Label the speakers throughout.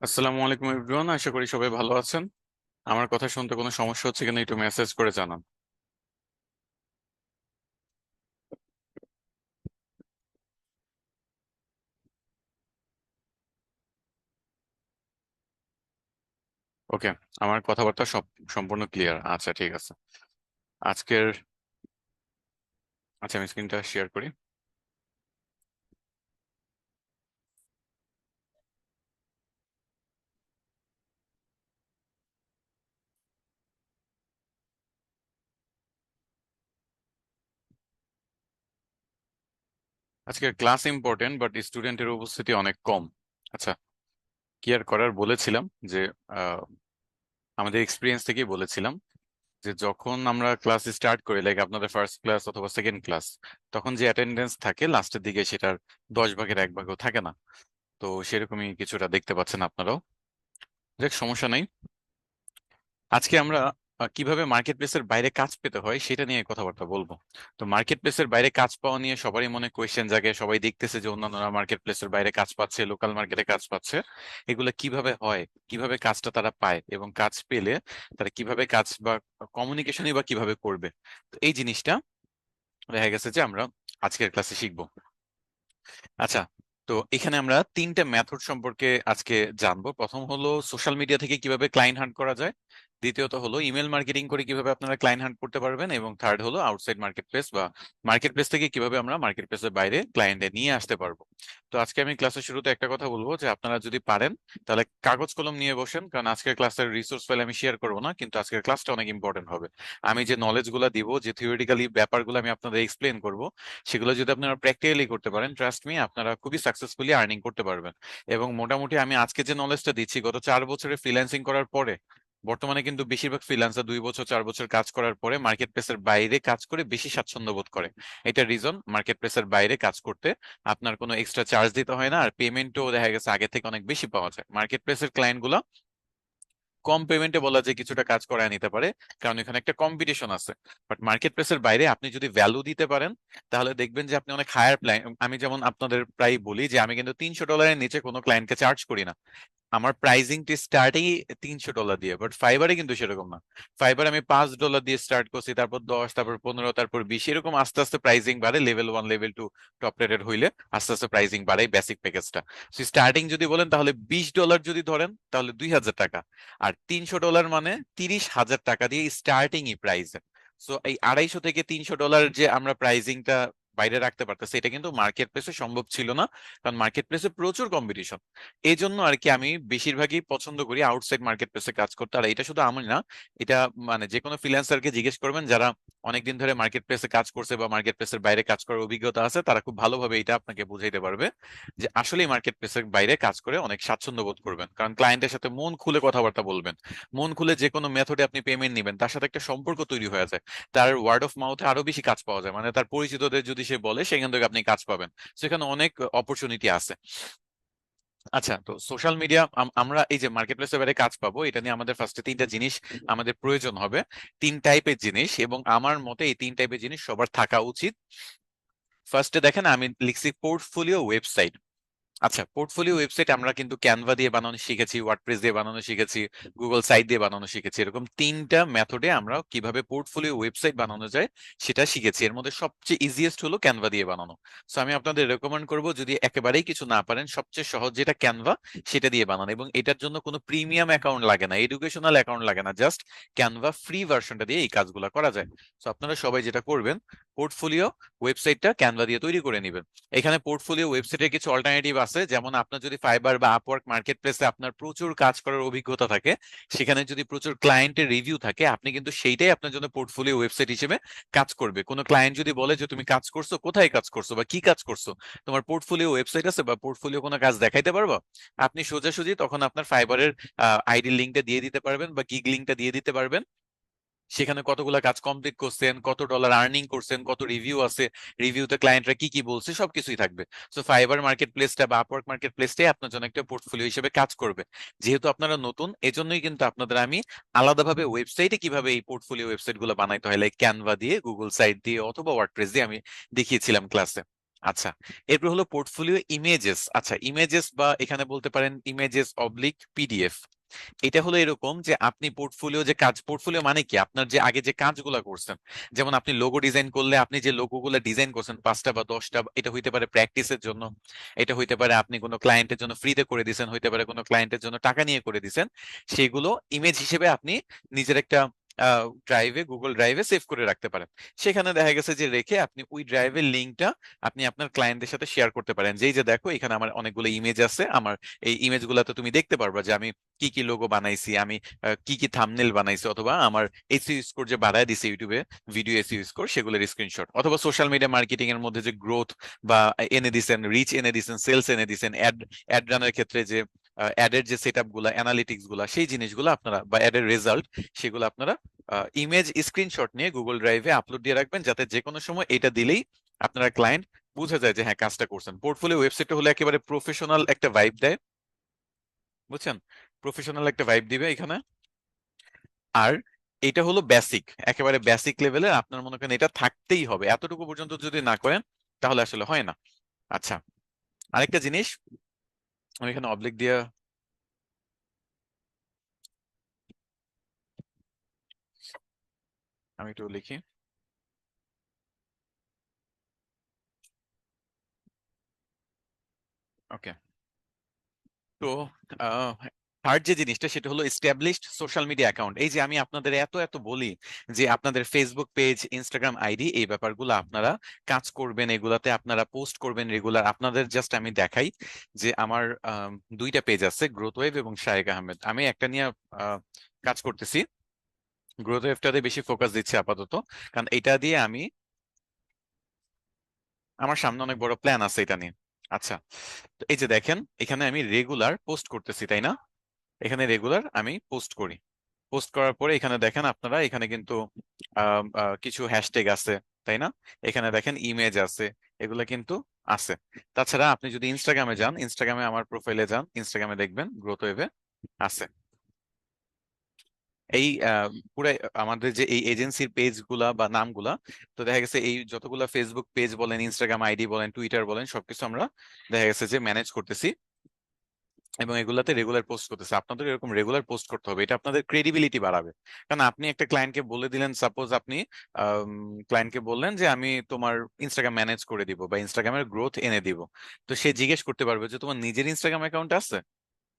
Speaker 1: আসসালামু আলাইকুম এভরিওয়ান, আশা করি সবাই ভালো আছেন। আমার কথা শুনতে কোনো সমস্যা হচ্ছে কিনা একটু মেসেজ করে জানান। ওকে, আমার কথাবার্তা সব সম্পূর্ণ ক্লিয়ার। আচ্ছা, ঠিক আছে। আজকের আচ্ছা, আমি স্ক্রিনটা শেয়ার করি। আজকের ক্লাস ইম্পর্টেন্ট, বাট স্টুডেন্টের উপস্থিতি অনেক কম। আচ্ছা, কি আর করার, বলেছিলাম যে আহ, আমাদের এক্সপিরিয়েন্স থেকেই বলেছিলাম যে যখন আমরা ক্লাস স্টার্ট করি, লাইক আপনাদের ফার্স্ট ক্লাস অথবা সেকেন্ড ক্লাস, তখন যে অ্যাটেন্ডেন্স থাকে লাস্টের দিকে সেটার 10 ভাগের 1 ভাগও থাকে না। তো সেরকমই কিছুটা দেখতে পাচ্ছেন আপনারাও। দেখ, সমস্যা নেই। আজকে আমরা কিভাবে মার্কেট প্লেসের বাইরে কাজ পেতে হয় সেটা নিয়ে কথাবার্তা বলবো। তো মার্কেট প্লেসের বাইরে কাজ পাওয়া নিয়ে সবারই মনে কোয়েশ্চেন জাগে, সবাই দেখতেছে যে অন্যান্যরা মার্কেট প্লেসের বাইরে কাজ পাচ্ছে, লোকাল মার্কেটে কাজ পাচ্ছে। এগুলো কিভাবে হয়, কিভাবে কাজটা তারা পায়, এবং কাজ পেলে তারা কিভাবে কাজ বা কমিউনিকেশনই বা কিভাবে করবে। তো এই জিনিসটা দেখা গেছে যে আমরা আজকের ক্লাসে শিখবো। আচ্ছা, তো এখানে আমরা 3টে মেথড সম্পর্কে আজকে জানবো। প্রথম হলো সোশ্যাল মিডিয়া থেকে কিভাবে ক্লায়েন্ট হান্ট করা যায়, দ্বিতীয়ত হলো ইমেল মার্কেটিং করে কিভাবে আপনারা ক্লায়েন্ট হান্ট করতে পারবেন, এবং থার্ড হলো আউটসাইড মার্কেট প্লেস বা মার্কেট প্লেস থেকে কিভাবে আমরা মার্কেট প্লেসের বাইরে ক্লায়েন্টে নিয়ে আসতে পারবো। তো আজকে আমি ক্লাসের শুরুতে একটা কথা বলবো যে আপনারা যদি পারেন তাহলে কাগজ কলম নিয়ে বসেন, কারণ আজকের ক্লাসের রিসোর্স ফাইল আমি শেয়ার করবো না, কিন্তু আজকের ক্লাসটা অনেক ইম্পর্টেন্ট হবে। আমি যে নলেজ গুলা দিব, যে থিওরিটিক্যালি ব্যাপারগুলো আমি আপনাদের এক্সপ্লেন করব, সেগুলো যদি আপনারা প্র্যাকটিক্যালি করতে পারেন, ট্রাস্ট মি, আপনারা খুবই সাকসেসফুলি আর্নিং করতে পারবেন। এবং মোটামুটি আমি আজকে যে নলেজটা দিচ্ছি, গত 4 বছরে ফ্রিল্যান্সিং করার পরে, বর্তমানে কিন্তু বেশিরভাগ ফ্রিল্যান্সার 2 বছর 4 বছর কাজ করার পরে মার্কেট প্লেসের বাইরে কাজ করে বেশি স্বাচ্ছন্দ্য বোধ করে। এটা রিজন, মার্কেট প্লেসের বাইরে কাজ করতে আপনার কোনো এক্সট্রা চার্জ দিতে হয় না, আর পেমেন্টও দেখা গেছে আগে থেকে অনেক বেশি পাওয়া যায়। মার্কেট প্লেসের ক্লায়েন্ট গুলা কম পেমেন্টে বলা যায় কিছুটা কাজ করায় নিতে পারে, কারণ এখানে একটা কম্পিটিশন আছে। বাট মার্কেট প্লেসের বাইরে আপনি যদি ভ্যালু দিতে পারেন, তাহলে দেখবেন যে আপনি অনেক হায়ার ক্লায়েন্ট। আমি যেমন আপনাদের প্রায় বলি যে আমি কিন্তু $300 নিচে কোনো ক্লায়েন্টকে চার্জ করি না। আমার প্রাইজিংটি স্টার্টিং $300 দিয়ে, বাট ফাইবারে কিন্তু সেরকম না। ফাইবারে আমি $5 দিয়ে স্টার্ট করছি, তারপর 10, তারপর 15, তারপর 20, এরকম আস্তে আস্তে প্রাইজিং বাড়ে। লেভেল 1, লেভেল 2 টপ রেটেড হইলে আস্তে আস্তে প্রাইজিং বাড়ে বেসিক প্যাকেজটা। স্টার্টিং যদি বলেন তাহলে $20 যদি ধরেন তাহলে 2,000 টাকা। আর $300 মানে 30,000 টাকা দিয়ে স্টার্টিংই প্রাইস। সো এই 250 থেকে $300 যে আমরা প্রাইজিংটা বাইরে রাখতে পারতেছি, এটা কিন্তু মার্কেট প্লেসে সম্ভব ছিল না, কারণ মার্কেট প্লেসে প্রচুর কম্পিটিশন। এই জন্য আর কি আমি বেশিরভাগই পছন্দ করি আউটসাইড মার্কেট প্লেসে কাজ করতে। আর এটা শুধু আমি না, এটা মানে যে কোনো ফ্রিল্যান্সারকে জিজ্ঞেস করবেন যারা অনেকদিন ধরে মার্কেট প্লেসে কাজ করছে বা মার্কেট প্লেসের বাইরে কাজ করার অভিজ্ঞতা আছে, তারা খুব ভালোভাবে এটা আপনাকে বুঝাইতে পারবে যে আসলে মার্কেট প্লেসের বাইরে কাজ করে অনেক স্বাচ্ছন্দ্য বোধ করবেন, কারণ ক্লায়েন্টের সাথে মন খুলে কথাবার্তা বলবেন। মন খুলে যে কোনো মেথডে আপনি পেমেন্ট নেবেন, তার সাথে একটা সম্পর্ক তৈরি হয়ে যায়। তার ওয়ার্ড অফ মাউথে আরো বেশি কাজ পাওয়া যায়, মানে তার পরিচিতদের যদি সে বলে, সেখান থেকে আপনি কাজ পাবেন। সেখানে অনেক অপরচুনিটি আছে। আচ্ছা, তো সোশ্যাল মিডিয়া, আমরা এই যে মার্কেট প্লেসের বাইরে কাজ পাবো, এটা নিয়ে আমাদের ফার্স্টে 3টা জিনিস আমাদের প্রয়োজন হবে। 3 টাইপের জিনিস, এবং আমার মতে এই 3 টাইপের জিনিস সবার থাকা উচিত। ফার্স্টে দেখেন, আমি লিখছি পোর্টফোলিও ওয়েবসাইট। আচ্ছা, পোর্টফোলিও ওয়েবসাইট আমরা কিন্তু ক্যানভা দিয়ে বানানো শিখেছি, ওয়ার্ডপ্রেস দিয়ে বানানো শিখেছি, গুগল সাইট দিয়ে বানানো শিখেছি। এরকম 3টা মেথডে আমরা কিভাবে পোর্টফোলিও ওয়েবসাইট বানানো যায় সেটা শিখেছি। এর মধ্যে সবচেয়ে ইজিয়েস্ট হলো ক্যানভা দিয়ে বানানো। সো আমি আপনাদের রেকমেন্ড করব, যদি একেবারেই কিছু না পারেন, সবচেয়ে সহজ যেটা ক্যানভা, সেটা দিয়ে বানান। এবং এটার জন্য কোনো প্রিমিয়াম অ্যাকাউন্ট লাগে না, এডুকেশনাল অ্যাকাউন্ট লাগে না, জাস্ট ক্যানভা ফ্রি ভার্সনটা দিয়ে এই কাজগুলো করা যায়। সো আপনারা সবাই যেটা করবেন, পোর্টফোলিও ওয়েবসাইটটা ক্যানভা দিয়ে তৈরি করে নেবেন। এখানে পোর্টফোলিও ওয়েবসাইটের কিছু অল্টারনেটিভ আছে, যেমন আপনার যদি ফাইবার বা আপওয়ার্ক মার্কেট প্লেসে আপনার প্রচুর কাজ করার অভিজ্ঞতা থাকে, সেখানে যদি প্রচুর ক্লায়েন্টের রিভিউ থাকে, আপনি কিন্তু সেইটাই আপনার জন্য পোর্টফোলিও ওয়েবসাইট হিসেবে কাজ করবে। কোনো ক্লায়েন্ট যদি বলে যে তুমি কাজ করছো, কোথায় কাজ করছো বা কি কাজ করছো, তোমার পোর্টফোলিও ওয়েবসাইট আছে বা পোর্টফোলিও কোনো কাজ দেখাইতে পারবো, আপনি সোজাসুজি তখন আপনার ফাইবারের আইডি লিঙ্কটা দিয়ে দিতে পারবেন বা গিগ লিঙ্কটা দিয়ে দিতে পারবেন। সেখানে কতগুলা কাজ কমপ্লিট করছেন, কত ডলার আর্নিং করছেন, কত রিভিউ আছে, রিভিউতে ক্লায়েন্টরা কি কি বলছে, সবকিছুই থাকবে। সো ফাইবার মার্কেট প্লেসটা বা আপওয়ার্ক মার্কেট প্লেসটাই আপনার জন্য একটা পোর্টফোলিও হিসেবে কাজ করবে। যেহেতু আপনারা নতুন, এজন্যই কিন্তু আপনাদের আমি আলাদাভাবে ওয়েবসাইটে কিভাবে এই পোর্টফোলিও ওয়েবসাইট গুলো বানাইতে হয়, লাইক ক্যানভা দিয়ে, গুগল সাইট দিয়ে অথবা ওয়ার্ডপ্রেস দিয়ে আমি দেখিয়েছিলাম ক্লাসে। আচ্ছা, এরপর হলো পোর্টফোলিও ইমেজেস। আচ্ছা, ইমেজেস বা এখানে বলতে পারেন ইমেজেস অবলিক পিডিএফ। এটা হলো এরকম যে আপনি পোর্টফোলিও যে কাজ, পোর্টফোলিও মানে কি, আপনার যে আগে যে কাজগুলো করছেন, যেমন আপনি লোগো ডিজাইন করলে আপনি যে লোগোগুলো ডিজাইন করছেন 5টা বা 10টা, এটা হইতে পারে প্র্যাকটিসের জন্য, এটা হইতে পারে আপনি কোনো ক্লায়েন্টের জন্য ফ্রিতে করে দিয়েছেন, হইতে পারে কোনো ক্লায়েন্টের জন্য টাকা নিয়ে করে দিয়েছেন, সেগুলো ইমেজ হিসেবে আপনি নিজের একটা ড্রাইভে, গুগল ড্রাইভে সেভ করে রাখতে পারেন। সেখানে দেখা গেছে যে রেখে আপনি ওই ড্রাইভের লিঙ্কটা আপনি আপনার ক্লায়েন্টদের সাথে শেয়ার করতে পারেন, যেই যে দেখো এখানে আমার অনেকগুলো ইমেজ আছে, আমার এই ইমেজগুলোতে তুমি দেখতে পারবা যে আমি কি কি লোগো বানাইছি, আমি কি কি থাম্বনেল বানাইছি, অথবা আমার এসইও স্কোর যে বাড়ায় দিছে ইউটিউবে, ভিডিও এসইও স্কোর, সেগুলোর স্ক্রিনশট, অথবা সোশ্যাল মিডিয়া মার্কেটিং এর মধ্যে যে গ্রোথ বা এনে দিছেন, রিচ এনে দিছেন, সেলস এনে দিছেন, অ্যাড অ্যাড রানের ক্ষেত্রে যে অ্যাডের যে সেট আপ গুলা, অ্যানালিটিক্স গুলা, সেই জিনিসগুলো আপনারা, বা অ্যাডের রেজাল্ট, সেগুলো আপনারা ইমেজ স্ক্রিনশট নিয়ে গুগল ড্রাইভে আপলোড দিয়ে রাখবেন, যাতে যে কোনো সময় এটা দিলেই আপনারা ক্লায়েন্ট বুঝা যায় যে হ্যাঁ কাজটা করছেন। পোর্টফোলিও ওয়েবসাইটটা হলে একেবারে প্রফেশনাল একটা ভাইব দেয়, বুঝছেন, প্রফেশনাল একটা ভাইব দিবে এখানে। আর এটা হলো বেসিক, একেবারে বেসিক লেভেলের, আপনার মনে করেন এটা থাকতেই হবে, এতটুকু পর্যন্ত যদি না করেন তাহলে আসলে হয় না। আচ্ছা, আরেকটা জিনিস, আমি এখানে অবলিক দিয়ে, আমি একটু লিখি। ওকে, তো থার্ড যে জিনিসটা সেটা হলো এস্টাবলিশড সোশ্যাল মিডিয়া অ্যাকাউন্ট। এই যে আমি আপনাদের এত এত বলি যে আপনাদের ফেসবুক পেজ, ইনস্টাগ্রাম আইডি, এই ব্যাপারগুলো আপনারা কাজ করবেন, এগুলাতে আপনারা পোস্ট করবেন রেগুলার। আপনাদের জাস্ট আমি দেখাই যে আমার দুইটা পেজ আছে, গ্রোথ ওয়েভ এবং শায়েক আহমেদ। আমি একটা নিয়ে আহ, কাজ করতেছি, গ্রোথ ওয়েভটাতে বেশি ফোকাস দিচ্ছি আপাতত, কারণ এটা দিয়ে আমি, আমার সামনে অনেক বড় প্ল্যান আছে এটা নিয়ে। আচ্ছা, তো এই যে দেখেন এখানে আমি রেগুলার পোস্ট করতেছি, তাই না? এখানে রেগুলার আমি পোস্ট করি। পোস্ট করার পরে এখানে দেখেন আপনারা, এখানে কিন্তু কিছু হ্যাশট্যাগ আছে, তাই না? এখানে দেখেন ইমেজ আছে, এগুলা কিন্তু আছে। তাছাড়া আপনি যদি ইনস্টাগ্রামে যান, ইনস্টাগ্রামে আমার প্রোফাইলে যান, ইনস্টাগ্রামে দেখবেন গ্রোথ ওয়েভে আছে এই পুরো আমাদের যে এই এজেন্সির পেজ গুলা বা নামগুলা। তো দেখা গেছে এই যতগুলা ফেসবুক পেজ বলেন, ইনস্টাগ্রাম আইডি বলেন, টুইটার বলেন, সবকিছু আমরা দেখা গেছে যে ম্যানেজ করতেছি এবং এগুলাতে রেগুলার পোস্ট করতেছে। আপনাদের এরকম রেগুলার পোস্ট করতে হবে, এটা আপনাদের ক্রেডিবিলিটি বাড়াবে। কারণ আপনি একটা ক্লায়েন্টকে বলে দিলেন, সাপোজ আপনি ক্লায়েন্টকে বললেন যে আমি তোমার ইনস্টাগ্রাম ম্যানেজ করে দিব বা ইনস্টাগ্রামের গ্রোথ এনে দিব, তো সে জিজ্ঞেস করতে পারবে যে তোমার নিজের ইনস্টাগ্রাম অ্যাকাউন্ট আছে,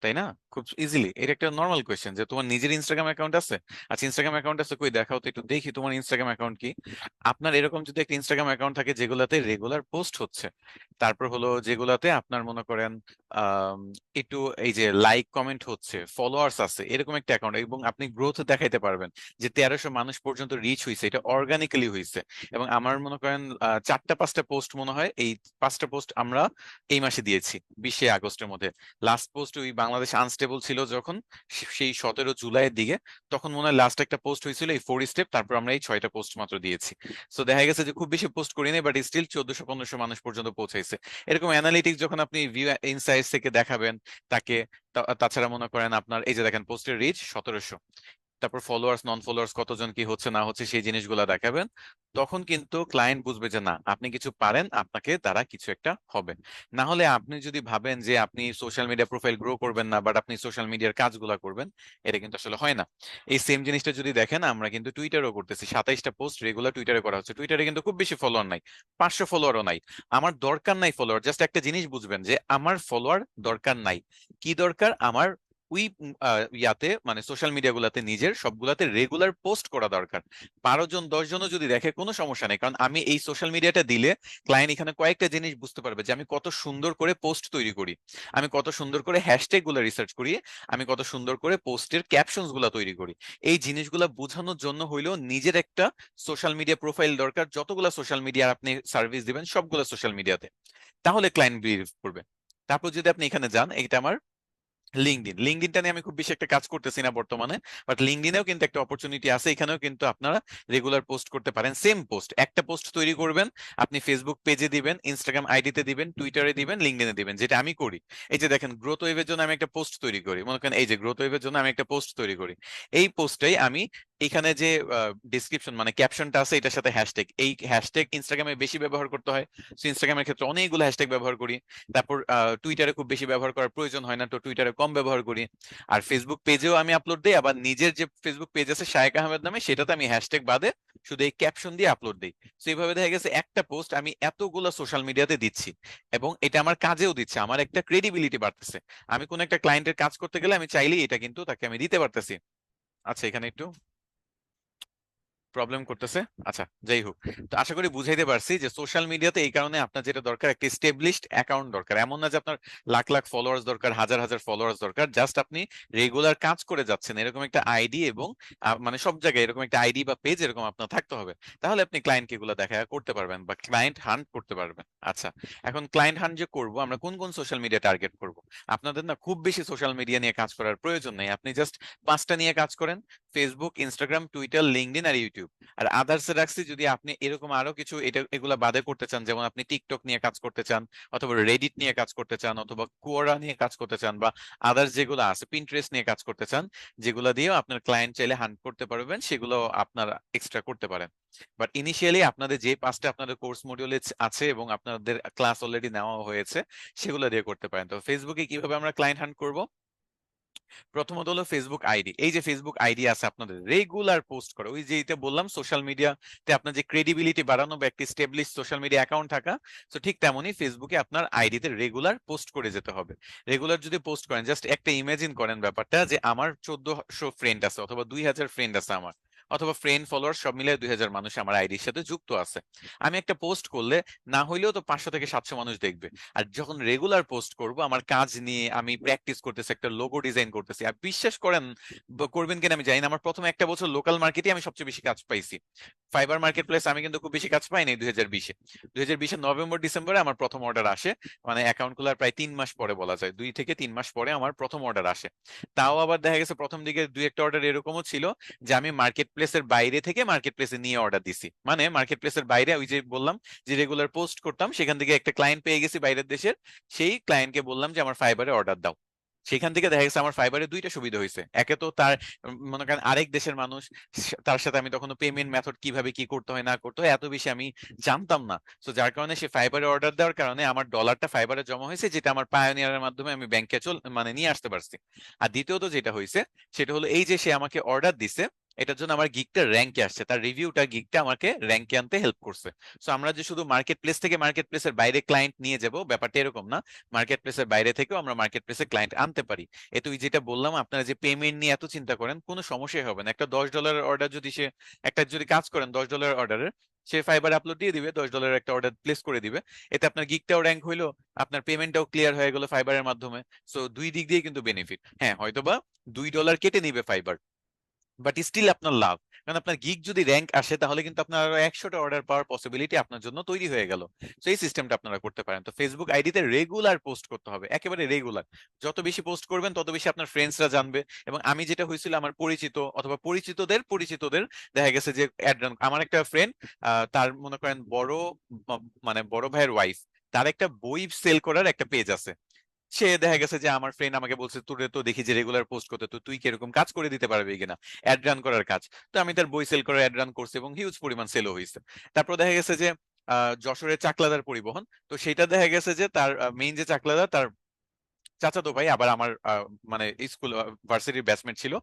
Speaker 1: তাই না? খুব ইজিলি, এটা একটা নর্মাল কোয়েশ্চেন যে তোমার নিজের ইনস্টাগ্রাম অ্যাকাউন্ট আছে। আচ্ছা, ইনস্টাগ্রাম অ্যাকাউন্ট আছে, কই দেখাও তো একটু দেখি তোমার ইনস্টাগ্রাম অ্যাকাউন্ট কি। আপনার এরকম যদি একটা ইনস্টাগ্রাম অ্যাকাউন্ট থাকে যেগুলাতে রেগুলার পোস্ট হচ্ছে, তারপর হলো যেগুলাতে আপনার মনে করেন আম, একটু এই যে লাইক কমেন্ট হচ্ছে, ফলোয়ার্স আছে, এরকম একটা অ্যাকাউন্ট, এবং আপনি গ্রোথ দেখাইতে পারবেন যে 1300 মানুষ পর্যন্ত রিচ হয়েছে, এটা অর্গানিক্যালি হয়েছে। এবং আমার মনে করেন 4টা 5টা পোস্ট মনে হয়, এই 5টা পোস্ট আমরা এই মাসে দিয়েছি, 20শে আগস্টের মধ্যে। লাস্ট পোস্ট ওই বাংলাদেশ আনস্টেবল ছিল যখন, সেই 17 জুলাইয়ের দিকে, তখন মনে হয় লাস্ট একটা পোস্ট হয়েছিল এই 4 স্টেপ, তারপর আমরা এই 6টা পোস্ট মাত্র দিয়েছি। সো দেখা গেছে যে খুব বেশি পোস্ট করি নাই, বাট স্টিল 1400 1500 মানুষ পর্যন্ত পৌঁছাইছে। এরকম অ্যানালিটিক্স যখন আপনি ভিউ ইনসাইটস থেকে দেখাবেন তাকে, তাছাড়া মনে করেন আপনার এই যে দেখেন পোস্টের রিচ 1700, তারপর ফলোয়ার্স নন ফলোয়ার্স কতজন কি হচ্ছে না হচ্ছে সেই জিনিসগুলো দেখাবেন, তখন কিন্তু ক্লায়েন্ট বুঝবে যে না আপনি কিছু পারেন, আপনাকে দ্বারা কিছু একটা হবে। না হলে আপনি যদি ভাবেন যে আপনি সোশ্যাল মিডিয়া প্রোফাইল গ্রো করবেন না, বাট আপনি সোশ্যাল মিডিয়ার কাজগুলো করবেন, এটা কিন্তু আসলে হয় না। এই সেম জিনিসটা যদি দেখেন, আমরা কিন্তু টুইটারও করতেছি, 27টা পোস্ট রেগুলার টুইটারে করা হচ্ছে। টুইটারে কিন্তু খুব বেশি ফলোয়ার নাই, 500 ফলোয়ারও নাই। আমার দরকার নাই ফলোয়ার, জাস্ট একটা জিনিস বুঝবেন যে আমার ফলোয়ার দরকার নাই। কি দরকার আমার? ওই ইয়াতে মানে সোশ্যাল মিডিয়া গুলাতে, নিজের সবগুলাতে রেগুলার পোস্ট করা দরকার। 12জন 10জনও যদি দেখে কোনো সমস্যা নেই, কারণ আমি এই সোশ্যাল মিডিয়াটা দিলে ক্লায়েন্ট এখানে কয়েকটা জিনিস বুঝতে পারবে যে আমি কত সুন্দর করে পোস্ট তৈরি করি, আমি কত সুন্দর করে হ্যাশট্যাগ গুলো রিসার্চ করি, আমি কত সুন্দর করে পোস্টের ক্যাপশনস গুলা তৈরি করি। এই জিনিসগুলা বোঝানোর জন্য হইলেও নিজের একটা সোশ্যাল মিডিয়া প্রোফাইল দরকার, যতগুলা সোশ্যাল মিডিয়া আপনি সার্ভিস দিবেন সবগুলা সোশ্যাল মিডিয়াতে, তাহলে ক্লায়েন্ট বিলিভ করবে। তারপর যদি আপনি এখানে যান, এটা আমার লিঙ্কডইনটা নিয়ে আমি খুব বেশি একটা কাজ করতেছি না বর্তমানে, বাট লিঙ্কডইনেও কিন্তু একটা অপরচুনিটি আছে, এখানেও কিন্তু আপনারা রেগুলার পোস্ট করতে পারেন। সেম পোস্ট, একটা পোস্ট তৈরি করবেন, আপনি ফেসবুক পেজে দিবেন, ইনস্টাগ্রাম আইডিতে দিবেন, টুইটারে দিবেন, লিঙ্কডইনে দিবেন, যেটা আমি করি। এই যে দেখেন গ্রোথ ওয়েভের জন্য আমি একটা পোস্ট তৈরি করি, মনে করেন এই যে গ্রোথ ওয়েভের জন্য আমি একটা পোস্ট তৈরি করি, এই পোস্টটাই আমি এখানে যে ডেসক্রিপশন মানে ক্যাপশনটা আছে এটার সাথে হ্যাশট্যাগ, এই হ্যাশট্যাগ ইনস্টাগ্রামে বেশি ব্যবহার করতে হয়। তো ইনস্টাগ্রামের ক্ষেত্রে অনেকগুলো হ্যাশট্যাগ ব্যবহার করি। তারপর টুইটারে খুব বেশি ব্যবহার করার প্রয়োজন হয় না, তো টুইটারে কম ব্যবহার করি। আর ফেসবুক পেজেও আমি আপলোড দিই, আবার নিজের যে ফেসবুক পেজ আছে শায়েক আহমেদ নামে, সেটাতে আমি হ্যাশট্যাগ বাদে শুধু এই ক্যাপশন দিয়ে আপলোড দিই। তো এইভাবে দেখা গেছে একটা পোস্ট আমি এতগুলো সোশ্যাল মিডিয়াতে দিচ্ছি, এবং এটা আমার কাজেও দিচ্ছে, আমার একটা ক্রেডিবিলিটি বাড়তেছে। আমি কোন একটা ক্লায়েন্টের কাজ করতে গেলে আমি চাইলেই এটা কিন্তু তাকে আমি দিতে পারতেছি। আচ্ছা, এখানে একটু প্রবলেম করতেছে। আচ্ছা, যাই হোক, তো আশা করি বুঝাইতে পারছি যে সোশ্যাল মিডিয়াতে এই কারণে আপনার যেটা দরকার, একটা স্টেবলিশড অ্যাকাউন্ট দরকার। এমন না যে আপনার লাখ লাখ ফলোয়ার্স দরকার, হাজার হাজার ফলোয়ার্স দরকার, জাস্ট আপনি রেগুলার কাজ করে যাচ্ছেন এরকম একটা আইডি, এবং মানে সব জায়গায় এরকম একটা আইডি বা পেজ এরকম আপনার থাকতে হবে। তাহলে আপনি ক্লায়েন্টকে এগুলো দেখা করতে পারবেন বা ক্লায়েন্ট হান্ট করতে পারবেন। আচ্ছা, এখন ক্লায়েন্ট হান্ট যে করবো, আমরা কোন কোন সোশ্যাল মিডিয়া টার্গেট করব? আপনাদের না খুব বেশি সোশ্যাল মিডিয়া নিয়ে কাজ করার প্রয়োজন নেই, আপনি জাস্ট 5টা নিয়ে কাজ করেন: ফেসবুক, ইনস্টাগ্রাম, টুইটার, লিঙ্কডইন আর ইউটিউব। আর আদার্স রাখছি যদি আপনি এরকম আরো কিছু এগুলা বাদে করতে চান, যেমন আপনি টিকটক নিয়ে কাজ করতে চান, অথবা রেডিট নিয়ে কাজ করতে চান, অথবা কোরা নিয়ে কাজ করতে চান, বা আদার্স যেগুলো আছে পিন্টারেস্ট নিয়ে কাজ করতে চান, যেগুলো দিয়েও আপনার ক্লায়েন্ট চাইলে হান্ট করতে পারবেন, সেগুলো আপনারা এক্সট্রা করতে পারেন। বাট ইনিশিয়ালি আপনাদের যে 5টা আপনাদের কোর্স মডিউল আছে এবং আপনাদের ক্লাস অলরেডি নেওয়া হয়েছে, সেগুলো দিয়ে করতে পারেন। তো ফেসবুকে কিভাবে আমরা ক্লায়েন্ট হান্ট করব? প্রথমত হলো ফেসবুক আইডি। এই যে ফেসবুক আইডি আছে আপনাদের, রেগুলার পোস্ট করে, ওই যে এটা বললাম সোশ্যাল মিডিয়াতে আপনার যে ক্রেডিবিলিটি বাড়ানো বা একটি স্টেবলিশ সোশ্যাল মিডিয়া অ্যাকাউন্ট থাকা, তো ঠিক তেমনই ফেসবুকে আপনার আইডিতে রেগুলার পোস্ট করে যেতে হবে। রেগুলার যদি পোস্ট করেন, জাস্ট একটা ইমাজিন করেন ব্যাপারটা, যে আমার 1400 ফ্রেন্ড আছে অথবা 2000 ফ্রেন্ড আছে আমার, অথবা ফ্রেন্ড ফলোয়ার সব মিলে 2000 মানুষ আমার আইডির সাথে যুক্ত আছে। আমি একটা পোস্ট করলে না হইলেও তো 500 থেকে 700 মানুষ দেখবে। আর যখন রেগুলার পোস্ট করব, আমার কাজ নিয়ে আমি প্র্যাকটিস করতেছি, একটা লোগো ডিজাইন করতেছি, আর বিশ্বাস করেন করবেন কিনা আমি জানি না, আমার প্রথম একটা বছর লোকাল মার্কেটে আমি সবচেয়ে বেশি কাজ পাইছি। ফাইবার মার্কেট প্লেস আমি কিন্তু খুব বেশি কাজ পাইনি 2020-এ। 2020-এর নভেম্বর ডিসেম্বরে আমার প্রথম অর্ডার আসে, মানে অ্যাকাউন্ট খোলার প্রায় 3 মাস পরে, বলা যায় 2 থেকে 3 মাস পরে আমার প্রথম অর্ডার আসে। তাও আবার দেখা গেছে প্রথম দিকে দুই একটা অর্ডার এরকমও ছিল যে আমি মার্কেট প্লেসের বাইরে থেকে মার্কেট প্লেসে নিয়ে অর্ডার দিছি, মানে মার্কেট প্লেসের বাইরে, ওই যে বললাম যে রেগুলার পোস্ট করতাম, সেখান থেকে একটা ক্লায়েন্ট পেয়ে গেছি বাইরের দেশের, সেই ক্লায়েন্টকে বললাম যে আমার ফাইবারে অর্ডার দাও। সেখান থেকে দেখা গেছে আমার ফাইবারে দুইটা সুবিধা হয়েছে। একে তো তার মনে করেন আরেক দেশের মানুষ, তার সাথে আমি তখন পেমেন্ট মেথড কিভাবে কি করতে হয় না করতে হয় এত বেশি আমি জানতাম না। তো যার কারণে সে ফাইবারে অর্ডার দেওয়ার কারণে আমার ডলারটা ফাইবারে জমা হয়েছে, যেটা আমার পায়োনিয়ারের মাধ্যমে আমি ব্যাংকে মানে নিয়ে আসতে পারছি। আর দ্বিতীয়ত যেটা হয়েছে, সেটা হলো এই যে সে আমাকে অর্ডার দিছে, এটার জন্য আমার গিগটা র্যাঙ্কে আসছে, তার রিভিউটা গিগটা আমাকে র্যাঙ্কে আনতে হেল্প করছে। সো আমরা যে শুধু মার্কেট প্লেস থেকে মার্কেট প্লেসের বাইরে ক্লায়েন্ট নিয়ে যাব, ব্যাপারটা এরকম না। মার্কেট প্লেসের বাইরে থেকেও আমরা মার্কেট প্লেসে ক্লায়েন্ট আনতে পারি। এ তুই যেটা বললাম, আপনারা যে পেমেন্ট নিয়ে এত চিন্তা করেন, কোনো সমস্যাই হবে না। একটা $10 অর্ডার যদি সে, একটা যদি কাজ করেন $10 অর্ডারের, সে ফাইবার আপলোড দিয়ে দিবে, $10 একটা অর্ডার প্লেস করে দিবে, এতে আপনার গিগটাও র্যাঙ্ক হইলো, আপনার পেমেন্টটাও ক্লিয়ার হয়ে গেল ফাইবারের মাধ্যমে। সো দুই দিক দিয়ে কিন্তু বেনিফিট। হ্যাঁ, হয়তোবা $2 কেটে নিবে ফাইবার, বাট স্টিল আপনার লাভ। কারণ আপনার গিগ যদি র্যাঙ্ক আসে, তাহলে কিন্তু আপনার আরো 100টা অর্ডার পাওয়ার পসিবিলিটি আপনার জন্য তৈরি হয়ে গেল। তো এই সিস্টেমটা আপনারা করতে পারেন। তো ফেসবুক আইডিতে রেগুলার পোস্ট করতে হবে, একেবারে রেগুলার। যত বেশি পোস্ট করবেন তত বেশি আপনার ফ্রেন্ডসরা জানবে। এবং আমি যেটা হয়েছিল, আমার পরিচিত অথবা পরিচিতদের পরিচিতদের দেখা গেছে যে আমার একটা ফ্রেন্ড, তার মনে করেন বড় মানে বড় ভাইয়ের ওয়াইফ, তার একটা বই সেল করার একটা পেজ আছে। সে দেখা গেছে যে আমার ফ্রেন্ড আমাকে বলছে, তোর তো দেখি যে রেগুলার পোস্ট করতে, তো তুই কি এরকম কাজ করে দিতে পারবি কিনা, অ্যাড রান করার কাজ। তো আমি তার বই সেল করে অ্যাড রান করছি, এবং হিউজ পরিমাণ সেলও হয়েছে। তারপর দেখা গেছে যে যশোরের চাকলাদার পরিবহন, তো সেটা দেখা গেছে যে তার মেইন যে চাকলাদার, তার চাচাতো ভাই আবার আমার মানে স্কুল ভার্সিটির ব্যাচমেট ছিল।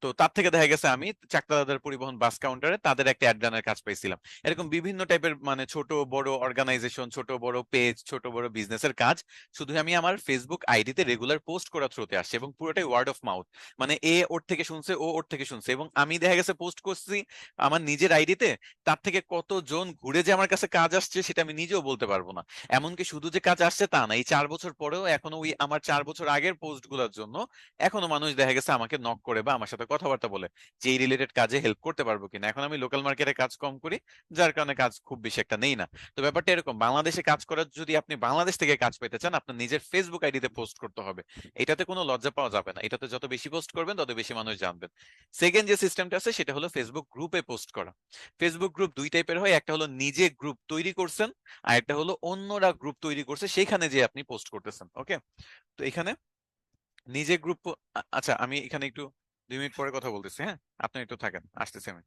Speaker 1: তো তার থেকে দেখা গেছে আমি চাকদাদার পরিবহন বাস কাউন্টারে তাদের একটা অ্যাড রানের কাজ পাইছিলাম। এরকম বিভিন্ন টাইপের মানে ছোট বড় অর্গানাইজেশন, ছোট বড় পেজ, ছোট বড় বিজনেসের কাজ শুধু আমি আমার ফেসবুক আইডিতে রেগুলার পোস্ট করা থ্রুতে আসছে, এবং পুরোটাই ওয়ার্ড অফ মাউথ। মানে এ ওর থেকে শুনছে, ও ওর থেকে শুনছে, এবং আমি দেখা গেছে পোস্ট করছি আমার নিজের আইডিতে, তার থেকে কতজন ঘুরে যে আমার কাছে কাজ আসছে সেটা আমি নিজেও বলতে পারবো না। এমনকি শুধু যে কাজ আসছে তা না, এই 4 বছর পরেও এখনো ওই আমার 4 বছর আগের পোস্ট গুলোর জন্য এখনো মানুষ দেখা গেছে আমাকে নক করে বা আমার সাথে কথাবার্তা বলে যে এই রিলেটেড কাজে হেল্প করতে পারবো কিনা। এখন আমি লোকাল মার্কেটে কাজ কম করি, যার কারণে কাজ খুব বেশি একটা নেই না। তো ব্যাপারটা এরকম, বাংলাদেশে কাজ করার যদি আপনি বাংলাদেশ থেকে কাজ পেতে চান, আপনার নিজের ফেসবুক আইডিতে পোস্ট করতে হবে। এটাতে কোনো লজ্জা পাওয়া যাবে না, এটাতে যত বেশি পোস্ট করবেন তত বেশি মানুষ জানবেন। সেকেন্ড যে সিস্টেমটা আছে সেটা হলো ফেসবুক গ্রুপে পোস্ট করা। ফেসবুক গ্রুপ দুই টাইপের হয়, একটা হলো নিজে গ্রুপ তৈরি করছেন, আর একটা হলো অন্যরা গ্রুপ তৈরি করছে সেখানে যে আপনি পোস্ট করতেছেন। ওকে, তো এখানে নিজে গ্রুপ, আচ্ছা আমি এখানে একটু 2 মিনিট পরে কথা বলতেছি, হ্যাঁ? আপনি একটু থাকেন, আসতেছি আমি।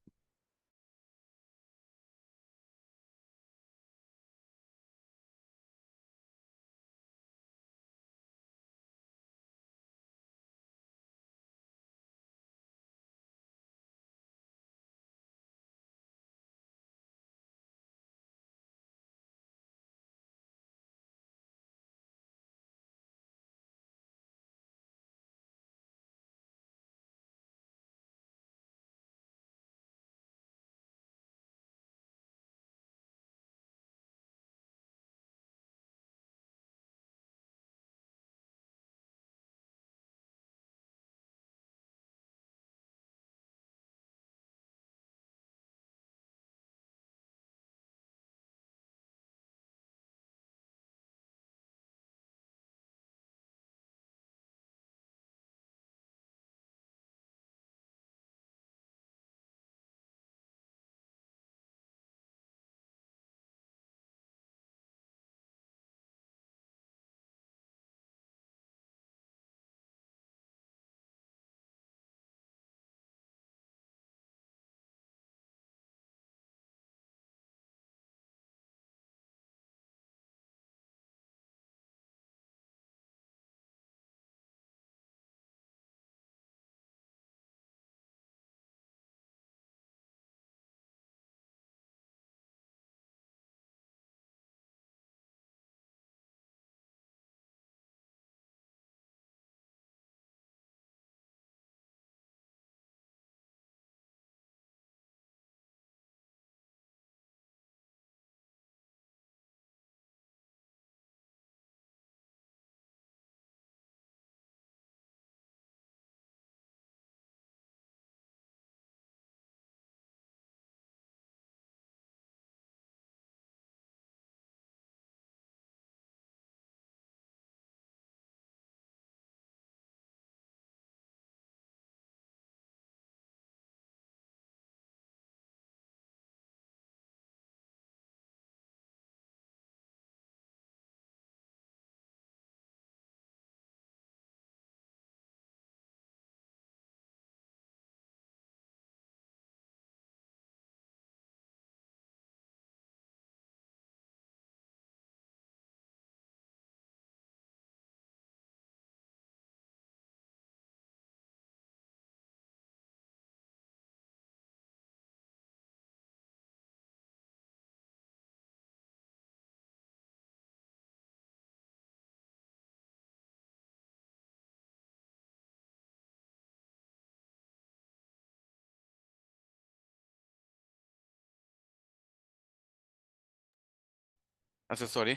Speaker 1: আচ্ছা, সরি,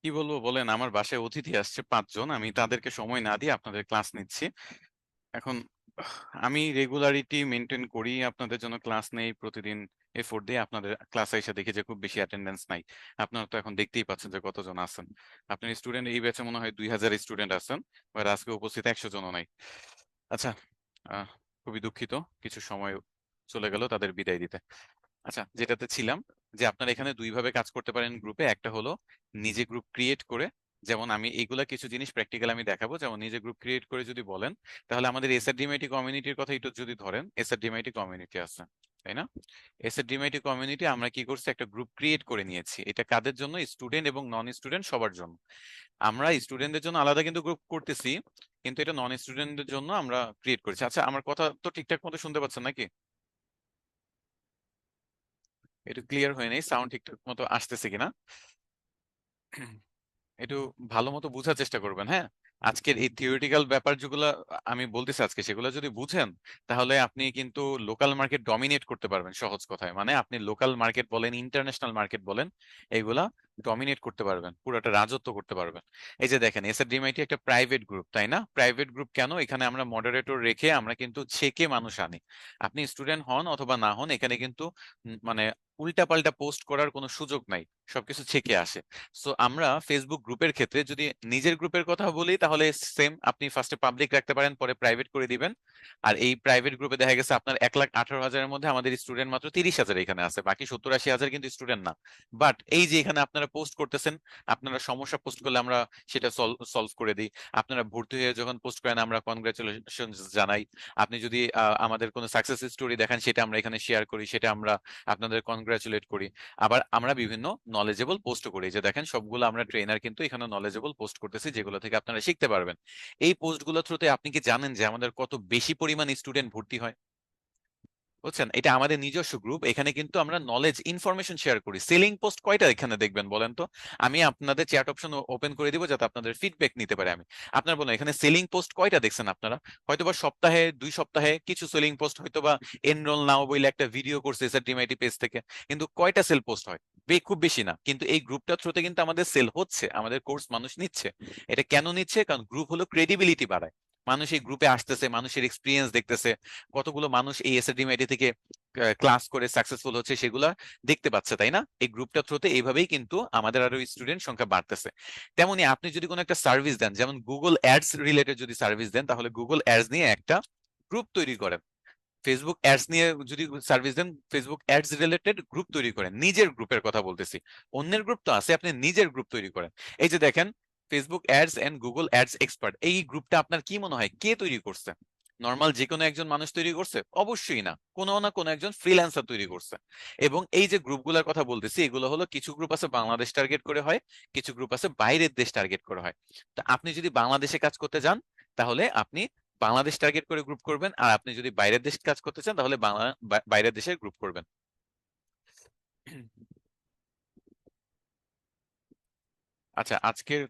Speaker 1: কি বলবো বলেন, আমার বাসায় অতিথি আসছে 5 জন, আমি তাদেরকে সময় না দিয়ে আপনাদের ক্লাস নিচ্ছি এখন। আমি রেগুলারিটি মেনটেন করি, আপনাদের জন্য ক্লাস নেই প্রতিদিন, এফোর্ট দিয়ে আপনাদের ক্লাসে এসে দেখি যে খুব বেশি অ্যাটেন্ডেন্স নাই। আপনারা তো এখন দেখতেই পাচ্ছেন যে কতজন আছেন। আপনার স্টুডেন্ট এই ব্যাচে মনে হয় 2000 স্টুডেন্ট আছেন, বাট আজকে উপস্থিত 100 জনও নাই। আচ্ছা, আহ, খুবই দুঃখিত, কিছু সময় চলে গেল তাদের বিদায় দিতে। আচ্ছা, যেটাতে ছিলাম, যে আপনারা এখানে দুইভাবে কাজ করতে পারেন গ্রুপে। একটা হলো নিজে গ্রুপ ক্রিয়েট করে, যেমন আমি এইগুলা কিছু জিনিস প্র্যাকটিক্যাল আমি দেখাবো, যেমন নিজে গ্রুপ ক্রিয়েট করে যদি বলেন, তাহলে আমাদের এসআরডিএমআইটি কমিউনিটির কথা একটু যদি ধরেন, এসআরডিএমআইটি কমিউনিটি আছে, তাই না? এসআরডিএমআইটি কমিউনিটি আমরা কি করছি, একটা গ্রুপ ক্রিয়েট করে নিয়েছি। এটা কাদের জন্য? স্টুডেন্ট এবং নন স্টুডেন্ট সবার জন্য। আমরা স্টুডেন্টদের জন্য আলাদা কিন্তু গ্রুপ করতেছি, কিন্তু এটা নন স্টুডেন্টদের জন্য আমরা ক্রিয়েট করেছি। আচ্ছা, আমার কথা তো ঠিকঠাক মতো শুনতে পাচ্ছেন নাকি? একটু ক্লিয়ার হয়ে নেই, সাউন্ড ঠিকঠাক মতো আসতেছে কিনা একটু ভালো মতো বোঝার চেষ্টা করবেন, হ্যাঁ? আজকের এই থিওরিটিক্যাল ব্যাপার যেগুলো আমি বলতেছি আজকে, সেগুলো যদি বুঝেন, তাহলে আপনি কিন্তু লোকাল মার্কেট ডমিনেট করতে পারবেন। সহজ কথায় মানে, আপনি লোকাল মার্কেট বলেন, ইন্টারন্যাশনাল মার্কেট বলেন, এগুলা ডমিনেট করতে পারবেন, পুরোটা রাজত্ব করতে পারবেন। এই যে দেখেন, এসআরডিএমআইটি একটা প্রাইভেট গ্রুপ, তাই না? প্রাইভেট গ্রুপ কেন? এখানে আমরা মডারেটর রেখে আমরা কিন্তু ছেকে মানুষ আনি। আপনি স্টুডেন্ট হন অথবা না হন, এখানে কিন্তু মানে উল্টাপাল্টা পোস্ট করার কোনো সুযোগ নাই, সবকিছু ছেকে আসে। সো আমরা ফেসবুক গ্রুপের ক্ষেত্রে যদি নিজের গ্রুপের কথা বলি, তাহলে সেম, আপনি ফার্স্টে পাবলিক রাখতে পারেন, পরে প্রাইভেট করে দিবেন। আর এই প্রাইভেট গ্রুপে দেখা গেছে আপনার 1,18,000-এর মধ্যে আমাদের স্টুডেন্ট মাত্র 30,000 এখানে আছে, বাকি 70-80,000 কিন্তু স্টুডেন্ট না। বাট এই যে এখানে আপনারা পোস্ট করতেছেন, আপনারা সমস্যা পোস্ট করলে আমরা সেটা সলভ করে দিই। আপনারা ভর্তি হয়ে যখন পোস্ট করেন আমরা কনগ্রাচুলেশন জানাই। আপনি যদি আমাদের কোনো সাকসেস স্টোরি দেখেন, সেটা আমরা এখানে শেয়ার করি, সেটা আমরা আপনাদের কনগ্রাচুলেট করি। আবার আমরা বিভিন্ন নলেজেবল পোস্ট করি, যে দেখেন সবগুলো আমরা ট্রেনার কিন্তু এখানে নলেজেবল পোস্ট করতেছি, যেগুলো থেকে আপনারা শিখতে পারবেন। এই পোস্টগুলো থ্রুতে আপনি কি জানেন যে আমাদের কত বেশি পরিমাণ স্টুডেন্ট ভর্তি হয়? বুঝছেন, এটা আমাদের নিজস্ব গ্রুপ, এখানে কিন্তু আমরা নলেজ ইনফরমেশন শেয়ার করি। সেলিং পোস্ট কয়টা এখানে দেখবেন বলেন তো? আমি আপনাদের চ্যাট অপশন ওপেন করে দিব যাতে আপনাদের ফিডব্যাক নিতে পারে আমি। আপনার বলেন এখানে সেলিং পোস্ট কয়টা দেখছেন আপনারা? হয়তোবা সপ্তাহে 2 সপ্তাহে কিছু সেলিং পোস্ট, হয়তোবা এনরোল নাও বলে একটা ভিডিও করছে এসআরটিএমআইটি পেজ থেকে, কিন্তু কয়টা সেল পোস্ট হয়? খুব বেশি না, কিন্তু এই গ্রুপটা থ্রুতে কিন্তু আমাদের সেল হচ্ছে, আমাদের কোর্স মানুষ নিচ্ছে। এটা কেন নিচ্ছে? কারণ গ্রুপ হলো ক্রেডিবিলিটি বাড়ায়। মানুষ এই গ্রুপে আসতেছে, মানুষের এক্সপিরিয়েন্স দেখতেছে, কতগুলো মানুষ এই এসএডিএমআইটি থেকে ক্লাস করে সাকসেসফুল হচ্ছে সেগুলা দেখতে পাচ্ছে, তাই না? এই গ্রুপটা থ্রুতে এইভাবেই কিন্তু আমাদের আরো স্টুডেন্ট সংখ্যা বাড়তেছে। তেমনি আপনি যদি কোনো একটা সার্ভিস দেন, যেমন গুগল অ্যাডস রিলেটেড যদি সার্ভিস দেন, তাহলে গুগল অ্যাডস নিয়ে একটা গ্রুপ তৈরি করেন। ফেসবুক অ্যাডস নিয়ে যদি সার্ভিস দেন, ফেসবুক অ্যাডস রিলেটেড গ্রুপ তৈরি করেন। নিজের গ্রুপের কথা বলতেছি, অন্যের গ্রুপ তো আছে, আপনি নিজের গ্রুপ তৈরি করেন। এই যে দেখেন, Facebook ads and Google ads expert, এই গ্রুপটা আপনার কি মনে হয় কে তৈরি করছে? নর্মাল যে কোনো একজন মানুষ তৈরি করছে? অবশ্যই না, কোনো না কোনো একজন ফ্রিল্যান্সার তৈরি করছে। এবং এই যে গ্রুপগুলোর কথা বলতেছি, এগুলো হলো, কিছু গ্রুপ আছে বাংলাদেশ টার্গেট করে হয়, কিছু গ্রুপ আছে বাইরের দেশ টার্গেট করে হয়। তো আপনি যদি বাংলাদেশে কাজ করতে যান, তাহলে আপনি বাংলাদেশ টার্গেট করে গ্রুপ করবেন, আর আপনি যদি বাইরের দেশ কাজ করতে চান, তাহলে বাইরের দেশের গ্রুপ করবেন। আচ্ছা, আজকের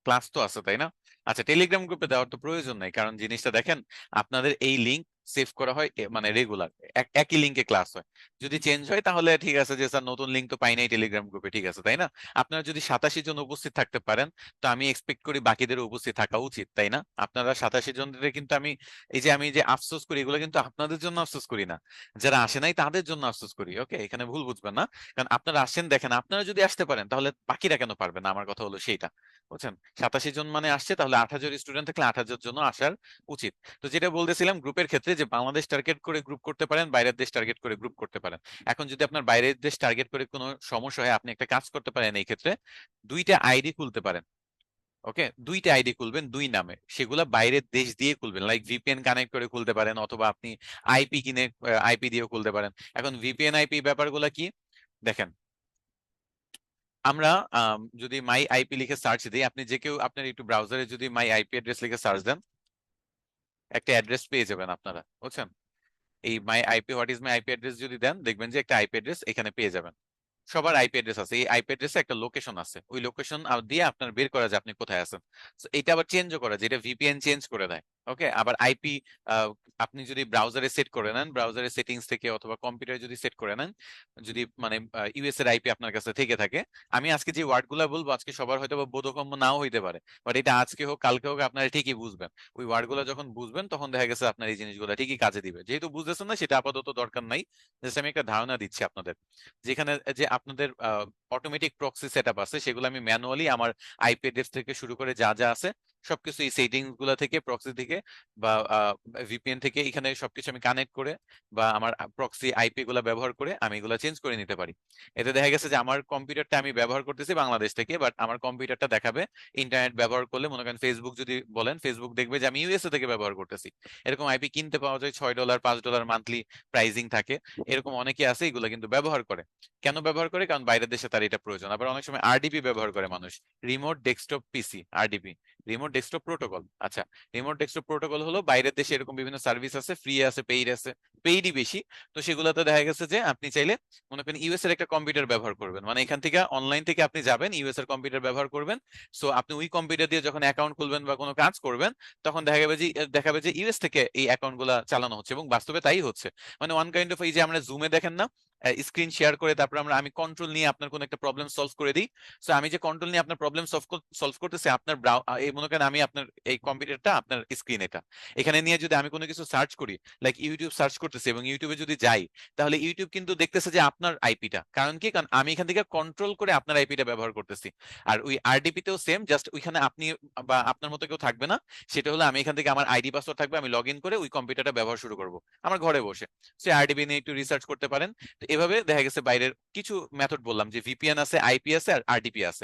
Speaker 1: ক্লাস তো আছে তাই না? আচ্ছা, টেলিগ্রাম গ্রুপে দেওয়ার তো প্রয়োজন নাই, কারণ জিনিসটা দেখেন, আপনাদের এই লিংক সেভ করা হয় মানে রেগুলার, একই লিংকে ক্লাস হয়। যদি চেঞ্জ হয় তাহলে ঠিক আছে, যে স্যার নতুন লিংক তো পাই নাই টেলিগ্রাম গ্রুপে, ঠিক আছে তাই না? আপনারা যদি 87 জন উপস্থিত থাকতে পারেন, তো আমি এক্সপেক্ট করি বাকিদেরও উপস্থিত থাকা উচিত, তাই না? আপনারা 87 জনের কিন্তু আমি যে আফসোস করি, এগুলো কিন্তু আপনাদের জন্য আফসোস করি না, যারা আসে নাই তাদের জন্য আফসোস করি। ওকে, এখানে ভুল বুঝবেন না। কারণ আপনারা আসেন, দেখেন, আপনারা যদি আসতে পারেন তাহলে বাকিরা কেন পারবে না? আমার কথা হলো সেইটা, বুঝছেন? 87 জন মানে আসছে, তাহলে 8,000 স্টুডেন্ট থাকলে 8,000 জন আসার উচিত। তো যেটা বলতেছিলাম, গ্রুপের ক্ষেত্রে যে বাংলাদেশ টার্গেট করে গ্রুপ করতে পারেন, বাইরের দেশ টার্গেট করে গ্রুপ করতে পারেন। এখন যদি আপনার বাইরের দেশ টার্গেট করে কোনো সমস্যা হয়, আপনি একটা কাজ করতে পারেন, এই ক্ষেত্রে দুইটা আইডি খুলতে পারেন। ওকে, দুইটা আইডি খুলবেন দুই নামে, সেগুলা বাইরের দেশ দিয়ে খুলবেন, লাইক ভিপিএন কানেক্ট করে খুলতে পারেন, অথবা আপনি আইপি কিনে আইপি দিয়েও খুলতে পারেন। এখন ভিপিএন আইপি ব্যাপারগুলো কি দেখেন, আমরা যদি মাই আইপি লিখে সার্চ দিই, আপনি যে কেউ আপনার একটু ব্রাউজারে যদি মাই আইপি অ্যাড্রেস লিখে সার্চ দেন, একটা অ্যাড্রেস পেয়ে যাবেন আপনারা, বুঝছেন? এই মাই IP, what is my IP address যদি দেন, দেখবেন যে একটা আইপি অ্যাড্রেস এখানে পেয়ে যাবেন। সবার আইপি অ্যাড্রেস আছে, এই আইপি অ্যাড্রেসে একটা লোকেশন আছে, ওই লোকেশন দিয়ে আপনার বের করা যায় আপনি কোথায় আছেন। তো এটা আবার চেঞ্জও করা যায়, এটা ভিপিএন চেঞ্জ করে দেয়। ওকে, আবার আইপি আপনি যদি ব্রাউজারে সেট করে নেন, ব্রাউজারের সেটিংস থেকে অথবা কম্পিউটারে যদি সেট করে নেন, যদি মানে ইউএস এর আইপি আপনার কাছে থেকে থাকে, আমি আজকে যে ওয়ার্ড গুলা বলবো, আজকে সবার হয়তো বা বোধগম্য নাও হইতে পারে, বাট এটা আজকে হোক কালকে হোক আপনারা ঠিকই বুঝবেন। ওই ওয়ার্ড গুলা যখন বুঝবেন, তখন দেখা গেছে আপনার এই জিনিসগুলো ঠিকই কাজে দিবে। যেহেতু বুঝতেছেন না, সেটা আপাতত দরকার নাই, জাস্ট আমি একটা ধারণা দিচ্ছি আপনাদের। যেখানে যে আপনাদের অটোমেটিক প্রক্সি সেটআপ আছে, সেগুলো আমি ম্যানুয়ালি আমার আইপি অ্যাড্রেস থেকে শুরু করে যা যা আছে সবকিছু, এই সেটিংস গুলা থেকে, প্রক্সি থেকে বা ভিপিএন থেকে, এখানে সবকিছু আমি কানেক্ট করে বা আমার প্রক্সি আইপি গুলা ব্যবহার করে আমি এগুলা চেঞ্জ করে নিতে পারি। এতে দেখা গেছে যে আমার কম্পিউটারটা আমি ব্যবহার করতেছি বাংলাদেশ থেকে, বাট আমার কম্পিউটারটা দেখাবে ইন্টারনেট ব্যবহার করলে, মনে করেন ফেসবুক যদি বলেন, ফেসবুক দেখবে যে আমি ইউএসএ থেকে ব্যবহার করতেছি। এরকম আইপি কিনতে পাওয়া যায়, $6 $5 মান্থলি প্রাইজিং থাকে। এরকম অনেকে আছে, এগুলো কিন্তু ব্যবহার করে। কেন ব্যবহার করে? কারণ বাইরের দেশে তার এটা প্রয়োজন। আবার অনেক সময় আরডিপি ব্যবহার করে মানুষ, রিমোট ডেস্কটপ পিসি, আরডিপি, রিমোট ডেস্কটপ প্রোটোকল। আচ্ছা, রিমোট ডেস্কটপ প্রোটোকল হলো বাইরের দেশে এরকম বিভিন্ন সার্ভিস আছে, ফ্রি আছে, পেইড আছে, পেইডই বেশি। তো সেগুলোতে দেখা গেছে যে আপনি চাইলে, মনে করেন ইউএস এর একটা কম্পিউটার ব্যবহার করবেন, মানে এখান থেকে অনলাইন থেকে আপনি যাবেন ইউএস এর কম্পিউটার ব্যবহার করবেন। সো আপনি ওই কম্পিউটার দিয়ে যখন অ্যাকাউন্ট খুলবেন বা কোনো কাজ করবেন, তখন দেখাবে যে ইউএস থেকে এই অ্যাকাউন্ট গুলা চালানো হচ্ছে, এবং বাস্তবে তাই হচ্ছে। মানে ওয়ান কাইন্ড অফ, এই যে আমরা জুমে দেখেন না, স্ক্রিন শেয়ার করে তারপর আমি কন্ট্রোল নিয়ে আপনার কোনো একটা প্রবলেম সলভ করে দিই। সো আমি যে কন্ট্রোল নিয়ে আপনার প্রবলেম সলভ করতেছি, আপনার এই মনে করেন আমি আপনার এই কম্পিউটারটা আপনার স্ক্রিন এটা, এখানে নিয়ে যদি আমি কোনো কিছু সার্চ করি, লাইক ইউটিউব সার্চ করতেছি এবং ইউটিউবে যদি যাই, তাহলে ইউটিউব কিন্তু দেখতেছে যে আপনার আইপিটা। কারণ কি? কারণ আমি এখান থেকে কন্ট্রোল করে আপনার আইপিটা ব্যবহার করতেছি। আর ওই আরডিপি তেও সেম, জাস্ট ওইখানে আপনি বা আপনার মতো কেউ থাকবে না। সেটা হলো আমি এখান থেকে আমার আইডি পাসওয়ার্ড থাকবে, আমি লগ ইন করে ওই কম্পিউটারটা ব্যবহার শুরু করব আমার ঘরে বসে। সে আরডিবি নিয়ে একটু রিসার্চ করতে পারেন। তো এভাবে দেখা গেছে বাইরের কিছু মেথড বললাম, যে ভিপিএন আছে, আইপি আছে, আর আরডিপি আছে।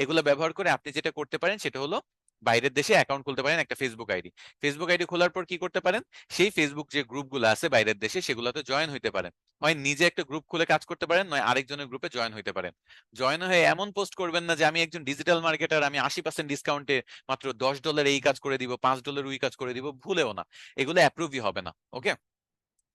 Speaker 1: এগুলো ব্যবহার করে আপনি যেটা করতে পারেন সেটা হলো বাইরের দেশে অ্যাকাউন্ট খুলতে পারেন, একটা ফেসবুক আইডি। ফেসবুক আইডি খোলার পর কি করতে পারেন, সেই ফেসবুক যে গ্রুপগুলো আছে বাইরের দেশে সেগুলোতে জয়েন হইতে পারেন। হয় নিজে একটা গ্রুপ খুলে কাজ করতে পারেন, নয় আরেকজনের গ্রুপে জয়েন হইতে পারেন। জয়েন হয়ে এমন পোস্ট করবেন না যে আমি একজন ডিজিটাল মার্কেটার, আমি 80% ডিসকাউন্টে মাত্র $10 এই কাজ করে দিব, $5 ওই কাজ করে দিব, ভুলেও না। এগুলো অ্যাপ্রুভই হবে না। ওকে?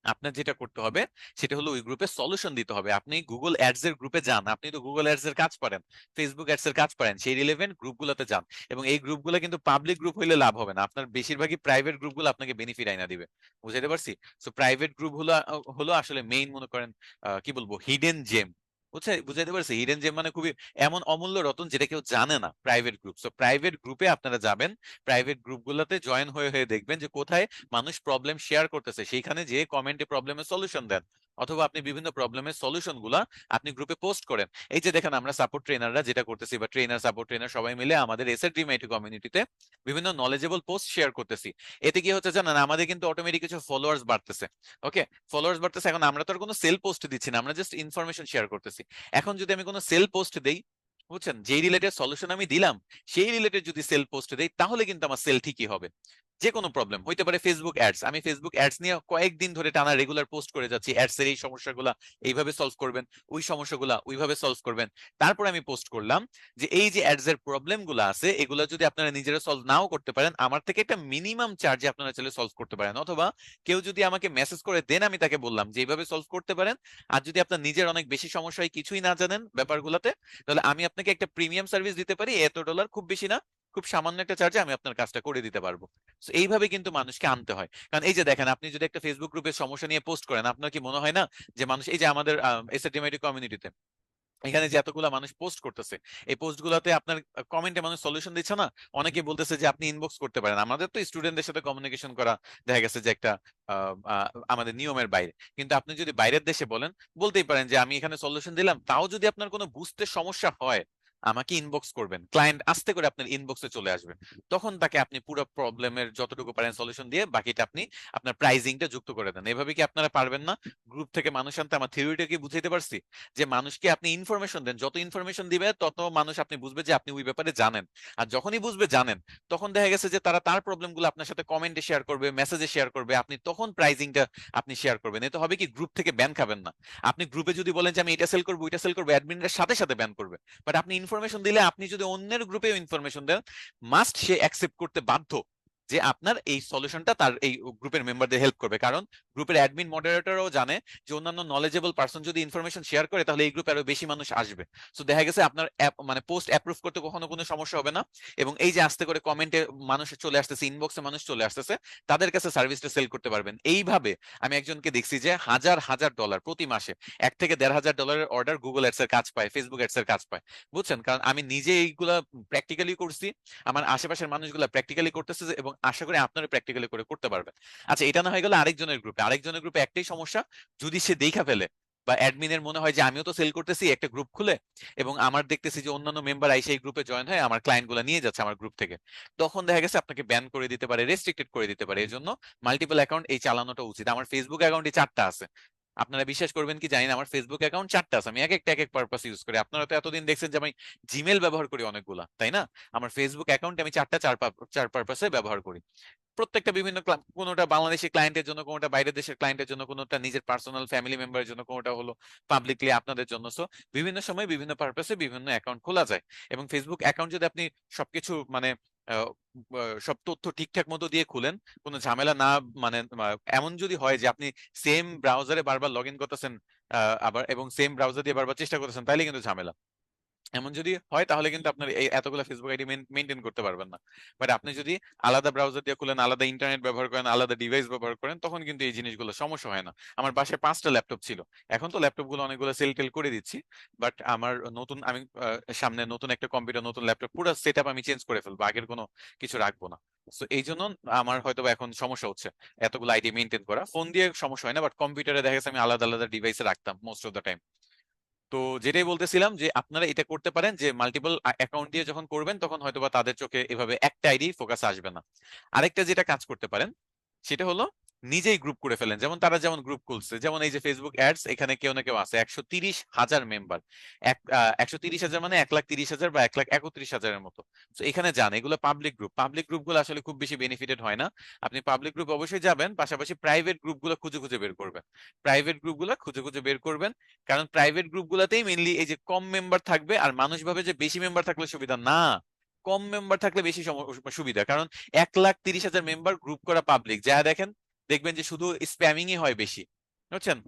Speaker 1: আপনার যেটা করতে হবে সেটা হলো ওই গ্রুপে সলিউশন দিতে হবে। আপনি গুগল অ্যাডস এর গ্রুপে যান, আপনি তো গুগল অ্যাডস এর কাজ পারেন, ফেসবুক অ্যাডস এর কাজ পারেন, সেই রিলেভেন্ট গ্রুপগুলোতে যান। এবং এই গ্রুপগুলো কিন্তু পাবলিক গ্রুপ হইলে লাভ হবে না, আপনার বেশিরভাগই প্রাইভেট গ্রুপগুলো আপনাকে বেনিফিট আইনা দিবে। বুঝাইতে পারছি? সো প্রাইভেট গ্রুপ হলো হলো আসলে মেইন, মনে করেন কি বলবো, হিডেন জেম। বুঝাইতে পারছি? হিডেন জেম মানে খুবই এমন অমূল্য রতন যেটা কেউ জানে না, প্রাইভেট গ্রুপ। সো প্রাইভেট গ্রুপে আপনারা যাবেন, প্রাইভেট গ্রুপগুলোতে জয়েন হয়ে হয়ে দেখবেন যে কোথায় মানুষ প্রবলেম শেয়ার করতেছে, সেইখানে যে কমেন্টে প্রবলেমের সলিউশন দেন, অথবা আপনি বিভিন্ন প্রবলেমের সলিউশন গুলা আপনি গ্রুপে পোস্ট করেন। এই যে দেখেন আমরা সাপোর্ট ট্রেনাররা যেটা করতেছি, বা ট্রেনার সাপোর্ট ট্রেনার সবাই মিলে আমাদের এসএর ড্রিম আইটি কমিউনিটিতে বিভিন্ন নলেজেবল পোস্ট শেয়ার করতেছি। এতে কি হচ্ছে জানেন, আমাদের কিন্তু অটোমেটিক কিছু ফলোয়ার্স বাড়তেছে। ওকে? ফলোয়ার্স বাড়তেছে। এখন আমরা তো আর কোনো সেল পোস্ট দিচ্ছি না, আমরা জাস্ট ইনফরমেশন শেয়ার করতেছি। এখন যদি আমি কোনো সেল পোস্ট দেই, বুঝছেন, যেই রিলেটেড সলিউশন আমি দিলাম সেই রিলেটেড যদি সেল পোস্ট দেই, তাহলে কিন্তু আমার সেল ঠিকই হবে। যে কোনো প্রবলেম হইতে পারে ফেসবুক অ্যাডস, আমি ফেসবুক অ্যাডস নিয়ে কয়েকদিন ধরে টানা রেগুলার পোস্ট করে যাচ্ছি, অ্যাডস এর এই সমস্যাগুলা এইভাবে সলভ করবেন, ওই সমস্যাগুলা ওইভাবে সলভ করবেন। তারপর আমি পোস্ট করলাম যে এই যে অ্যাডস এর প্রবলেম গুলো আছে, এগুলো যদি আপনারা নিজেরা সলভ নাও করতে পারেন, আমার থেকে একটা মিনিমাম চার্জে আপনারা চাইলে সলভ করতে পারেন। অথবা কেউ যদি আমাকে মেসেজ করে দেন, আমি তাকে বললাম যে এইভাবে সলভ করতে পারেন। আর যদি আপনার নিজের অনেক বেশি সমস্যা হয়, কিছুই না জানেন ব্যাপারগুলোতে, তাহলে আমি আপনাকে একটা প্রিমিয়াম সার্ভিস দিতে পারি, $1 খুব বেশি না, খুব সামান্য একটা চার্জে আমি আপনার কাজটা করে দিতে পারবো। So এইভাবে কিন্তু মানুষকে আনতে হয়। কারণ এই যে দেখেন, আপনি যদি একটা ফেসবুক গ্রুপে সমস্যা নিয়ে পোস্ট করেন, আপনার কি মনে হয় না যে মানুষ, এই যে আমাদের এসএটিএমআইটি কমিউনিটিতে এখানে যে এতগুলা মানুষ পোস্ট করতেছে, এই পোস্ট গুলাতে আপনার কমেন্টে মানুষ সলিউশন দিচ্ছে না? অনেকে বলতেছে যে আপনি ইনবক্স করতে পারেন। আমাদের তো স্টুডেন্টদের সাথে কমিউনিকেশন করা দেখা গেছে যে একটা আহ, আহ, আমাদের নিয়মের বাইরে। কিন্তু আপনি যদি বাইরের দেশে বলেন, বলতেই পারেন যে আমি এখানে সলিউশন দিলাম, তাও যদি আপনার কোনো বুঝতে সমস্যা হয় আমাকে ইনবক্স করবেন। ক্লায়েন্ট আস্তে করে আপনার ইনবক্সে চলে আসবে, তখন তাকে আপনি পুরো প্রবলেমের যতটুকু পারেন সলিউশন দিয়ে বাকিটা আপনি আপনার প্রাইজিংটা যুক্ত করে দেন। এভাবে কি আপনারা পারবেন না গ্রুপ থেকে মানুষ আনতে? আমার থিওরিটা কি বুঝাইতে পারছি? যে মানুষকে আপনি ইনফরমেশন দেন, যত ইনফরমেশন দিবে তত মানুষ আপনি বুঝবে যে আপনি ওই ব্যাপারে জানেন। আর যখনই বুঝবে জানেন, তখন দেখা গেছে যে তারা তার প্রবলেমগুলো আপনার সাথে কমেন্টে শেয়ার করবে, মেসেজে শেয়ার করবে, আপনি তখন প্রাইজিংটা আপনি শেয়ার করবেন। এতে হবে কি, গ্রুপ থেকে ব্যান খাবেন না। আপনি গ্রুপে যদি বলেন যে আমি এটা সেল করবো ওইটা সেল করবো, অ্যাডমিনরা সাথে সাথে ব্যান করবে। বাট আপনি ইনফরমেশন দিলে, আপনি যদি অন্যের গ্রুপেও ইনফরমেশন দেন, মাস্ট সে অ্যাকসেপ্ট করতে বাধ্য যে আপনার এই সলিউশনটা তার এই গ্রুপের মেম্বারদের হেল্প করবে। কারণ গ্রুপের অ্যাডমিন মডারেটরও জানে যে অন্যান্য নলেজেবল পার্সন যদি ইনফরমেশন শেয়ার করে, তাহলে এই গ্রুপে আরো বেশি মানুষ আসবে। সো দেখা গেছে আপনার মানে পোস্ট অ্যাপ্রুভ করতে কখনো কোনো সমস্যা হবে না। এবং এই যে আস্তে করে কমেন্টে মানুষ চলে আসতেছে, ইনবক্সে মানুষ চলে আসতেছে, তাদের কাছে সার্ভিসটা সেল করতে পারবেন। এইভাবে আমি একজনকে দেখছি যে হাজার হাজার ডলার প্রতি মাসে, $1 থেকে $1,500 অর্ডার গুগল অ্যাডস এর কাজ পায়, ফেসবুক অ্যাডস এর কাজ পায়। বুঝছেন? কারণ আমি নিজে এইগুলা প্র্যাকটিক্যালি করছি, আমার আশেপাশের মানুষগুলা প্র্যাকটিক্যালি করতেছে, এবং আশা করি আপনারা প্র্যাকটিক্যালি করে করতে পারবেন। আচ্ছা, এটা না হয়ে গেল আরেকজনের গ্রুপে একটাই সমস্যা, যদি সে দেখা ফেলে বা অ্যাডমিনের মনে হয় যে আমিও তো সেল করতেছি একটা গ্রুপ খুলে, এবং আমার দেখতেছি যে অন্যান্য মেম্বার এই সেই গ্রুপে জয়েন হয়ে আমার ক্লায়েন্ট গুলা নিয়ে যাচ্ছে আমার গ্রুপ থেকে, তখন দেখা গেছে আপনাকে ব্যান করে দিতে পারে, রেস্ট্রিক্টেড করে দিতে পারে। এই জন্য মাল্টিপল অ্যাকাউন্ট এই চালানোটা উচিত। আমার ফেসবুক অ্যাকাউন্টে 4টা আছে। আপনারা বিশ্বাস করবেন কি জানি না, আমার ফেসবুক অ্যাকাউন্ট 4টা আছে। আমি এক একটা এক এক পারপাস ইউজ করি। আপনারা তো এতদিন দেখছেন যে আমি জিমেল ব্যবহার করি অনেকগুলা, তাই না? আমার ফেসবুক অ্যাকাউন্ট আমি চার পারপাসে ব্যবহার করি। প্রত্যেকটা বিভিন্ন কোনোটা বাংলাদেশি ক্লায়েন্টের জন্য, কোনোটা বাইরের দেশের ক্লায়েন্টের জন্য, কোনোটা নিজের পার্সোনাল ফ্যামিলি মেম্বারের জন্য, কোনোটা হলো পাবলিকলি আপনাদের জন্য। সো বিভিন্ন সময় বিভিন্ন পারপাসে বিভিন্ন অ্যাকাউন্ট খোলা যায়। এবং ফেসবুক অ্যাকাউন্ট যদি আপনি সবকিছু মানে আহ, সব তথ্য ঠিকঠাক মতো দিয়ে খুলেন, কোনো ঝামেলা না, মানে এমন যদি হয় যে আপনি সেম ব্রাউজারে বারবার লগ ইন করতেছেন, আবার এবং সেম ব্রাউজার দিয়ে বারবার চেষ্টা করতেছেন, তাইলে কিন্তু ঝামেলা। এমন যদি হয় তাহলে কিন্তু আপনার এই এতগুলো ফেসবুক আইডি মেনটেন করতে পারবেন না। বাট আপনি যদি আলাদা ব্রাউজার দিয়ে খুলেন, আলাদা ইন্টারনেট ব্যবহার করেন, আলাদা ডিভাইস ব্যবহার করেন, তখন কিন্তু এই জিনিসগুলো সমস্যা হয় না। আমার বাসায় 5টা ল্যাপটপ ছিল, এখন তো ল্যাপটপ গুলো অনেকগুলো সেল টেল করে দিচ্ছি। বাট আমার নতুন, আমি সামনে নতুন একটা কম্পিউটার, নতুন ল্যাপটপ, পুরো সেট আপ আমি চেঞ্জ করে ফেলবো, আগের কোনো কিছু রাখবো না। তো এই জন্য আমার হয়তো বা এখন সমস্যা হচ্ছে এতগুলো আইডি মেনটেন করা। ফোন দিয়ে সমস্যা হয় না, বাট কম্পিউটারে দেখা গেছে আমি আলাদা আলাদা ডিভাইসে রাখতাম মোস্ট অফ দ্য টাইম। তো যেটাই বলতেছিলাম যে আপনারা এটা করতে পারেন যে মাল্টিপল অ্যাকাউন্ট দিয়ে যখন করবেন তখন হয়তোবা তাদের চোখে এভাবে একটা আইডি ফোকাস আসবে না। আরেকটা যেটা কাজ করতে পারেন সেটা হলো নিজেই গ্রুপ করে ফেলেন। যেমন তারা যেমন গ্রুপ খুলছে, যেমন এই যে ফেসবুক অ্যাডস, এখানে কেউ না কেউ আছে 130,000 মেম্বার। 130,000 মানে 1,30,000 বা 1,31,000-এর মতো। তো এখানে যান, এগুলো পাবলিক গ্রুপ। পাবলিক গ্রুপগুলো আসলে খুব বেশি বেনিফিটেড হয় না। আপনি পাবলিক গ্রুপ অবশ্যই যাবেন, পাশাপাশি প্রাইভেট গ্রুপগুলো খুঁজে খুঁজে বের করবেন। প্রাইভেট গ্রুপগুলো খুঁজে খুঁজে বের করবেন, কারণ প্রাইভেট গ্রুপগুলোতেই মেইনলি এই যে কম মেম্বার থাকবে। আর মানুষ ভাবে যে বেশি মেম্বার থাকলে সুবিধা, না, কম মেম্বার থাকলে বেশি সুবিধা। কারণ 1,30,000 মেম্বার গ্রুপ করা পাবলিক, যা দেখেন, দেখবেন যে শুধু স্প্যামিংই হয় বেশি, বুঝছেন?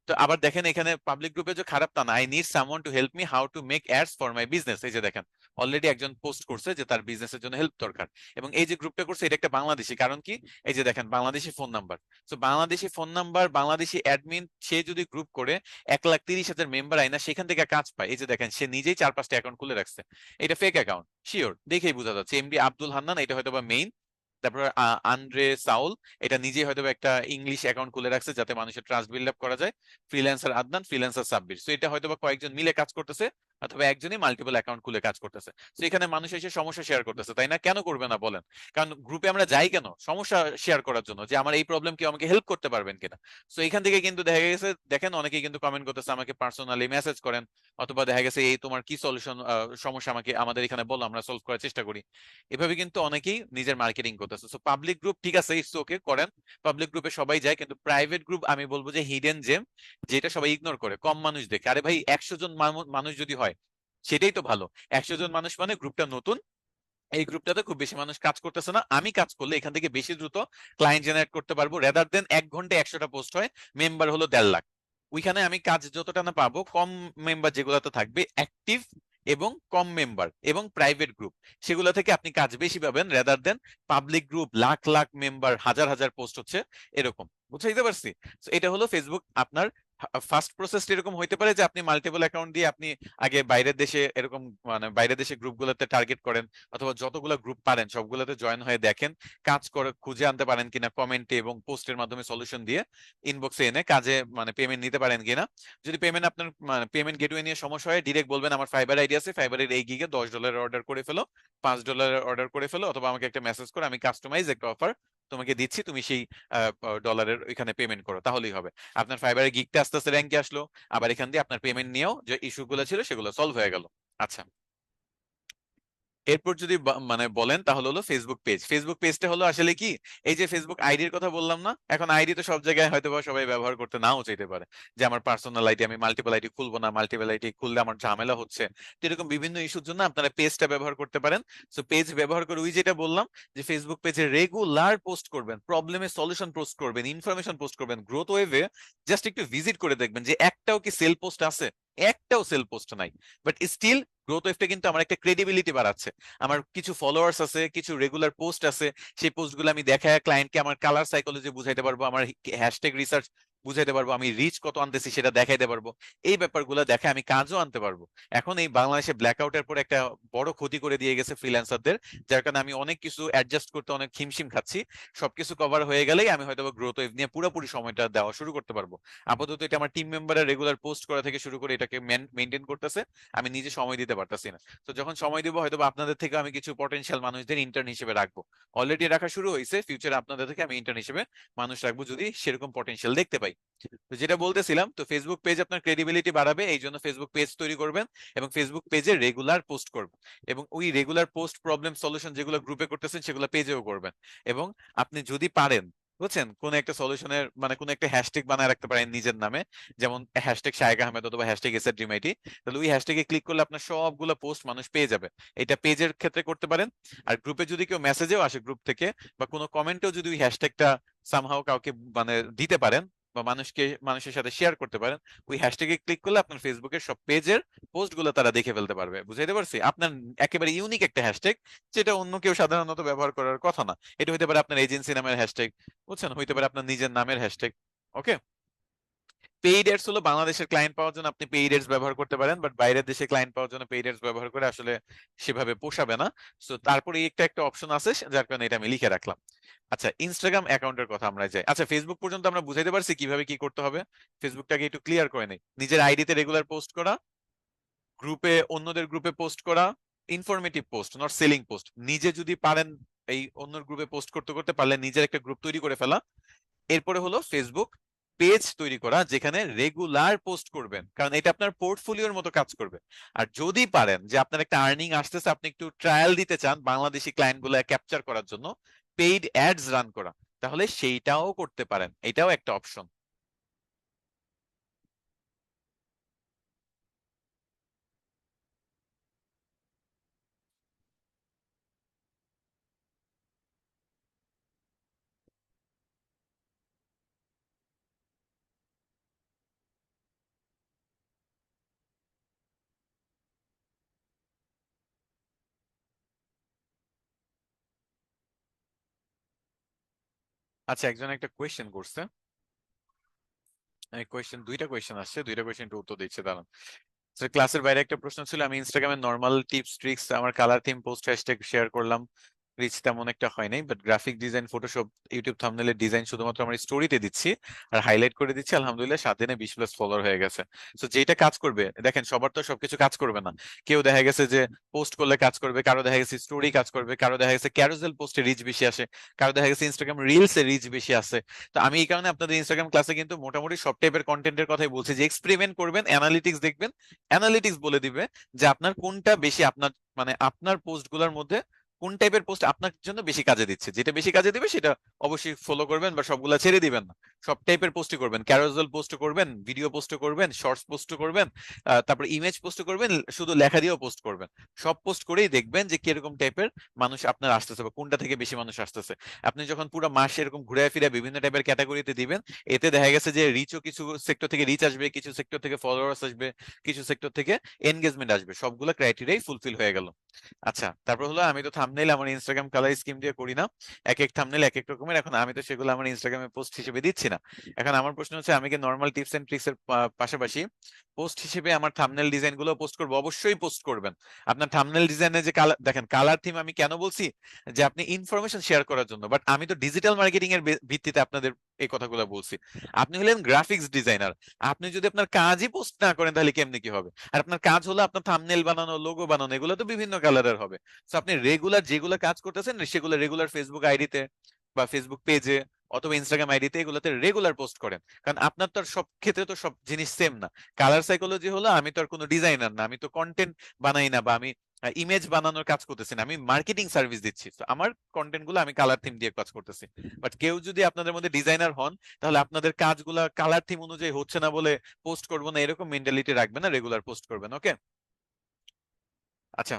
Speaker 1: তো আবার দেখেন এখানে পাবলিক গ্রুপে যে খারাপ তা না, I need someone to help me how to make ads for my business, এই যে দেখেন অলরেডি একজন পোস্ট করছে যে তার বিজনেসের জন্য হেল্প দরকার। এবং এই যে গ্রুপটা করছে এটা একটা বাংলাদেশি, কারণ কি, এই যে দেখেন বাংলাদেশি ফোন নাম্বার। তো Bangladeshi phone number, Bangladeshi admin, সে যদি গ্রুপ করে 1,30,000 মেম্বার আয় না, সেখান থেকে কাজ পায়। এই যে দেখেন সে নিজেই 4-5টা অ্যাকাউন্ট খুলে রাখছে। এটা ফেক অ্যাকাউন্ট শিওর, দেখেই বোঝা যাচ্ছে। এমডি আব্দুল হান্নান, এটা হয়তো বা মেইন। তারপর আন্দ্রে সাউল, এটা নিজেই হয়তো একটা ইংলিশ অ্যাকাউন্ট খুলে রাখছে যাতে মানুষের ট্রাস্ট বিল্ড আপ করা যায়। Freelancer Adnan, freelancer Sabbir. তো এটা হয়তো বা কয়েকজন মিলে কাজ করতেছে, অথবা একজনই মাল্টিপল অ্যাকাউন্ট খুলে কাজ করতেছে। তো এখানে মানুষ এসে সমস্যা শেয়ার করতেছে, তাই না? কেন করবে না বলেন? কারণ গ্রুপে আমরা যাই কেন? সমস্যা শেয়ার করার জন্য, যে আমার এই প্রবলেম, কেউ আমাকে হেল্প করতে পারবেন কিনা। তো এখান থেকে কিন্তু দেখা গেছে, দেখেন অনেকেই কিন্তু কমেন্ট করতেছে, আমাকে পার্সোনালি মেসেজ করেন, অথবা দেখা গেছে এই তোমার কি সলিউশন, সমস্যা আমাকে আমাদের এখানে বলো, আমরা সলভ করার চেষ্টা করি। এভাবে কিন্তু অনেকেই নিজের মার্কেটিং করতেছে। সো পাবলিক গ্রুপ ঠিক আছে, ইটস ওকে, করেন। পাবলিক গ্রুপে সবাই যায়, কিন্তু প্রাইভেট গ্রুপ আমি বলবো যে হিডেন জেম, যেটা সবাই ইগনোর করে, কম মানুষ দেখে। আরে ভাই, 100 জন মানুষ যদি হয় সেটাই তো ভালো। 100 জন মানুষ মানে গ্রুপটা নতুন, এই গ্রুপটাতে খুব বেশি মানুষ কাজ করতেছে না। আমি কাজ করলে এখান থেকে বেশি দ্রুত ক্লায়েন্ট জেনারেট করতে পারবো, রেদার দেন 1 ঘন্টায় 100টা পোস্ট হয়, মেম্বার হলো 1.5 লাখ। ওইখানে আমি কাজ যতটা না পাবো, কম মেম্বার যেগুলোতে থাকবে অ্যাক্টিভ এবং কম মেম্বার এবং প্রাইভেট গ্রুপ, সেগুলো থেকে আপনি কাজ বেশি পাবেন, rather than public group lakh lakh member, হাজার হাজার পোস্ট হচ্ছে এরকম। বুঝাইতে পারছি? তো এটা হলো ফেসবুক আপনার ফার্স্ট প্রসেস। এরকম হইতে পারে যে আপনি মাল্টিপল অ্যাকাউন্ট দিয়ে আপনি আগে বাইরের দেশে এরকম, মানে বাইরের দেশে গ্রুপগুলোতে টার্গেট করেন, অথবা যতগুলো গ্রুপ পারেন সবগুলোতে জয়েন হয়ে দেখেন কাজ করে খুঁজে আনতে পারেন কিনা, কমেন্টে এবং পোস্টের মাধ্যমে সলিউশন দিয়ে ইনবক্সে এনে কাজে মানে পেমেন্ট নিতে পারেন কিনা। যদি পেমেন্ট আপনার মানে পেমেন্ট গেটওয়ে নিয়ে সমস্যা হয়, ডিরেক্ট বলবেন আমার ফাইবার আইডি আছে, ফাইবারের এই গিগে $10 অর্ডার করে ফেলো, $5 অর্ডার করে ফেলো, অথবা আমাকে একটা মেসেজ করো, আমি কাস্টমাইজ একটা অফার তোমাকে দিচ্ছি, তুমি সেই ডলারের ওইখানে পেমেন্ট করো, তাহলেই হবে। আপনার ফাইবারের গিগটা আস্তে আস্তে র্যাঙ্কে আসলো, আবার এখান দিয়ে আপনার পেমেন্ট নিয়েও যে ইস্যুগুলো ছিল সেগুলো সলভ হয়ে গেল। আচ্ছা, এরপর যদি মানে বলেন তাহলে হলো ফেসবুক পেজ। ফেসবুক পেজটা হলো আসলে কি, এই যে ফেসবুক আইডির কথা বললাম না, এখন আইডি তো সব জায়গায় হয়তো বা সবাই ব্যবহার করতে নাও চাইতে পারে। যে আমার পার্সোনাল আইডি, আমি মাল্টিপল আইডি খুলবো না, মাল্টিপল আইডি খুললে আমার ঝামেলা হচ্ছে। তো এরকম বিভিন্ন ইস্যুর জন্য আপনারা পেজটা ব্যবহার করতে পারেন। সো পেজ ব্যবহার করে ওই যেটা বললাম, যে ফেসবুক পেজে রেগুলার পোস্ট করবেন, প্রবলেমের সলিউশন পোস্ট করবেন, ইনফরমেশন পোস্ট করবেন। গ্রোথ ওয়েভে জাস্ট একটু ভিজিট করে দেখবেন যে একটাও কি সেল পোস্ট আছে, একটাও সেল পোস্ট নাই। বাট স্টিল গ্রোথ ওয়েভটা কিন্তু আমার একটা ক্রেডিবিলিটি বাড়াচ্ছে। আমার কিছু ফলোয়ার্স আছে, কিছু রেগুলার পোস্ট আছে, সেই পোস্টগুলো আমি দেখায় ক্লায়েন্টকে আমার কালার সাইকোলজি বুঝাইতে পারবো, আমার হ্যাশট্যাগ রিসার্চ বুঝাইতে পারবো, আমি রিচ কত আনতেছি সেটা দেখাইতে পারবো। এই ব্যাপারগুলো দেখে আমি কাজও আনতে পারবো। এখন এই বাংলাদেশে ব্ল্যাকআউটের পর একটা বড় ক্ষতি করে দিয়ে গেছে ফ্রিল্যান্সারদের, যার কারণে আমি অনেক কিছু অ্যাডজাস্ট করতে অনেক হিমশিম খাচ্ছি। সবকিছু কভার হয়ে গেলেই আমি হয়তো গ্রোথ ওয়েভ নিয়ে পুরোপুরি সময়টা দেওয়া শুরু করতে পারবো। আপাতত এটা আমার টিম মেম্বারের রেগুলার পোস্ট করা থেকে শুরু করে এটাকে মেনটেন করতেছে, আমি নিজে সময় দিতে পারতাছি না। তো যখন সময় দিব হয়তো বা আপনাদের থেকে আমি কিছু পটেনশিয়াল মানুষদের ইন্টার্ন হিসেবে রাখবো। অলরেডি রাখা শুরু হয়েছে, ফিউচারে আপনাদের থেকে আমি ইন্টার্ন হিসেবে মানুষ রাখবো যদি সেরকম পটেনশিয়াল দেখতে পাই। তো যেটা বলতেছিলাম, তো ফেসবুক পেজ আপনার ক্রেডিবিলিটি বাড়াবে, এই জন্য ফেসবুক পেজ তৈরি করবেন এবং ফেসবুক পেজে রেগুলার পোস্ট করবেন। এবং ওই রেগুলার পোস্ট, প্রবলেম সলিউশন যেগুলো গ্রুপে করতেছেন সেগুলো পেজেও করবেন। এবং আপনি যদি পারেন, বুঝছেন, কোন একটা সলিউশনের মানে কোন একটা হ্যাশট্যাগ বানায় রাখতে পারেন নিজের নামে, যেমন হ্যাশট্যাগ শায়েক আহমেদ অথবা হ্যাশট্যাগ এসআর ডিমাইটি। তাহলে ওই হ্যাশট্যাগে ক্লিক করলে আপনার সবগুলো পোস্ট মানুষ পেয়ে যাবে। এটা পেজের ক্ষেত্রে করতে পারেন। আর গ্রুপে যদি কেউ মেসেজেও আসে গ্রুপ থেকে, বা কোনো কমেন্টেও যদি ওই হ্যাশট্যাগটা সামহাও কাউকে মানে দিতে পারেন, বা মানুষের সাথে শেয়ার করতে পারেন, ওই হ্যাশট্যাগে ক্লিক করলে আপনার ফেসবুকের সব পেজের পোস্ট গুলো তারা দেখে ফেলতে পারবে। বুঝাইতে পারছি? আপনার একেবারে ইউনিক একটা হ্যাশট্যাগ, যেটা অন্য কেউ সাধারণত ব্যবহার করার কথা না। এটা হইতে পারে আপনার এজেন্সি নামের হ্যাশট্যাগ, বুঝছেন, হইতে পারে আপনার নিজের নামের হ্যাশট্যাগ। ওকে। পেইড এডস হলো বাংলাদেশের ক্লায়েন্ট পাওয়ার জন্য আপনি পেইড এডস ব্যবহার করতে পারেন, বাট বাইরের দেশে ক্লায়েন্ট পাওয়ার জন্য পেইড এডস ব্যবহার করে আসলে সেভাবে পোষাবে না। সো তারপরে একটা একটা অপশন আছে, যার কারণে এটা আমি লিখে রাখলাম। আচ্ছা, ইনস্টাগ্রাম অ্যাকাউন্টের কথা আমরা যাই। আচ্ছা, ফেসবুক পর্যন্ত আমরা বুঝাইতে পারছি কিভাবে কি করতে হবে। ফেসবুকটাকে একটু ক্লিয়ার করে নেই। নিজের আইডিতে রেগুলার পোস্ট করা, গ্রুপে অন্যদের গ্রুপে পোস্ট করা, informative post, not selling post. নিজে যদি পারেন এই অন্য গ্রুপে পোস্ট করতে করতে পারলে নিজের একটা গ্রুপ তৈরি করে ফেলা। এরপরে হলো ফেসবুক পেজ তৈরি করা, যেখানে রেগুলার পোস্ট করবেন, কারণ এটা আপনার পোর্টফোলিওর মতো কাজ করবে। আর যদি পারেন যে আপনার একটা আর্নিং আসতেছে, আপনি একটু ট্রায়াল দিতে চান বাংলাদেশি ক্লায়েন্ট গুলো ক্যাপচার করার জন্য, পেইড অ্যাডস রান করা, তাহলে সেইটাও করতে পারেন, এটাও একটা অপশন। আচ্ছা, একজন একটা কোয়েশ্চেন করছে, দুইটা কোয়েশ্চেন আসছে, দুইটা কোয়েশ্চেন উত্তর দিচ্ছে, দাঁড়ান। ক্লাসের বাইরে একটা প্রশ্ন ছিল, আমি ইনস্টাগ্রামে নর্মাল টিপস ট্রিক্স আমার colour theme post hashtag share করলাম, রিচ তেমন একটা হয় নাই, but graphic design, Photoshop, YouTube থাম্বনেলের ডিজাইন শুধুমাত্র আমার স্টোরিতে দিচ্ছি আর হাইলাইট করে দিচ্ছি, আলহামদুলিল্লাহ 7 দিনে 20+ ফলোয়ার হয়ে গেছে। তো যেটা কাজ করবে, দেখেন সবার তো সবকিছু কাজ করবে না। কেউ দেখা গেছে যে পোস্ট করলে কাজ করবে, কারো দেখা গেছে স্টোরি কাজ করবে, কারো দেখা গেছে ক্যারোসেল পোস্টে রিচ বেশি আসে, কারো দেখা গেছে ইনস্টাগ্রাম রিলসে রিচ বেশি আসে। তো আমি এই কারণে আপনাদের ইনস্টাগ্রাম ক্লাসে কিন্তু মোটামুটি সব টাইপের কন্টেন্টের কথাই বলছি, যে এক্সপেরিমেন্ট করবেন, অ্যানালিটিক্স দেখবেন, অ্যানালিটিক্স বলে দিবে যে আপনার কোনটা বেশি, আপনার মানে আপনার পোস্ট গুলোর মধ্যে কোন টাইপের পোস্ট আপনার জন্য বেশি কাজে দিচ্ছে। যেটা বেশি কাজে দিবে সেটা অবশ্যই ফলো করবেন, বা সবগুলা ছেড়ে দিবেন না। সব টাইপের পোস্টই করবেন, ক্যারোসেল পোস্ট করবেন, ভিডিও পোস্ট করবেন, শর্টস পোস্ট করবেন, তারপর ইমেজ পোস্ট করবেন, শুধু লেখা দিয়েও পোস্ট করবেন। সব পোস্ট করেই দেখবেন যে কিরকম টাইপের মানুষ আপনার আসতেছে, বা কোনটা থেকে বেশি মানুষ আসতেছে। আপনি যখন পুরো মাস এরকম ঘুরে ফিরে বিভিন্ন টাইপের ক্যাটাগরিতে দিবেন, এতে দেখা গেছে যে রিচও কিছু সেক্টর থেকে রিচ আসবে, কিছু সেক্টর থেকে ফলোয়ার্স আসবে, কিছু সেক্টর থেকে এনগেজমেন্ট আসবে, সবগুলো ক্রাইটেরিয়াই ফুলফিল হয়ে গেল। আচ্ছা, তারপর হলো আমি তো থাম্বনেইল আমার ইনস্টাগ্রাম কালার স্কিম দিয়ে করি না, এক এক থাম্বনেইল এক এক রকমের। এখন আমি তো সেগুলো আমার ইনস্টাগ্রামে পোস্ট হিসেবে দিচ্ছি না। এখন আমার প্রশ্ন হচ্ছে, আমি কি নর্মাল টিপস এন্ড ট্রিক্স এর পাশাপাশি পোস্ট হিসেবে আমার থাম্বনেইল ডিজাইন গুলো পোস্ট করবো? অবশ্যই পোস্ট করবেন। আপনার থাম্বনেইল ডিজাইনে যে কালার দেখেন, কালার থিম আমি কেন বলছি, যে আপনি ইনফরমেশন শেয়ার করার জন্য, বাট আমি তো ডিজিটাল মার্কেটিং এর ভিত্তিতে আপনাদের এই কথাগুলো বলছি। আপনি হলেন গ্রাফিক্স ডিজাইনার, আপনি যদি আপনার কাজই পোস্ট না করেন তাহলে কেমনে কি হবে? আর আপনার কাজ হলো আপনার থাম্বনেইল বানানো, লোগো বানানো, এগুলো তো বিভিন্ন কালারের হবে। তো আপনি রেগুলার যেগুলো কাজ করতেছেন সেগুলো রেগুলার ফেসবুক আইডিতে বা ফেসবুক পেজে অথবা ইনস্টাগ্রাম আইডিতে এগুলোতে রেগুলার পোস্ট করেন। কারণ আপনার তো আর সব ক্ষেত্রে তো সব জিনিস সেম না। কালার সাইকোলজি হলো, আমি তো আর কোনো ডিজাইনার না, আমি তো কন্টেন্ট বানাই না, বা আমি ইমেজ বানানোর কাজ করতেছি না, আমি মার্কেটিং সার্ভিস দিচ্ছি। তো আমার কন্টেন্ট গুলো আমি কালার থিম দিয়ে কাজ করতেছি। বাট কেউ যদি আপনাদের মধ্যে ডিজাইনার হন, তাহলে আপনাদের কাজগুলা কালার থিম অনুযায়ী হচ্ছে না বলে পোস্ট করবো না, এরকম মেন্টালিটি রাখবেন না, রেগুলার পোস্ট করবেন। ওকে। আচ্ছা,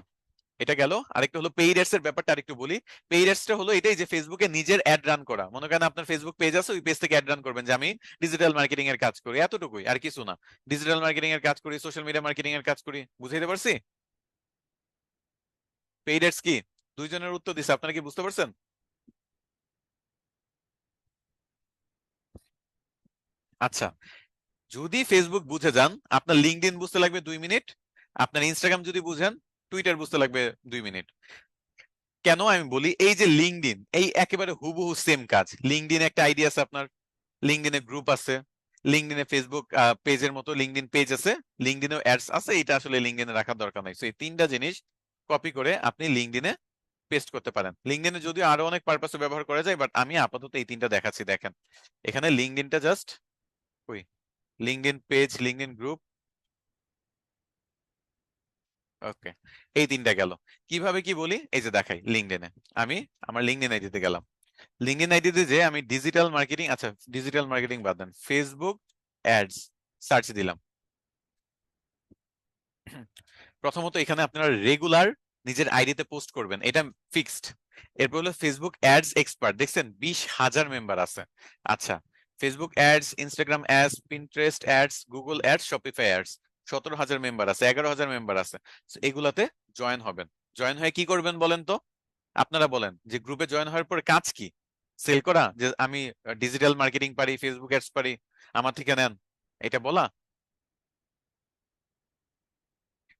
Speaker 1: এটা গেল। আরেকটা হলো পেইড অ্যাডস এর ব্যাপারটা আরেকটু বলি। পেইড অ্যাডসটা হলো এটাই যে ফেসবুকে নিজের অ্যাড রান করা। মনে করেন আপনার ফেসবুক পেজ আছে, ওই পেজ থেকে অ্যাড রান করবেন যে আমি ডিজিটাল মার্কেটিং এর কাজ করি, এতটুকুই, আর কিছু না। ডিজিটাল মার্কেটিং এর কাজ করি, সোশ্যাল মিডিয়া মার্কেটিং এর কাজ করি। বুঝাইতে পারছি? পেইড অ্যাডস কি? দুইজনের উত্তর দিছে, আপনারা কি বুঝতে পারছেন? আচ্ছা, যদি ফেসবুক বুঝে যান, আপনার লিঙ্কডইন বুঝতে লাগবে 2 মিনিট। আপনার ইনস্টাগ্রাম যদি বুঝেন, টুইটার বুঝতে লাগবে 2 মিনিট। কেন আমি বলি, এই যে লিঙ্কডইন, এই একেবারে হুবহু সেম কাজ। লিঙ্কডইন একটা আইডি আছে আপনার, লিঙ্কডইনে গ্রুপ আছে, লিঙ্কডইনে ফেসবুক পেজের মতো লিঙ্কডইন পেজ আছে, লিঙ্কডইনেও অ্যাডস আছে। এটা আসলে লিঙ্কডইনে রাখার দরকার নাই। তো এই তিনটা জিনিস কপি করে আপনি লিঙ্কডইনে পেস্ট করতে পারেন। লিঙ্কডইনে যদিও আরো অনেক পারপাসে ব্যবহার করা যায়, বাট আমি আপাতত এই তিনটা দেখাচ্ছি। দেখেন এখানে লিঙ্কডইনটা জাস্ট, ওই লিঙ্কডইন পেজ, লিঙ্কডইন গ্রুপ, ওকে, এই তিনটা গেল। কিভাবে কি বলি, এই যে দেখাই লিঙ্কডইনে। আমি আমার লিঙ্কডইন আইডিতে গেলাম, লিঙ্কডইন আইডিতে যে আমি ডিজিটাল মার্কেটিং, আচ্ছা ডিজিটাল মার্কেটিং বাদ দেন, ফেসবুক অ্যাডস সার্চ দিলাম। প্রথমত এখানে আপনারা রেগুলার নিজের আইডিতে পোস্ট করবেন, এটা ফিক্সড। এরপর হলো ফেসবুক অ্যাডস এক্সপার্ট, দেখছেন 20,000 মেম্বার আছে। আচ্ছা, Facebook ads, Instagram ads, Pinterest ads, Google ads, Shopify ads. 17,000 member আছে, 11,000 মেম্বার আছে। So এগুলাতে জয়েন হবেন। জয়েন হয়ে কি করবেন বলেন তো? আপনারা বলেন যে গ্রুপে জয়েন হওয়ার পরে কাজ কি? সেল করা, যে আমি ডিজিটাল মার্কেটিং পারি, ফেসবুক অ্যাডস পারি, আমার থেকে নেন, এটা বলা?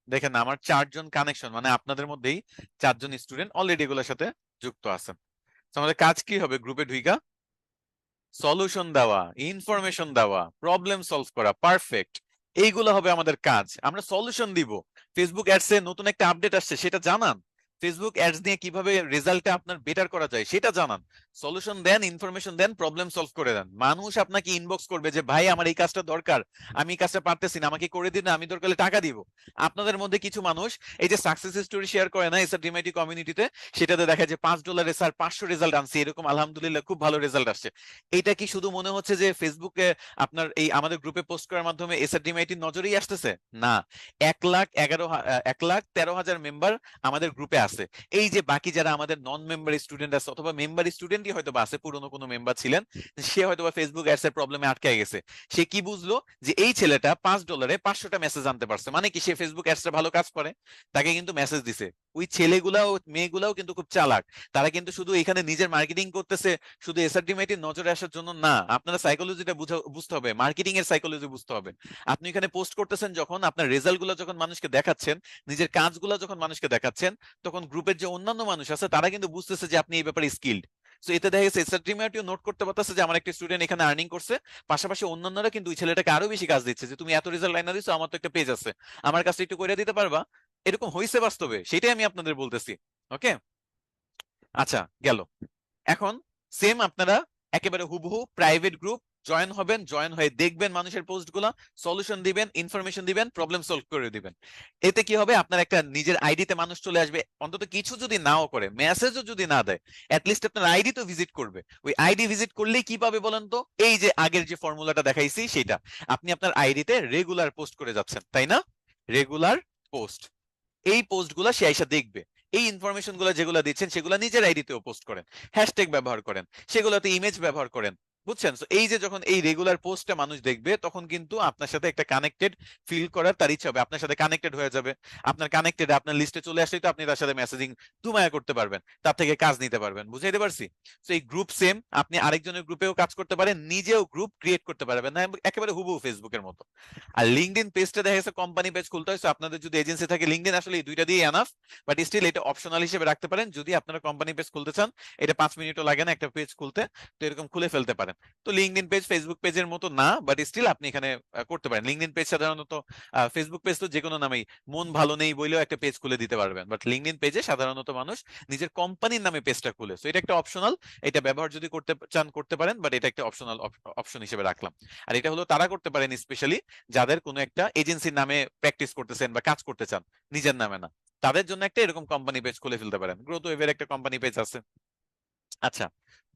Speaker 1: দেখেন আমার 4জন কানেকশন, মানে আপনাদের মধ্যেই 4জন স্টুডেন্ট অলরেডি এগুলোর সাথে যুক্ত আছেন। তো আমাদের কাজ কি হবে? গ্রুপে ঢুইকা সলিউশন দেওয়া, ইনফরমেশন দেওয়া, প্রবলেম সলভ করা, পারফেক্ট, এইগুলো হবে আমাদের কাজ। আমরা সলিউশন দিব। ফেসবুক অ্যাডস এ নতুন একটা আপডেট আসছে, সেটা জানান। ফেসবুক অ্যাডস দিয়ে কিভাবে রেজাল্টটা আপনার বেটার করা যায় সেটা জানান। সলিউশন দেন, ইনফরমেশন দেন, প্রবলেম সলভ করে দেন। মানুষ আপনাকে ইনবক্স করবে যে ভাই আমার এই কাজটা দরকার, আমি এই কাজটা পারতেছি না, আমাকে করে দিন না, আমি দরকার হলে টাকা দিব। আপনাদের মধ্যে কিছু মানুষ এই যে সাকসেস স্টোরি শেয়ার করে না এসআর ডিমাইটি কমিউনিটিতে, সেটাতে দেখা যায় $5 স্যার 500 রেজাল্ট আনছি, এরকম আলহামদুলিল্লাহ খুব ভালো রেজাল্ট আসছে। এটা কি শুধু মনে হচ্ছে যে ফেসবুকে আপনার এই আমাদের গ্রুপে পোস্ট করার মাধ্যমে এসআরডিএমআইটির নজরেই আসতেছে? না। 1,13,000 মেম্বার আমাদের গ্রুপে আছে। এই যে বাকি যারা আমাদের নন মেম্বার স্টুডেন্ট আছে, অথবা মেম্বার স্টুডেন্টই হয়তো বা আছে, পুরনো কোনো মেম্বার ছিলেন, সে হয়তো বা ফেসবুক অ্যাডস এর প্রবলেমে আটকে গেছে। সে কি বুঝলো? যে এই ছেলেটা $5 500টা মেসেজ আনতে পারছে, মানে কি সে ফেসবুক অ্যাডসটা ভালো কাজ করে। তাকে কিন্তু মেসেজ দিছে। ওই ছেলেগুলাও মেয়েগুলাও কিন্তু খুব চালাক। তারা কিন্তু শুধু এখানে নিজের মার্কেটিং করতেছে শুধু এসআরডিএমআইটির নজরে আসার জন্য না। আপনারা সাইকোলজিটা বুঝতে হবে, মার্কেটিং এর সাইকোলজি বুঝতে হবে। আপনি এখানে পোস্ট করতেছেন যখন, আপনার রেজাল্ট গুলো যখন মানুষকে দেখাচ্ছেন, নিজের কাজগুলো যখন মানুষকে দেখাচ্ছেন, তখন গ্রুপের যে অন্যান্য মানুষ আছে তারা কিন্তু বুঝতেছে যে আপনি এই ব্যাপারে স্কিলড। তো এতে দেখা গেছে এসআরডিএমআইটিও নোট করতে পারতেছে যে আমার একটা স্টুডেন্ট এখানে আর্নিং করছে, পাশাপাশি অন্যান্যরা কিন্তু ওই ছেলেটাকে আরো বেশি কাজ দিচ্ছে, যে তুমি এত রেজাল্ট লাইনা দিছো, আমার তো একটা পেজ আছে, আমার কাছে একটু করে দিতে পারবা। এরকম হয়েছে বাস্তবে, সেটাই আমি আপনাদের বলতেছি। ওকে, আচ্ছা গেল। এখন সেম আপনারা একেবারে হুবহু প্রাইভেট গ্রুপ জয়েন হবেন, জয়েন হয়ে দেখবেন মানুষের পোস্ট গুলা, সলিউশন দিবেন, ইনফরমেশন দিবেন, প্রবলেম সলভ করে দিবেন। এতে কি হবে? আপনার একটা নিজের আইডিতে মানুষ চলে আসবে, অন্তত কিছু যদি নাও করে, মেসেজও যদি না দেয়, অ্যাটলিস্ট আপনার আইডি তো ভিজিট করবে। ওই আইডি ভিজিট করলেই কি পাবে বলেন তো? এই যে আগের যে ফর্মুলাটা দেখাইছি সেটা, আপনি আপনার আইডিতে রেগুলার পোস্ট করে যাচ্ছেন, তাই না? রেগুলার পোস্ট, এই পোস্টগুলো সে আইসা দেখবে। এই ইনফরমেশন গুলো যেগুলো দিচ্ছেন সেগুলো নিজের আইডিতেও পোস্ট করেন, হ্যাশট্যাগ ব্যবহার করেন, সেগুলোতে ইমেজ ব্যবহার করেন। বুঝছেন? So এই যে যখন এই রেগুলার পোস্টটা মানুষ দেখবে, তখন কিন্তু আপনার সাথে একটা কানেক্টেড ফিল করার তার ইচ্ছা হবে, আপনার সাথে কানেক্টেড হয়ে যাবে। আপনার কানেক্টেড আপনার লিস্টে চলে আসলেই তো আপনি তার সাথে মেসেজিং দুমায়া করতে পারবেন, তার থেকে কাজ নিতে পারবেন। বুঝাইতে পারছি? তো এই গ্রুপ সেম, আপনি আরেকজনের গ্রুপেও কাজ করতে পারেন, নিজেও গ্রুপ ক্রিয়েট করতে পারবেন না, একেবারে হুবহু ফেসবুকের মতো। আর লিঙ্কডইন পেজটা দেখা গেছে কোম্পানি পেজ খুলতে হয়, so আপনাদের যদি এজেন্সি থাকে লিঙ্কডইন আসলে এই দুইটা দিয়ে এনাফ। বাট স্টিল এটা অপশনাল হিসেবে রাখতে পারেন, যদি আপনারা কোম্পানি পেজ খুলতে চান। এটা 5 মিনিটও লাগে না একটা পেজ খুলতে, তো এরকম খুলে ফেলতে পারেন। তো লিঙ্কডইন পেজ ফেসবুক পেজের মতো না, বাট স্টিল আপনি এখানে করতে পারেন। লিঙ্কডইন পেজ সাধারণত, ফেসবুক পেজ তো যে কোনো নামেই, মন ভালো নেই বলেও একটা পেজ খুলে দিতে পারবেন, বাট লিঙ্কডইন পেজে সাধারণত মানুষ নিজের কোম্পানির নামে পেজটা খুলে। তো এটা একটা অপশনাল, এটা ব্যবহার যদি করতে চান করতে পারেন, বাট এটা একটা অপশনাল অপশন হিসেবে রাখলাম। আর এটা হলো তারা করতে পারেন স্পেশালি যাদের কোনো একটা এজেন্সির নামে প্র্যাকটিস করতেছেন বা কাজ করতে চান, নিজের নামে না। তাদের জন্য একটা এরকম কোম্পানি পেজ খুলে ফেলতে পারেন। গ্রোথ ওয়েভের একটা কোম্পানি পেজ আছে। আচ্ছা,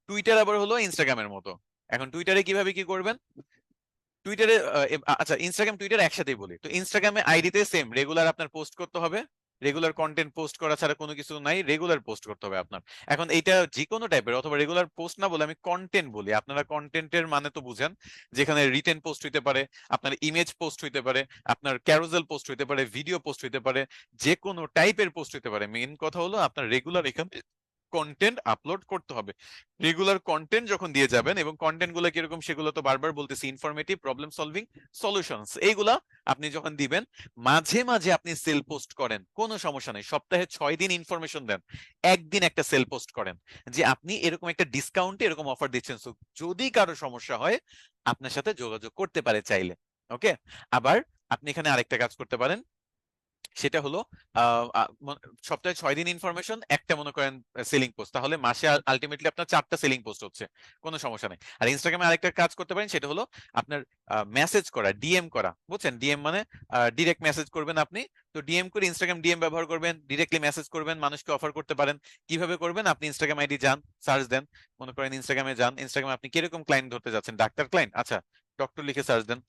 Speaker 1: টুইটার আবার হলো ইনস্টাগ্রামের মতো। এখন টুইটারে কিভাবে কি করবেন? টুইটারে আচ্ছা, ইনস্টাগ্রাম টুইটার একসাথেই বলি। তো ইনস্টাগ্রামে আইডিতে সেম রেগুলার আপনার পোস্ট করতে হবে। রেগুলার কন্টেন্ট পোস্ট করা ছাড়া কোনো কিছু নাই, রেগুলার পোস্ট করতে হবে আপনার। এখন এইটা যে কোনো টাইপের, অথবা রেগুলার পোস্ট না বলে আমি কন্টেন্ট বলি, আপনারা কন্টেন্টের মানে তো বুঝেন, যেখানে রিটেন পোস্ট হইতে পারে, আপনার ইমেজ পোস্ট হইতে পারে, আপনার ক্যারোজেল পোস্ট হইতে পারে, ভিডিও পোস্ট হইতে পারে, যে কোনো টাইপের পোস্ট হইতে পারে। মেইন কথা হলো আপনার রেগুলার এখানে কন্টেন্ট আপলোড করতে হবে। রেগুলার কন্টেন্ট যখন দিয়ে যাবেন, এবং কন্টেন্ট গুলো কিরকম সেগুলো তো বারবার বলতেছি, ইনফরমেটিভ, প্রবলেম সলভিং, সলিউশনস, এইগুলা আপনি যখন দিবেন, মাঝে মাঝে আপনি সেল পোস্ট করেন, কোনো সমস্যা নেই। সপ্তাহে 6 দিন ইনফরমেশন দেন, একদিন একটা সেল পোস্ট করেন যে আপনি এরকম একটা ডিসকাউন্টে এরকম অফার দিচ্ছেন, সো যদি কারো সমস্যা হয় আপনার সাথে যোগাযোগ করতে পারে চাইলে। ওকে। আবার আপনি এখানে আরেকটা কাজ করতে পারেন, সেটা হলো আহ, আহ, সপ্তাহে 6 দিন ইনফরমেশন, একটা মনে করেন সেলিং পোস্ট, তাহলে মাসে আলটিমেটলি আপনার 4টা সেলিং পোস্ট হচ্ছে, কোনো সমস্যা নেই। আর ইনস্টাগ্রামে আরেকটা কাজ করতে পারেন, সেটা হলো আপনার মেসেজ করা, ডিএম করা। বুঝছেন? ডিএম মানে ডিরেক্ট মেসেজ করবেন আপনি। তো ডিএম করে, ইনস্টাগ্রাম ডিএম ব্যবহার করবেন, ডিরেক্টলি মেসেজ করবেন, মানুষকে অফার করতে পারেন। কিভাবে করবেন? আপনি ইনস্টাগ্রাম আইডি যান, সার্চ দেন, মনে করেন ইনস্টাগ্রামে যান, ইনস্টাগ্রামে আপনি কিরকম ক্লায়েন্ট ধরতে যাচ্ছেন, ডাক্তার ক্লায়েন্ট, আচ্ছা ডক্টর লিখে সার্চ দেন।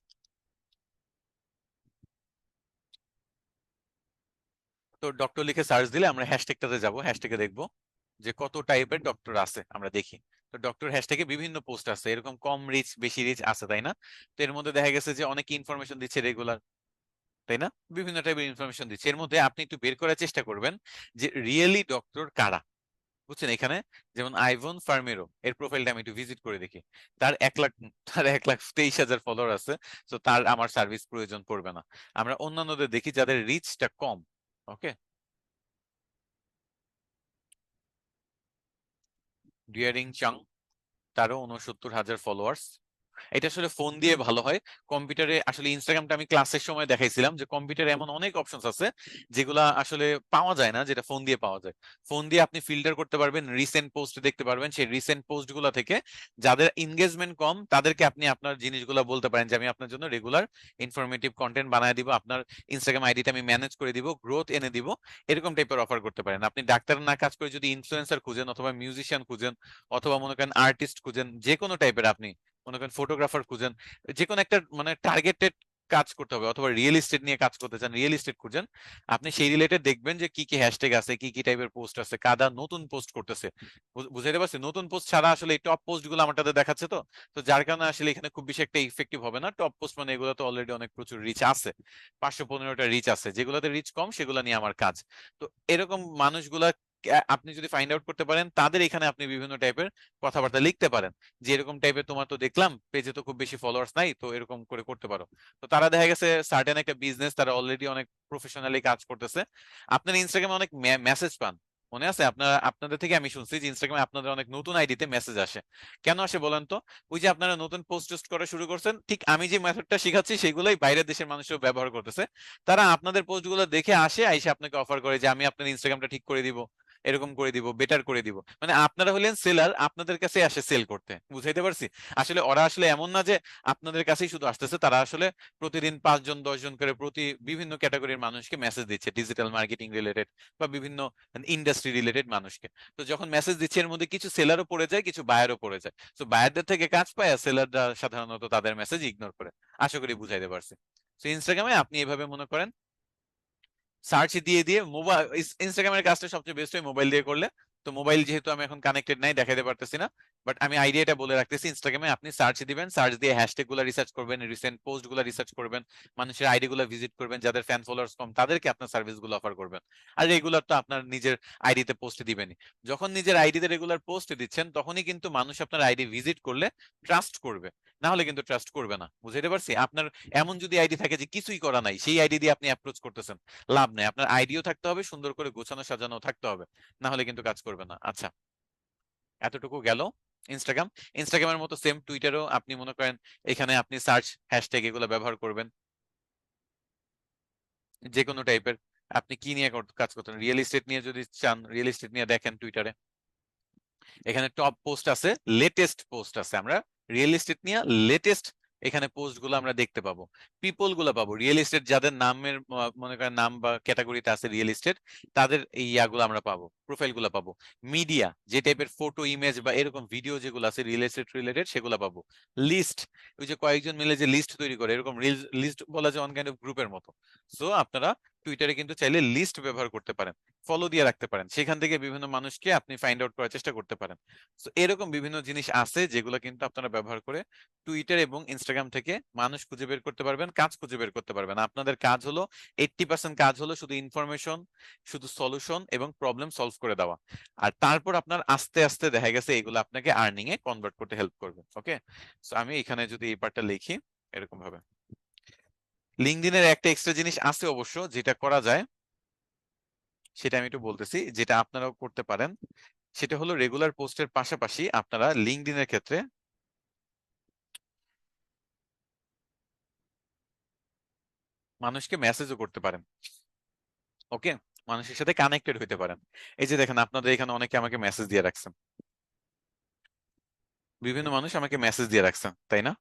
Speaker 1: তো ডক্টর লিখে সার্চ দিলে আমরা হ্যাশট্যাগটাতে যাব, হ্যাশট্যাগে দেখবো যে কত টাইপের ডক্টর আছে, আমরা দেখি। তো ডক্টর হ্যাশট্যাগে বিভিন্ন পোস্ট আছে, এরকম কম রিচ বেশি রিচ আছে, তাই না? তো এর মধ্যে দেখা গেছে যে অনেকে ইনফরমেশন দিচ্ছে রেগুলার, তাই না? বিভিন্ন টাইপের ইনফরমেশন দিচ্ছে, এর মধ্যে আপনি একটু বের করার চেষ্টা করবেন যে রিয়েলি ডক্টর কারা। বুঝছেন? এখানে যেমন আইভন ফার্মেরো এর প্রোফাইলটা আমি একটু ভিজিট করে দেখি, তার 1 লাখ, তার 1,23,000 ফলোয়ার আছে। তো তার আমার সার্ভিস প্রয়োজন পড়বে না। আমরা অন্যান্যদের দেখি যাদের রিচটা কম। ওকে, ডিয়ারিং চাং, তারও 69,000 ফলোয়ার্স। এটা আসলে ফোন দিয়ে ভালো হয়। কম্পিউটারে আসলে ইনস্টাগ্রামটা আমি ক্লাসের সময় দেখাইছিলাম যে কম্পিউটারে এমন অনেক অপশনস আছে যেগুলা আসলে পাওয়া যায় না, যেটা ফোন দিয়ে পাওয়া যায়। ফোন দিয়ে আপনি ফিল্টার করতে পারবেন, রিসেন্ট পোস্ট দেখতে পারবেন, সেই রিসেন্ট পোস্ট গুলা থেকে যাদের এনগেজমেন্ট কম তাদেরকে আপনি আপনার জিনিসগুলো বলতে পারেন যে আমি আপনার জন্য রেগুলার ইনফরমেটিভ কন্টেন্ট বানায় দিব, আপনার ইনস্টাগ্রাম আইডিটা আমি ম্যানেজ করে দিব, গ্রোথ এনে দিব, এরকম টাইপের অফার করতে পারেন। আপনি ডাক্তার না কাজ করে যদি ইনফ্লুয়েন্সার খুঁজেন, অথবা মিউজিশিয়ান খুঁজেন, অথবা মনে করেন আর্টিস্ট খুঁজেন, যে কোনো টাইপের আপনি মনে করেন ফটোগ্রাফার খুঁজেন, যে কোনো একটা মানে টার্গেটেড কাজ করতে হবে, অথবা রিয়েল এস্টেট নিয়ে কাজ করতে চান, রিয়েল এস্টেট খুঁজেন, আপনি সেই রিলেটেড দেখবেন যে কি কি হ্যাশট্যাগ আছে, কি কি টাইপের পোস্ট আছে, কাদা নতুন পোস্ট করতেছে। বুঝাইতে পারছি? নতুন পোস্ট ছাড়া আসলে এই টপ পোস্ট গুলো আমারটাতে দেখাচ্ছে, তো তো যার কারণে আসলে এখানে খুব বেশি একটা ইফেক্টিভ হবে না। টপ পোস্ট মানে এগুলো তো অলরেডি অনেক প্রচুর রিচ আছে, 515টা রিচ আছে, যেগুলোতে রিচ কম সেগুলো নিয়ে আমার কাজ। তো এরকম মানুষগুলা আপনি যদি ফাইন্ড আউট করতে পারেন, তাদের এখানে আপনি বিভিন্ন টাইপের কথাবার্তা লিখতে পারেন যে এরকম টাইপের তোমার তো দেখলাম পেজে তো খুব বেশি ফলোয়ার্স নাই, তো এরকম করে করতে পারো। তো তারা দেখা গেছে সার্টেন একটা বিজনেস, তারা অলরেডি অনেক প্রফেশনালি কাজ করতেছে। আপনার ইনস্টাগ্রামে অনেক মেসেজ পান, মনে আছে? আপনাদের থেকে আমি শুনছি যে ইনস্টাগ্রামে আপনাদের অনেক নতুন আইডিতে মেসেজ আসে। কেন আসে বলেন তো? ওই যে আপনারা নতুন পোস্ট টোস্ট করা শুরু করছেন, ঠিক আমি যে মেথডটা শিখাচ্ছি সেগুলোই বাইরের দেশের মানুষও ব্যবহার করতেছে। তারা আপনাদের পোস্টগুলো দেখে আসে, আইসে আপনাকে অফার করে যে আমি আপনার ইনস্টাগ্রামটা ঠিক করে দিব, এরকম করে দিব, বেটার করে দিব। মানে আপনারা হলেন সেলার, আপনাদের কাছে আসে সেল করতে। বুঝাইতে পারছি? আসলে ওরা আসলে এমন না যে আপনাদের কাছেই শুধু আসতেছে, তারা আসলে প্রতিদিন 5 জন 10 জন করে প্রতি বিভিন্ন ক্যাটাগরির মানুষকে মেসেজ দিচ্ছে, ডিজিটাল মার্কেটিং রিলেটেড বা বিভিন্ন ইন্ডাস্ট্রি রিলেটেড মানুষকে। তো যখন মেসেজ দিচ্ছে এর মধ্যে কিছু সেলারও পড়ে যায়, কিছু বায়ারও পড়ে যায়। তো বায়ারদের থেকে কাজ পায়, আর সেলাররা সাধারণত তাদের মেসেজ ইগনোর করে। আশা করি বুঝাইতে পারছি। তো ইনস্টাগ্রামে আপনি এভাবে মনে করেন সার্চ দিয়ে দিয়ে মোবাইল, ইনস্টাগ্রামের কাজটা সবচেয়ে বেস্ট হয় মোবাইল দিয়ে করলে। তো মোবাইল যেহেতু আমি এখন কানেক্টেড নাই দেখাতে পারতেছি না, বাট আমি আইডিয়াটা বলে রাখতেছি। ইনস্টাগ্রামে আপনি সার্চ দিবেন, সার্চ দিয়ে হ্যাশট্যাগ গুলো রিসার্চ করবেন, রিসেন্ট পোস্ট গুলো রিসার্চ করবেন, মানুষের আইডি গুলো ভিজিট করবেন, যাদের ফ্যান ফলোয়ার্স কম তাদেরকে আপনার সার্ভিস গুলো অফার করবেন। আর রেগুলার তো আপনার নিজের আইডিতে পোস্ট দিবেনই। যখন নিজের আইডিতে রেগুলার পোস্ট দিচ্ছেন, তখনই কিন্তু মানুষ আপনার আইডি ভিজিট করলে ট্রাস্ট করবে, না হলে কিন্তু ট্রাস্ট করবে না। বুঝাইতে পারছি? আপনার এমন যদি আইডি থাকে যে কিছুই করা নাই, সেই আইডি দিয়ে আপনি অ্যাপ্রোচ করতেছেন, লাভ নেই। আপনার আইডিও থাকতে হবে, সুন্দর করে গোছানো সাজানো থাকতে হবে, না হলে কিন্তু কাজ করবে না। আচ্ছা, এতটুকু গেল ইনস্টাগ্রাম। ইনস্টাগ্রামের মতো সেম টুইটারও আপনি মনে করেন এখানে আপনি সার্চ হ্যাশট্যাগ এগুলো ব্যবহার করবেন, যে কোনো টাইপের। আপনি কি নিয়ে কাজ করতেন, রিয়েল এস্টেট নিয়ে যদি চান, রিয়েল এস্টেট নিয়ে দেখেন টুইটারে, এখানে টপ পোস্ট আছে, লেটেস্ট পোস্ট আছে। আমরা রিয়েল এস্টেট নিয়ে লেটেস্ট এখানে পোস্ট গুলো আমরা দেখতে পাবো, পিপল গুলো পাবো, রিয়েল এস্টেট যাদের নামের মনে করেন নাম বা ক্যাটাগরিতে আছে রিয়েল এস্টেট, তাদের এই ইয়াগুলো আমরা পাবো, প্রোফাইল গুলো পাবো। মিডিয়া, যে টাইপের ফটো ইমেজ বা এরকম ভিডিও যেগুলো আছে রিয়েল এস্টেট রিলেটেড, সেগুলো পাবো। লিস্ট, ওই যে কয়েকজন মিলে যে লিস্ট তৈরি করে, এরকম লিস্ট বলা যায় অন কাইন্ড অফ গ্রুপের মতো। সো আপনারা টুইটারে কিন্তু চাইলে লিস্ট ব্যবহার করতে পারেন, ফলো দিয়ে রাখতে পারেন, সেখান থেকে বিভিন্ন মানুষকে আপনি ফাইন্ড আউট করার চেষ্টা করতে পারেন। তো এরকম বিভিন্ন জিনিস আছে যেগুলো কিন্তু আপনারা ব্যবহার করে টুইটার এবং ইনস্টাগ্রাম থেকে মানুষ খুঁজে বের করতে পারবেন, কাজ খুঁজে বের করতে পারবেন। আপনাদের কাজ হলো 80% কাজ হলো শুধু ইনফরমেশন, শুধু সলিউশন এবং প্রবলেম সলভ করে দেওয়া। আর তারপর আপনার আস্তে আস্তে দেখা গেছে এগুলো আপনাকে আর্নিং এ কনভার্ট করতে হেল্প করবে। ওকে, সো আমি এখানে যদি এই পার্টটা লিখি এরকম ভাবে। লিঙ্কডইনের একটা এক্সট্রা জিনিস আছে অবশ্য যেটা করা যায়, সেটা আমি একটু বলতেছি, যেটা আপনারাও করতে পারেন। সেটা হলো রেগুলার পোস্টের পাশাপাশি আপনারা লিঙ্কডইনের ক্ষেত্রে মানুষকে মেসেজও করতে পারেন। ওকে, মানুষের সাথে কানেক্টেড হইতে পারেন। এই যে দেখেন আপনাদের এখানে অনেকে আমাকে মেসেজ দিয়ে রাখছেন, বিভিন্ন মানুষ আমাকে মেসেজ দিয়ে রাখছেন, তাই না?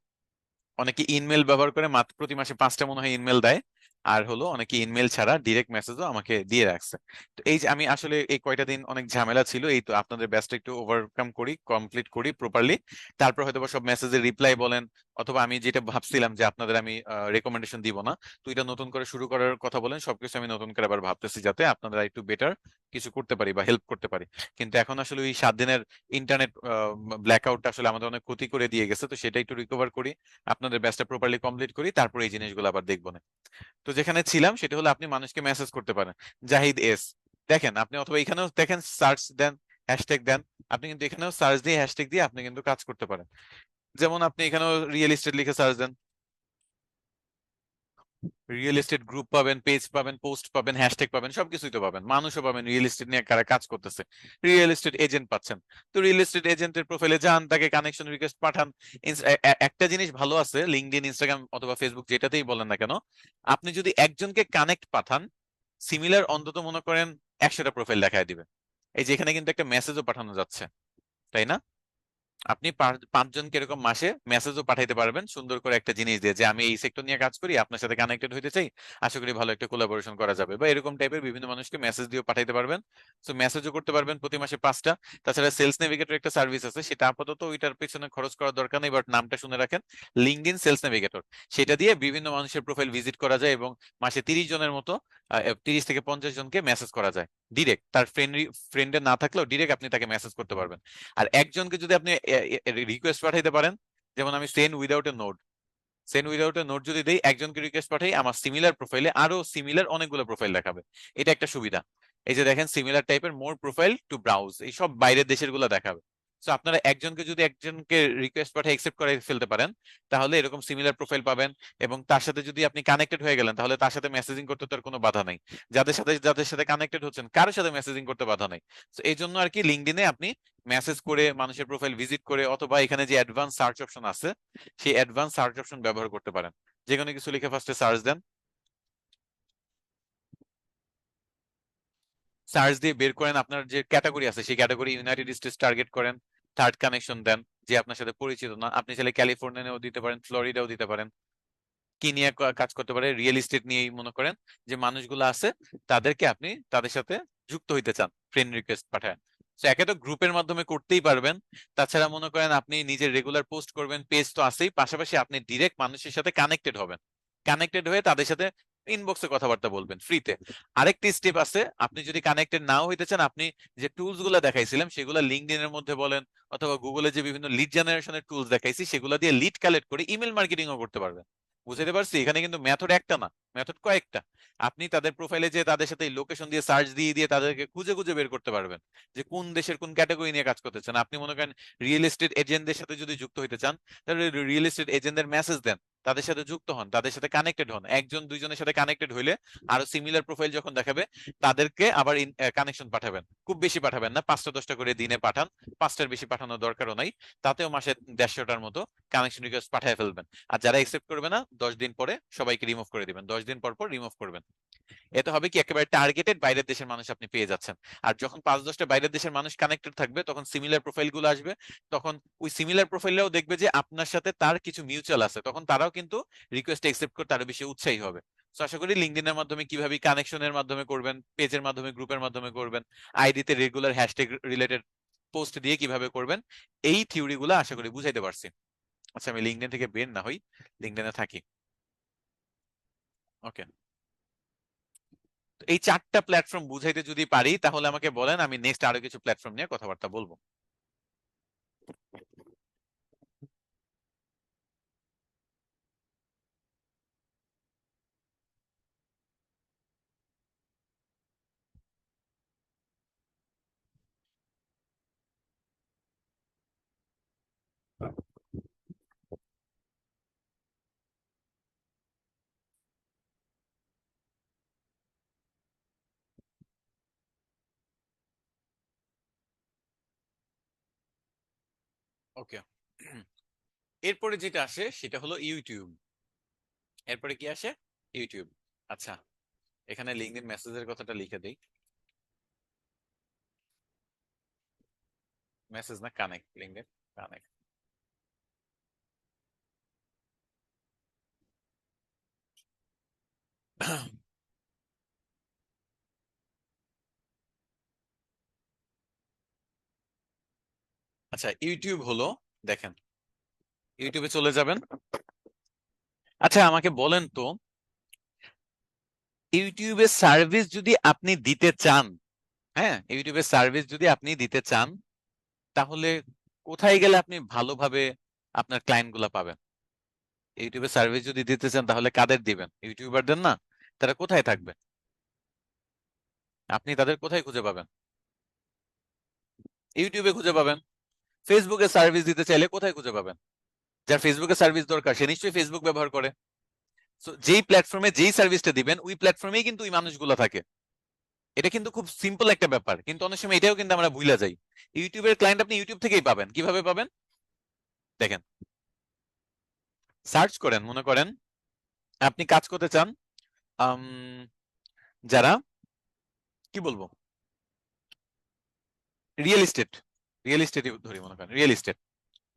Speaker 1: অনেকে ইনমেল ব্যবহার করে, মাত্র প্রতি মাসে 5টা মনে হয় ইনমেল দেয়। আর হলো অনেকে ইনমেল ছাড়া ডিরেক্ট মেসেজও আমাকে দিয়ে রাখছে। তো এই যে আমি আসলে এই কয়টা দিন অনেক ঝামেলা ছিল, এই তো আপনাদের ব্যস্ত একটু ওভারকাম করি, কমপ্লিট করি প্রপারলি, তারপর হয়তো বা সব মেসেজের রিপ্লাই বলেন, অথবা আমি যেটা ভাবছিলাম যে আপনাদের আমি রেকমেন্ডেশন দিব না, তো এটা নতুন করে শুরু করার কথা বলেন, সবকিছু আমি নতুন করে আবার ভাবতেছি যাতে আপনারা একটু বেটার কিছু করতে পারি বা হেল্প করতে পারি। কিন্তু এখন আসলে ওই 7 দিনের ইন্টারনেট ব্ল্যাকআউট আসলে আমাদের অনেক ক্ষতি করে দিয়ে গেছে, তো সেটা একটু রিকভার করি, আপনাদের ব্যাচটা প্রপারলি কমপ্লিট করি, তারপরে এই জিনিসগুলো আবার দেখবো না। তো যেখানে ছিলাম সেটা হলো আপনি মানুষকে মেসেজ করতে পারেন, জাহিদ এস, দেখেন আপনি, অথবা এখানেও দেখেন সার্চ দেন, হ্যাশট্যাগ দেন, আপনি কিন্তু এখানেও সার্চ দিয়ে হ্যাশট্যাগ দিয়ে আপনি কিন্তু কাজ করতে পারেন। যেমন আপনি এখানেও রিয়েল এস্টেট লিখে সার্চ দেন, রিয়েল এস্টেট গ্রুপ পাবেন, পেজ পাবেন, পোস্ট পাবেন, হ্যাশট্যাগ পাবেন, সবকিছুই তো পাবেন, মানুষও পাবেন রিয়েল এস্টেট নিয়ে কারা কাজ করতেছে, রিয়েল এস্টেট এজেন্ট পাচ্ছেন। তো রিয়েল এস্টেট এজেন্টের প্রোফাইলে যান, তাকে কানেকশন রিকোয়েস্ট পাঠান। একটা জিনিস ভালো আছে, লিঙ্কডইন, ইনস্টাগ্রাম অথবা ফেসবুক যেটাতেই বলেন না কেন, আপনি যদি একজনকে কানেক্ট পাঠান, সিমিলার অন্তত মনে করেন 100টা প্রোফাইল দেখায় দিবে। এই যে এখানে কিন্তু একটা মেসেজও পাঠানো যাচ্ছে, তাই না? আপনি 5জনকে এরকম মাসে মেসেজও পাঠাইতে পারবেন সুন্দর করে একটা জিনিস দিয়ে, যে আমি এই সেক্টর নিয়ে কাজ করি, আপনার সাথে কানেক্টেড হইতে চাই, আশা করি ভালো একটা কোলাবোরেশন করা যাবে, বা এরকম টাইপের বিভিন্ন মানুষকে মেসেজ দিয়ে পাঠাইতে পারবেন। তো মেসেজও করতে পারবেন প্রতি মাসে 5টা। তাছাড়া সেলস নেভিগেটর একটা সার্ভিস আছে, সেটা আপাতত ওইটার পেছনে খরচ করার দরকার নেই, বাট নামটা শুনে রাখেন, লিঙ্কডইন সেলস নেভিগেটর। সেটা দিয়ে বিভিন্ন মানুষের প্রোফাইল ভিজিট করা যায় এবং মাসে 30 জনের মতো, 30 থেকে 50 জনকে মেসেজ করা যায় ডিরেক্ট, তার ফ্রেন্ডে না থাকলেও ডিরেক্ট আপনি তাকে মেসেজ করতে পারবেন। আর একজনকে যদি আপনি রিকোয়েস্ট পাঠাইতে পারেন, যেমন আমি সেন্ড উইদাউট এ নোট যদি দেই, একজনকে রিকোয়েস্ট পাঠাই, আমার সিমিলার প্রোফাইলে আরো সিমিলার অনেকগুলো প্রোফাইল দেখাবে। এটা একটা সুবিধা। এই যে দেখেন, সিমিলার টাইপের মোর প্রোফাইল টু ব্রাউজ, এই সব বাইরের দেশের গুলো দেখাবে। তো আপনারা একজনকে যদি একজনকে রিকোয়েস্ট পাঠিয়ে অ্যাকসেপ্ট করে ফেলতে পারেন, তাহলে এরকম সিমিলার প্রোফাইল পাবেন। এবং তার সাথে যদি আপনি কানেক্টেড হয়ে গেলেন, তাহলে তার সাথে মেসেজিং করতে তো আর কোনো বাধা নাই। যাদের সাথে কানেক্টেড হচ্ছেন, কারোর সাথে মেসেজিং করতে বাধা নাই। তো এই জন্য আর কি লিঙ্কডইনে আপনি মেসেজ করে, মানুষের প্রোফাইল ভিজিট করে, অথবা এখানে যে অ্যাডভান্স সার্চ অপশন আছে, সেই অ্যাডভান্স সার্চ অপশন ব্যবহার করতে পারেন। যে কোনো কিছু লিখে ফার্স্টে সার্চ দেন, সার্চ দিয়ে বের করেন আপনার যে ক্যাটাগরি আছে, সেই ক্যাটাগরি ইউনাইটেড স্টেটস টার্গেট করেন, থার্ড কানেকশন দেন, যে আপনার সাথে পরিচিত না। আপনি চাইলে ক্যালিফোর্নিয়াও দিতে পারেন, ফ্লোরিডাও দিতে পারেন। কি নিয়ে কাজ করতে পারে, রিয়েল এস্টেট নিয়েই মনে করেন, যে মানুষগুলো আছে তাদেরকে আপনি তাদের সাথে যুক্ত হইতে চান, ফ্রেন্ড রিকোয়েস্ট পাঠান। তো একে তো গ্রুপের মাধ্যমে করতেই পারবেন, তাছাড়া মনে করেন আপনি নিজের রেগুলার পোস্ট করবেন, পেজ তো আছেই, পাশাপাশি আপনি ডিরেক্ট মানুষের সাথে কানেক্টেড হবেন, কানেক্টেড হয়ে তাদের সাথে ইনবক্সে কথাবার্তা বলবেন ফ্রিতে। আরেকটি স্টেপ আছে, আপনি যদি কানেক্টেড নাও হইতে চান, আপনি যে টুলস গুলো দেখাইছিলাম সেগুলো লিঙ্কডইন এর মধ্যে বলেন, অথবা গুগলে যে বিভিন্ন লিড জেনারেশনের টুলস দেখাইছি সেগুলো দিয়ে লিড কালেক্ট করে ইমেল মার্কেটিংও করতে পারবেন। বুঝতে পারছি, এখানে কিন্তু মেথড একটা না, মেথড কয়েকটা। আপনি তাদের প্রোফাইলে যে তাদের সাথে লোকেশন দিয়ে সার্চ দিয়ে দিয়ে তাদেরকে খুঁজে খুঁজে বের করতে পারবেন, যে কোন দেশের কোন ক্যাটাগরি নিয়ে কাজ করতে চান। আপনি মনে করেন রিয়েল এস্টেট এজেন্টদের সাথে যদি যুক্ত হইতে চান, তাহলে রিয়েল এস্টেট এজেন্টদের মেসেজ দেন, তাদের সাথে যুক্ত হন, তাদের সাথে কানেক্টেড হন। একজন দুইজনের সাথে কানেক্টেড হইলে আরো সিমিলার প্রোফাইল যখন দেখাবে, তাদেরকে আবার কানেকশন পাঠাবেন। খুব বেশি পাঠাবেন না, 5টা 10টা করে দিনে পাঠান, 5টার বেশি পাঠানোর দরকারও নাই। তাতেও মাসে 150টার মতো কানেকশন রিকোয়েস্ট পাঠিয়ে ফেলবেন। আর যারা একসেপ্ট করবে না, 10 দিন পরে সবাইকে রিমুভ করে দিবেন, 10 দিন পর পর রিমুভ করবেন। এতে হবে কি, একেবারে টার্গেটেড বাইরের দেশের মানুষ আপনি পেয়ে যাচ্ছেন। আর যখন 5-10টা বাইরের দেশের মানুষ কানেক্টেড থাকবে, তখন সিমিলার প্রোফাইল গুলো আসবে, তখন ওই সিমিলার প্রোফাইলটাও দেখবে যে আপনার সাথে তার কিছু মিউচুয়াল আছে, তখন তারাও কিন্তু রিকোয়েস্ট একসেপ্ট করতে আরো বেশি উৎসাহী হবে। তো আশা করি লিঙ্কডইনের মাধ্যমে কিভাবে কানেকশনের মাধ্যমে করবেন, পেজের মাধ্যমে, গ্রুপের মাধ্যমে করবেন, আইডিতে রেগুলার হ্যাশট্যাগ রিলেটেড পোস্ট দিয়ে কিভাবে করবেন, এই থিওরি গুলো আশা করি বুঝাইতে পারছি। আচ্ছা, আমি লিঙ্কডইন থেকে বের না হই, লিঙ্কডইনে থাকি। ওকে, এই 4টা প্ল্যাটফর্ম বুঝাইতে যদি পারি, তাহলে আমাকে বলেন, আমি নেক্সট আরো কিছু প্ল্যাটফর্ম নিয়ে কথাবার্তা বলবো। ওকে, এরপরে যেটা আসে সেটা হলো ইউটিউব। এরপরে কি আসে? ইউটিউব। আচ্ছা, এখানে লিঙ্কডইন মেসেজের কথাটা লিখে দেই, মেসেজ না, কানেক্ট, লিঙ্কডইন কানেক্ট। আচ্ছা, ইউটিউব হলো, দেখেন, ইউটিউবে চলে যাবেন। আচ্ছা, আমাকে বলেন তো, ইউটিউবে সার্ভিস যদি আপনি দিতে চান, হ্যাঁ, ইউটিউবের সার্ভিস যদি আপনি দিতে চান তাহলে কোথায় গেলে আপনি ভালোভাবে আপনার ক্লায়েন্ট গুলা পাবেন? ইউটিউবের সার্ভিস যদি দিতে চান তাহলে কাদের দিবেন? ইউটিউবারদের না? তারা কোথায় থাকবে? আপনি তাদের কোথায় খুঁজে পাবেন? ইউটিউবে খুঁজে পাবেন। ফেসবুকে সার্ভিস দিতে চাইলে কোথায় খুঁজে পাবেন? যার ফেসবুকে সার্ভিস দরকার সে নিশ্চয়ই ফেসবুক ব্যবহার করে। সো যেই প্ল্যাটফর্মে যেই সার্ভিসটা দিবেন ওই প্ল্যাটফর্মেই কিন্তু ওই মানুষগুলো থাকে। এটা কিন্তু খুব সিম্পল একটা ব্যাপার, কিন্তু অনেক সময় এটাও কিন্তু আমরা ভুলে যাই। ইউটিউবের ক্লায়েন্ট আপনি ইউটিউব থেকেই পাবেন। কিভাবে পাবেন? দেখেন, সার্চ করেন, মনে করেন আপনি কাজ করতে চান আম, যারা, কি বলবো, রিয়েল এস্টেট, রিয়েল এস্টেট ধরি, মনে করেন রিয়েল এস্টেট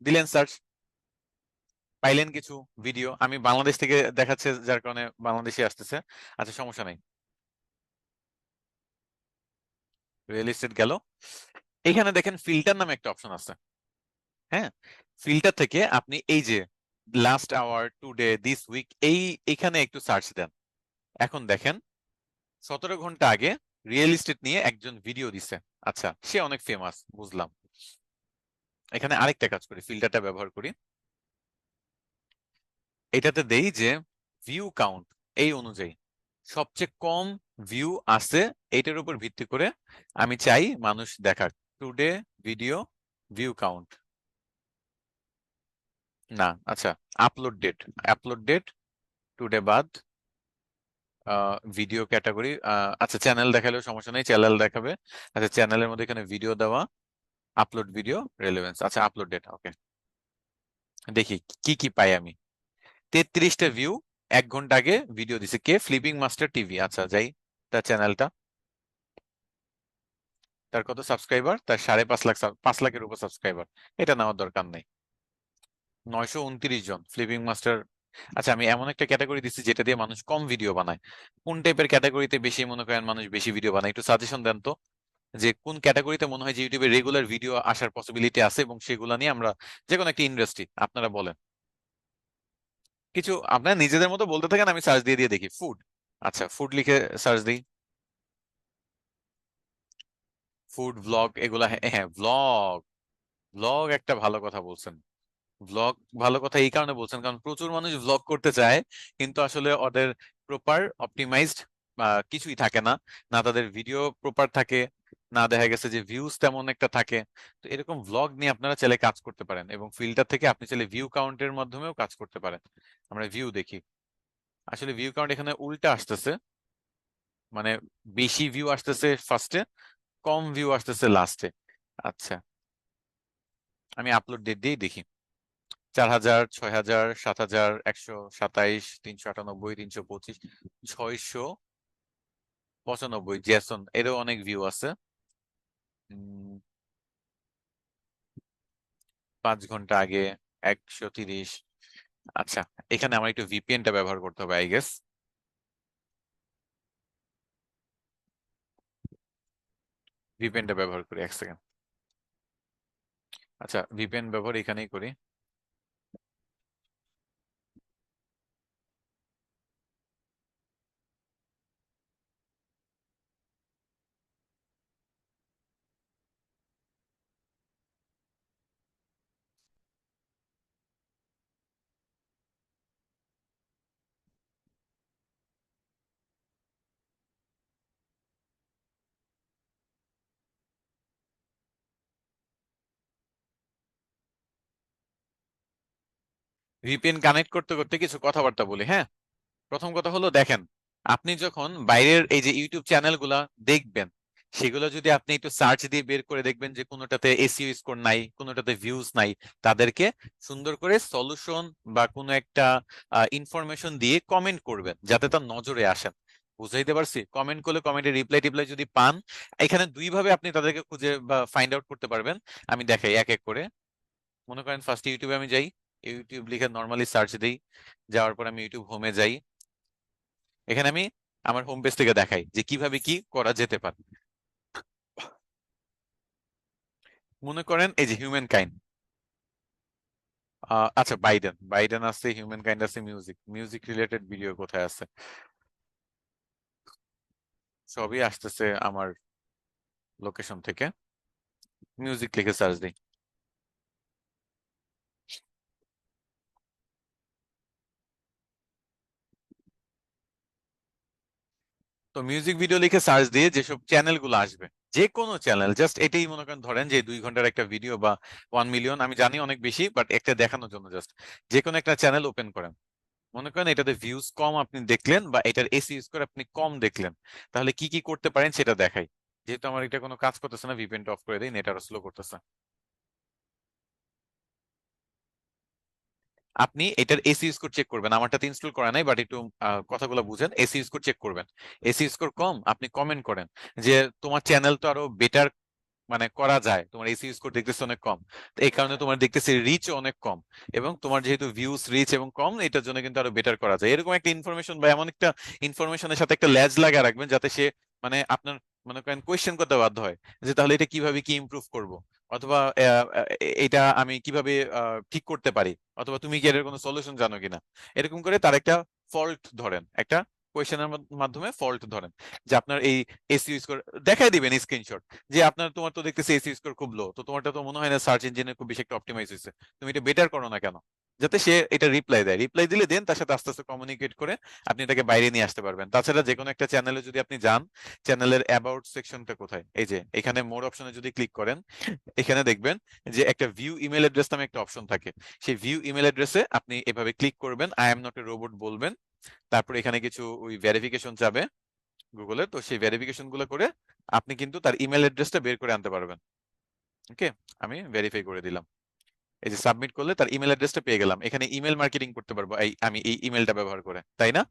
Speaker 1: দিলেন সার্চ, পাইলেন কিছু ভিডিও। আমি বাংলাদেশ থেকে দেখাচ্ছে যার কারণে বাংলাদেশে আসতেছে। আচ্ছা, সমস্যা নাই, রিয়েল এস্টেট গেল। এখানে দেখেন ফিল্টার নামে একটা অপশন আছে। হ্যাঁ, ফিল্টার থেকে আপনি এই যে last hour, today, this week, এইখানে একটু সার্চ দেন। এখন দেখেন 17 ঘন্টা আগে রিয়েল এস্টেট নিয়ে একজন ভিডিও দিছে। আচ্ছা, সে অনেক ফেমাস, বুঝলাম। এখানে আরেকটা কাজ করি, ফিল্টারটা ব্যবহার করি, এটাতে দেই যে ভিউ কাউন্ট, এই অনুযায়ী সবচেয়ে কম ভিউ আছে, এইটার উপর ভিত্তি করে আমি চাই মানুষ দেখাক। টুডে ভিডিও ভিউ কাউন্ট, না, আচ্ছা, upload date, upload date today বাদ, ভিডিও ক্যাটাগরি, আচ্ছা চ্যানেল দেখালেও সমস্যা নেই, চ্যানেল দেখাবে। আচ্ছা, চ্যানেলের মধ্যে এখানে ভিডিও দেওয়া, আপলোড ভিডিও রেলেভেন্স, আচ্ছা আপলোড ডেট, ওকে। দেখি কি কি পাই আমি। 33টা ভিউ, 1 ঘন্টা আগে ভিডিও দিছে কে? Flipping master TV. আচ্ছা, যাই তার চ্যানেলটা, তার কত সাবস্ক্রাইবার? তার 5.5 লাখ, 5 লাখের উপর সাবস্ক্রাইবার। এটা নেওয়ার দরকার নেই। 929 জন ফ্লিপিং মাস্টার। আচ্ছা, আমি এমন একটা ক্যাটাগরি দিচ্ছি যেটা দিয়ে মানুষ কম ভিডিও বানায়। কোন টাইপের ক্যাটাগরিতে বেশি মনে করেন মানুষ বেশি ভিডিও বানায়? একটু সাজেশন দেন তো, যে কোন ক্যাটাগরিতে মনে হয় যে ইউটিউবে রেগুলার ভিডিও আসার পসিবিলিটি আছে, এবং সেগুলো নিয়ে আমরা যে কোনো একটা ইন্ডাস্ট্রি, আপনারা বলেন কিছু, আপনারা নিজেদের মতো বলতে থাকেন, আমি সার্চ দিয়ে দিয়ে দেখি। ফুড, আচ্ছা ফুড লিখে সার্চ দিই, ফুড ব্লগ এগুলা। হ্যাঁ হ্যাঁ, ব্লগ, ব্লগ একটা ভালো কথা বলছেন। ব্লগ ভালো কথা এই কারণে বলছেন কারণ প্রচুর মানুষ ব্লগ করতে চায়, কিন্তু আসলে ওদের প্রপার অপটিমাইজড কিছুই থাকে না, না তাদের ভিডিও প্রপার থাকে, না দেখা গেছে যে ভিউজ তেমন একটা থাকে। তো এরকম ব্লগ নিয়ে আপনারা চাইলে কাজ করতে পারেন, এবং ফিল্টার থেকে আপনি চাইলে ভিউ কাউন্টের মাধ্যমেও কাজ করতে পারেন। আমরা ভিউ দেখি, আসলে ভিউ কাউন্ট এখানে উল্টা আসতেছে, মানে বেশি ভিউ আসতেছে ফার্স্টে, কম ভিউ আসতেছে লাস্টে। আচ্ছা, আমি আপলোড ডেট দিয়ে দেখি। 4,000, 6,000, 7,000, 127, 398, 325, 695, জেসন এরও অনেক ভিউ আছে। 5 ঘন্টা আগে 130। আচ্ছা, এখানে আমার একটু ভিপিএনটা ব্যবহার করতে হবে আই গেস। ভিপিএনটা ব্যবহার করি, 1 সেকেন্ড। আচ্ছা, ভিপিএন ব্যবহার এখানেই করি। ভিপিএন কানেক্ট করতে করতে কিছু কথাবার্তা বলি, হ্যাঁ। প্রথম কথা হলো, দেখেন, আপনি যখন বাইরের এই যে ইউটিউব চ্যানেলগুলা দেখবেন, সেগুলো যদি আপনি একটু সার্চ দিয়ে বের করে দেখবেন যে কোনোটাতে এসইও স্কোর নাই, কোনোটাতে ভিউজ নাই, তাদেরকে সুন্দর করে সলিউশন বা কোনো একটা ইনফরমেশন দিয়ে কমেন্ট করবেন যাতে তার নজরে আসেন। বুঝাইতে পারছি? কমেন্ট করলে কমেন্টের রিপ্লাই টিপ্লাই যদি পান, এখানে দুইভাবে আপনি তাদেরকে খুঁজে বা ফাইন্ড আউট করতে পারবেন। আমি দেখাই এক এক করে। মনে করেন ফার্স্ট ইউটিউবে আমি যাই, ইউটিউব লিখে নর্মালি সার্চ দিই, যাওয়ার পর আমি ইউটিউব হোমে যাই। এখানে আমি আমার হোম পেজ থেকে দেখাই যে কিভাবে কি করা যেতে পারে। মনে করেন এই যে হিউম্যান কাইন্ড, আচ্ছা বাইডেন, বাইডেন আছে, হিউম্যান কাইন্ড আছে, মিউজিক, মিউজিক রিলেটেড ভিডিও কোথায় আছে? সবই আসতেছে আমার লোকেশন থেকে মিউজিক লিখে সার্চ দিই। তো মিউজিক ভিডিও লিখে সার্চ দিয়ে যেসব চ্যানেল গুলো আসবে, যে কোনো চ্যানেল, জাস্ট এটাই মনে করেন, ধরেন যে 2 ঘন্টার একটা ভিডিও বা 1 মিলিয়ন, আমি জানি অনেক বেশি, বাট একটা দেখানোর জন্য জাস্ট যে কোনো একটা চ্যানেল ওপেন করেন। মনে করেন এটাতে ভিউজ কম আপনি দেখলেন বা এটার এসি ইউজ করে আপনি কম দেখলেন, তাহলে কি কি করতে পারেন সেটা দেখাই। যেহেতু আমার এটা কোনো কাজ করতেছে না, ভিপিএনটা অফ করে দিই, নেট আরো স্লো করতেছে। আপনি এটার এসি স্কোর চেক করবেন, আমারটাতে ইনস্টল করা নাই, বাট একটু কথাগুলো বুঝেন। এসি স্কোর চেক করবেন, এসি স্কোর কম, আপনি কমেন্ট করেন যে তোমার চ্যানেল তো আরো বেটার মানে করা যায়, তোমার এসি স্কোর দেখতেছে অনেক কম, তো এই কারণে তোমার দেখতেছে রিচ অনেক কম, এবং তোমার যেহেতু ভিউস রিচ এবং কম, এটার জন্য কিন্তু আরো বেটার করা যায়, এরকম একটা ইনফরমেশন বা এমন একটা ইনফরমেশনের সাথে একটা ল্যাজ লাগা রাখবেন, যাতে সে মানে আপনার মনে করেন কোয়েশ্চেন করতে বাধ্য হয় যে তাহলে এটা কিভাবে কি ইমপ্রুভ করব, অথবা এটা আমি কিভাবে ঠিক করতে পারি, অথবা তুমি কি এর কোনো সলিউশন জানো কিনা। এরকম করে তার একটা ফল্ট ধরেন, একটা কোয়েশ্চেনের মাধ্যমে ফল্ট ধরেন, যে আপনার এই এসইও স্কোর দেখাই দিবেন স্ক্রিনশট, যে আপনার তোমার তো দেখতেছি এসইও স্কোর খুব লো, তো তোমারটা তো মনে হয় না সার্চ ইঞ্জিনে খুব বেশি একটা অপটিমাইজ হয়েছে, তুমি এটা বেটার করো না কেন, যাতে সে এটা রিপ্লাই দেয়। রিপ্লাই দিলে দেন তার সাথে আস্তে আস্তে কমিউনিকেট করে আপনি এটাকে বাইরে নিয়ে আসতে পারবেন। তাছাড়া যে কোনো একটা চ্যানেলে যদি আপনি যান, চ্যানেলের অ্যাবাউট সেকশনটা কোথায়, এই যে এখানে মোর অপশনে যদি ক্লিক করেন, এখানে দেখবেন যে একটা ভিউ ইমেল অ্যাড্রেস নামে একটা অপশন থাকে। সেই ভিউ ইমেল অ্যাড্রেসে আপনি এভাবে ক্লিক করবেন, I am not a robot বলবেন, তারপর এখানে কিছু ওই ভেরিফিকেশন চাবে গুগলের, তো সেই ভেরিফিকেশন গুলো করে আপনি কিন্তু তার ইমেল অ্যাড্রেসটা বের করে আনতে পারবেন। ওকে, আমি ভেরিফাই করে দিলাম, এই যে সাবমিট করলে তার ইমেল অ্যাড্রেসটা পেয়ে গেলাম, এখানে ইমেল মার্কেটিং করতে পারবো আমি এই ইমেলটা ব্যবহার করে, তাই না?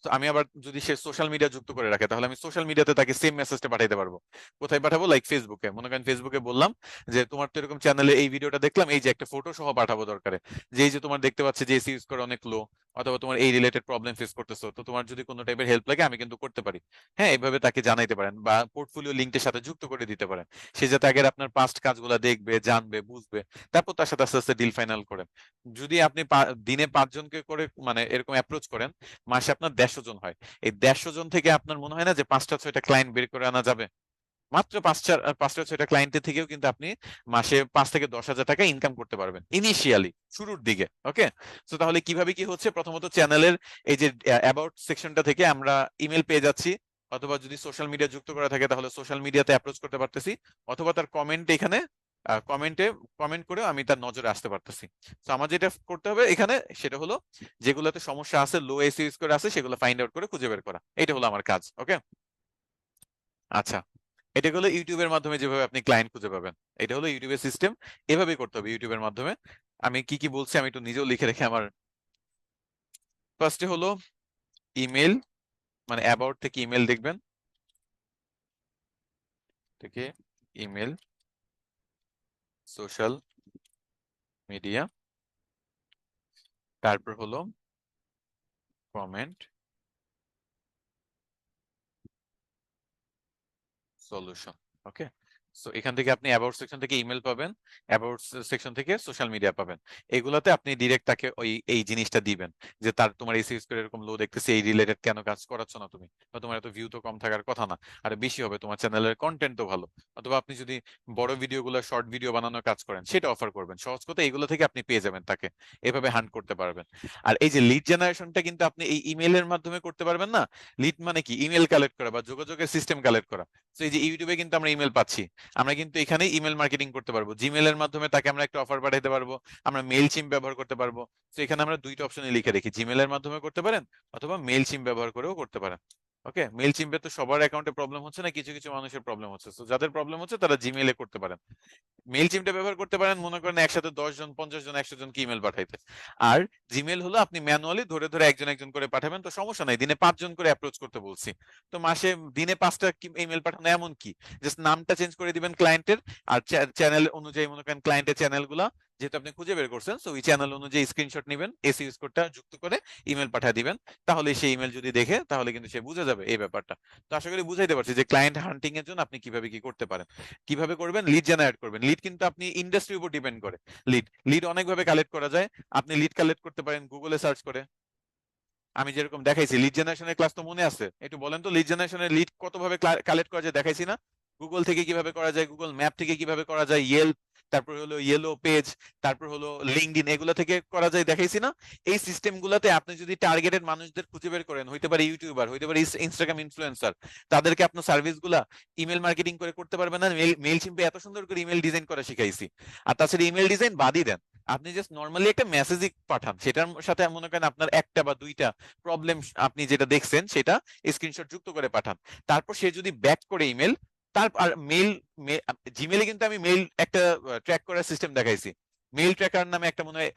Speaker 1: তো আমি আবার যদি সে সোশ্যাল মিডিয়া যুক্ত করে রাখে, তাহলে আমি সোশ্যাল মিডিয়াতে তাকে সেম মেসেজটা পাঠাইতে পারবো। কোথায় পাঠাবো? লাইক ফেসবুকে, মনে করেন ফেসবুকে বললাম যে তোমার তো এরকম চ্যানেলে এই ভিডিওটা দেখলাম, এই যে একটা ফটো সহ পাঠাবো দরকারে, যে এই যে তোমার দেখতে পাচ্ছে যে এসি ইউজ করে অনেক লো, অথবা তোমার এই রিলেটেড প্রবলেম ফেস করতেছো, তো তোমার যদি কোনো টাইপের হেল্প লাগে আমি কিন্তু করতে পারি। হ্যাঁ, এভাবে তাকে জানাইতে পারেন বা পোর্টফোলিও লিঙ্কের সাথে যুক্ত করে দিতে পারেন। সে যাতে আগের আপনার পাস্ট কাজগুলো দেখবে, জানবে, বুঝবে, তারপর তার সাথে আস্তে আস্তে ডিল ফাইনাল করেন। যদি আপনি দিনে 5 জনকে করে মানে এরকম অ্যাপ্রোচ করেন, মাসে আপনার 150 জন হয়। এই 150 জন থেকে আপনার মনে হয় না যে 5টা 6টা ক্লায়েন্ট বের করে আনা যাবে? মাত্র 5টা 6টা ক্লায়েন্টের থেকেও কিন্তু আপনি মাসে 5 থেকে 10 হাজার টাকা ইনকাম করতে পারবেন ইনিশিয়ালি, শুরুর দিকে। ওকে, তো তাহলে কিভাবে কি হচ্ছে, প্রথমত চ্যানেলের এই যে অ্যাবাউট সেকশনটা থেকে আমরা ইমেল পেয়ে যাচ্ছি, অথবা যদি সোশ্যাল মিডিয়া যুক্ত করা থাকে তাহলে সোশ্যাল মিডিয়াতে অ্যাপ্রোচ করতে পারতেছি, অথবা তার কমেন্ট এখানে কমেন্টে কমেন্ট করে আমি তার নজরে আসতে পারতেছি। তো আমার যেটা করতে হবে এখানে সেটা হলো, যেগুলোতে সমস্যা আছে, লো এসইও স্কোর আছে, সেগুলো ফাইন্ড আউট করে খুঁজে বের করা, এটা হলো আমার কাজ। ওকে, আচ্ছা, এটা হলো ইউটিউবের মাধ্যমে যেভাবে আপনি ক্লায়েন্ট খুঁজে পাবেন, এটা হলো ইউটিউবের সিস্টেম, এভাবেই করতে হবে ইউটিউবের মাধ্যমে। আমি কি কি বলছি আমি একটু নিজেও লিখে রেখে আমার, ফার্স্টে হলো ইমেল, মানে অ্যাবাউট থেকে ইমেল দেখবেন, থেকে ইমেল, সোশ্যাল মিডিয়া, তারপর হলো কমেন্ট, সলিউশন। ওকে, সো এখান থেকে আপনি অ্যাবাউট সেকশন থেকে ইমেল পাবেন, অ্যাবাউট সেকশন থেকে সোশ্যাল মিডিয়া পাবেন। এগুলাতে আপনি ডিরেক্ট তাকে ওই এই জিনিসটা দিবেন, যে তার তোমার এই সিরিজ করে এরকম লো দেখতেছি, এই রিলেটেড কেন কাজ করাচ্ছ না তুমি, বা তোমার এত ভিউ তো কম থাকার কথা না, আর বেশি হবে, তোমার চ্যানেলের কন্টেন্ট তো ভালো। অথবা আপনি যদি বড় ভিডিওগুলো শর্ট ভিডিও বানানোর কাজ করেন, সেটা অফার করবেন। সহজ কথা, এগুলো থেকে আপনি পেয়ে যাবেন তাকে, এভাবে হান্ট করতে পারবেন। আর এই যে লিড জেনারেশনটা কিন্তু আপনি এই ইমেলের মাধ্যমে করতে পারবেন না। লিড মানে কি? ইমেল কালেক্ট করা বা যোগাযোগের সিস্টেম কালেক্ট করা। তো এই যে ইউটিউবে কিন্তু আমরা ইমেল পাচ্ছি, আমরা কিন্তু এখানে ইমেল মার্কেটিং করতে পারবো, জিমেল এর মাধ্যমে তাকে আমরা একটা অফার পাঠাতে পারবো, আমরা মেল চিম ব্যবহার করতে পারবো। তো এখানে আমরা দুইটা অপশনে লিখে রেখি, জিমেল এর মাধ্যমে করতে পারেন, অথবা মেল চিম ব্যবহার করেও করতে পারেন। ওকে, মেল চিম্পে তো সবার অ্যাকাউন্টে প্রবলেম হচ্ছে না, কিছু কিছু মানুষের প্রবলেম হচ্ছে, তো যাদের প্রবলেম হচ্ছে তারা জিমেলে করতে পারেন। মেল চিমটা ব্যবহার করতে পারেন, মনে করেন একসাথে 10 জন 50 জন 100 জনকে ইমেল পাঠাইতে। আর জিমেল হলো আপনি ম্যানুয়ালি ধরে ধরে একজন একজন করে পাঠাবেন, তো সমস্যা নাই, দিনে 5 জন করে অ্যাপ্রোচ করতে বলছি, তো মাসে দিনে 5টা ইমেল পাঠানো এমন কি, জাস্ট নামটা চেঞ্জ করে দিবেন ক্লায়েন্টের, আর চ্যানেল অনুযায়ী মনে করেন ক্লায়েন্টের চ্যানেল গুলা যেহেতু আপনি খুঁজে বের করছেন, তো ওই চ্যানেল অনুযায়ী স্ক্রিনশট নেবেন, এসি ইউজ কোডটা যুক্ত করে ইমেল পাঠিয়ে দিবেন। তাহলে সেই ইমেল যদি দেখে তাহলে কিন্তু সে বুঝে যাবে এই ব্যাপারটা। তো আশা করি বুঝাইতে পারছি যে ক্লায়েন্ট হান্টিং এর জন্য আপনি কিভাবে কি করতে পারেন। কিভাবে করবেন? লিড জেনারেট করবেন। লিড কিন্তু আপনি ইন্ডাস্ট্রির উপর ডিপেন্ড করে। লিড লিড অনেকভাবে কালেক্ট করা যায়। আপনি লিড কালেক্ট করতে পারেন গুগলে সার্চ করে। আমি যেরকম দেখাইছি লিড জেনারেশনের ক্লাস তো মনে আছে, একটু বলেন তো লিড জেনারেশনের লিড কত ভাবে কালেক্ট করা যায় দেখাইছি না? গুগল থেকে কিভাবে করা যায়, গুগল ম্যাপ থেকে কিভাবে করা যায়, ইয়েল্প, তারপর হলো ইয়েলো পেজ, তারপর হলো লিঙ্কডইন, এগুলো থেকে করা যায় দেখাইছি না? এই সিস্টেম গুলাতে আপনি যদি টার্গেটেড মানুষদের খুঁজে বের করেন, হইতে পারে ইউটিউবার, হইতে পারে ইনস্টাগ্রাম ইনফ্লুয়েন্সার, তাদেরকে আপনার সার্ভিস গুলা ইমেল মার্কেটিং করে করতে পারবেন না। মেইল চিম্পে এত সুন্দর করে ইমেল ডিজাইন করা শিখাইছি। আর তাছাড়া ইমেল ডিজাইন বাদই দেন, আপনি জাস্ট নর্মালি একটা মেসেজই পাঠান, সেটার সাথে মনে করেন আপনার একটা বা দুইটা প্রবলেম আপনি যেটা দেখছেন সেটা স্ক্রিনশট যুক্ত করে পাঠান। তারপর সে যদি ব্যাক করে ইমেল, তার আর মেইল, জিমেলে কিন্তু আমি মেইল একটা ট্র্যাক করার সিস্টেম দেখাইছি, মেইল ট্র্যাকার নামে একটা মনে হয়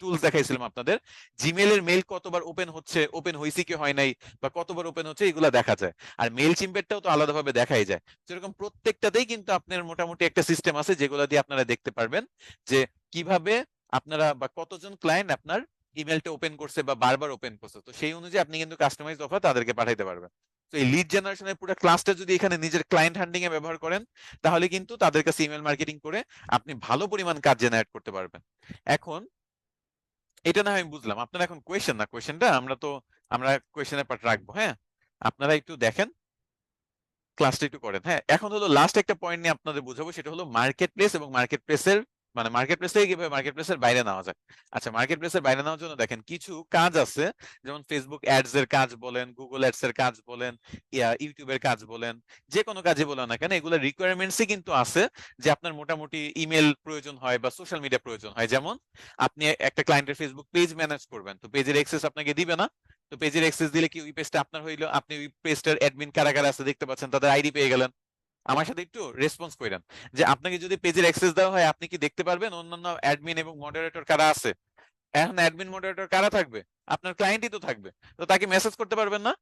Speaker 1: টুলস দেখাইছিলাম আপনাদের। জিমেলের মেইল কতবার ওপেন হচ্ছে, ওপেন হয়েছে কি হয় নাই, বা কতবার ওপেন হচ্ছে, এগুলা দেখা যায়। আর মেইল চিম্পেরটাও তো আলাদাভাবে দেখাই যায়। যেরকম প্রত্যেকটাতেই কিন্তু আপনার মোটামুটি একটা সিস্টেম আছে যেগুলো দিয়ে আপনারা দেখতে পারবেন যে কিভাবে আপনারা বা কতজন ক্লায়েন্ট আপনার ইমেলটা ওপেন করছে বা বারবার ওপেন করছে। তো সেই অনুযায়ী আপনি কিন্তু কাস্টমাইজ অফার তাদেরকে পাঠাইতে পারবেন। তো এই লিড জেনারেশনের পুরো ক্লাসটা যদি এখানে নিজের ক্লায়েন্ট হ্যান্ডিং এ ব্যবহার করেন, তাহলে কিন্তু তাদের কাছে ইমেল মার্কেটিং করে আপনি ভালো পরিমাণ কাজ জেনারেট করতে পারবেন। এখন এটা না হয় আমি বুঝলাম, আপনার এখন কোয়েশ্চেন না, কোয়েশ্চেনটা আমরা কোয়েশ্চেনের পার্ট রাখবো, হ্যাঁ? আপনারা একটু দেখেন, ক্লাসটা একটু করেন। হ্যাঁ, এখন হলো লাস্ট একটা পয়েন্ট নিয়ে আপনাদের বুঝাবো, সেটা হলো মার্কেট প্লেস এবং মার্কেট প্লেসের মানে মার্কেট প্লেস থেকে কিভাবে মার্কেট প্লেসের বাইরে নেওয়া যায়। আচ্ছা, মার্কেট প্লেসের বাইরে নেওয়ার জন্য দেখেন কিছু কাজ আছে, যেমন ফেসবুক অ্যাডস এর কাজ বলেন, গুগল অ্যাডস এর কাজ বলেন, ইউটিউবের কাজ বলেন, যে কোনো কাজে বলেন না কেন, এগুলো রিকোয়ারমেন্টসই কিন্তু আছে যে আপনার মোটামুটি ইমেল প্রয়োজন হয় বা সোশ্যাল মিডিয়া প্রয়োজন হয়। যেমন আপনি একটা ক্লায়েন্টের ফেসবুক পেজ ম্যানেজ করবেন, তো পেজের অ্যাক্সেস আপনাকে দিবে না। তো পেজের অ্যাক্সেস দিলে কি ওই পেজটা আপনার হইলো, আপনি ওই পেজটার অ্যাডমিন কারা কারা আছে দেখতে পাচ্ছেন, তাদের আইডি পেয়ে গেলেন। আমার সাথে একটু রেসপন্স করেন যে আপনাকে যদি পেজের অ্যাক্সেস দেওয়া হয়, আপনি কি দেখতে পারবেন অন্যান্য অ্যাডমিন এবং মডারেটর কারা আছে? এখন অ্যাডমিন মডারেটর কারা থাকবে? আপনার ক্লায়েন্টই তো থাকবে। তো তাকে মেসেজ করতে পারবেন না?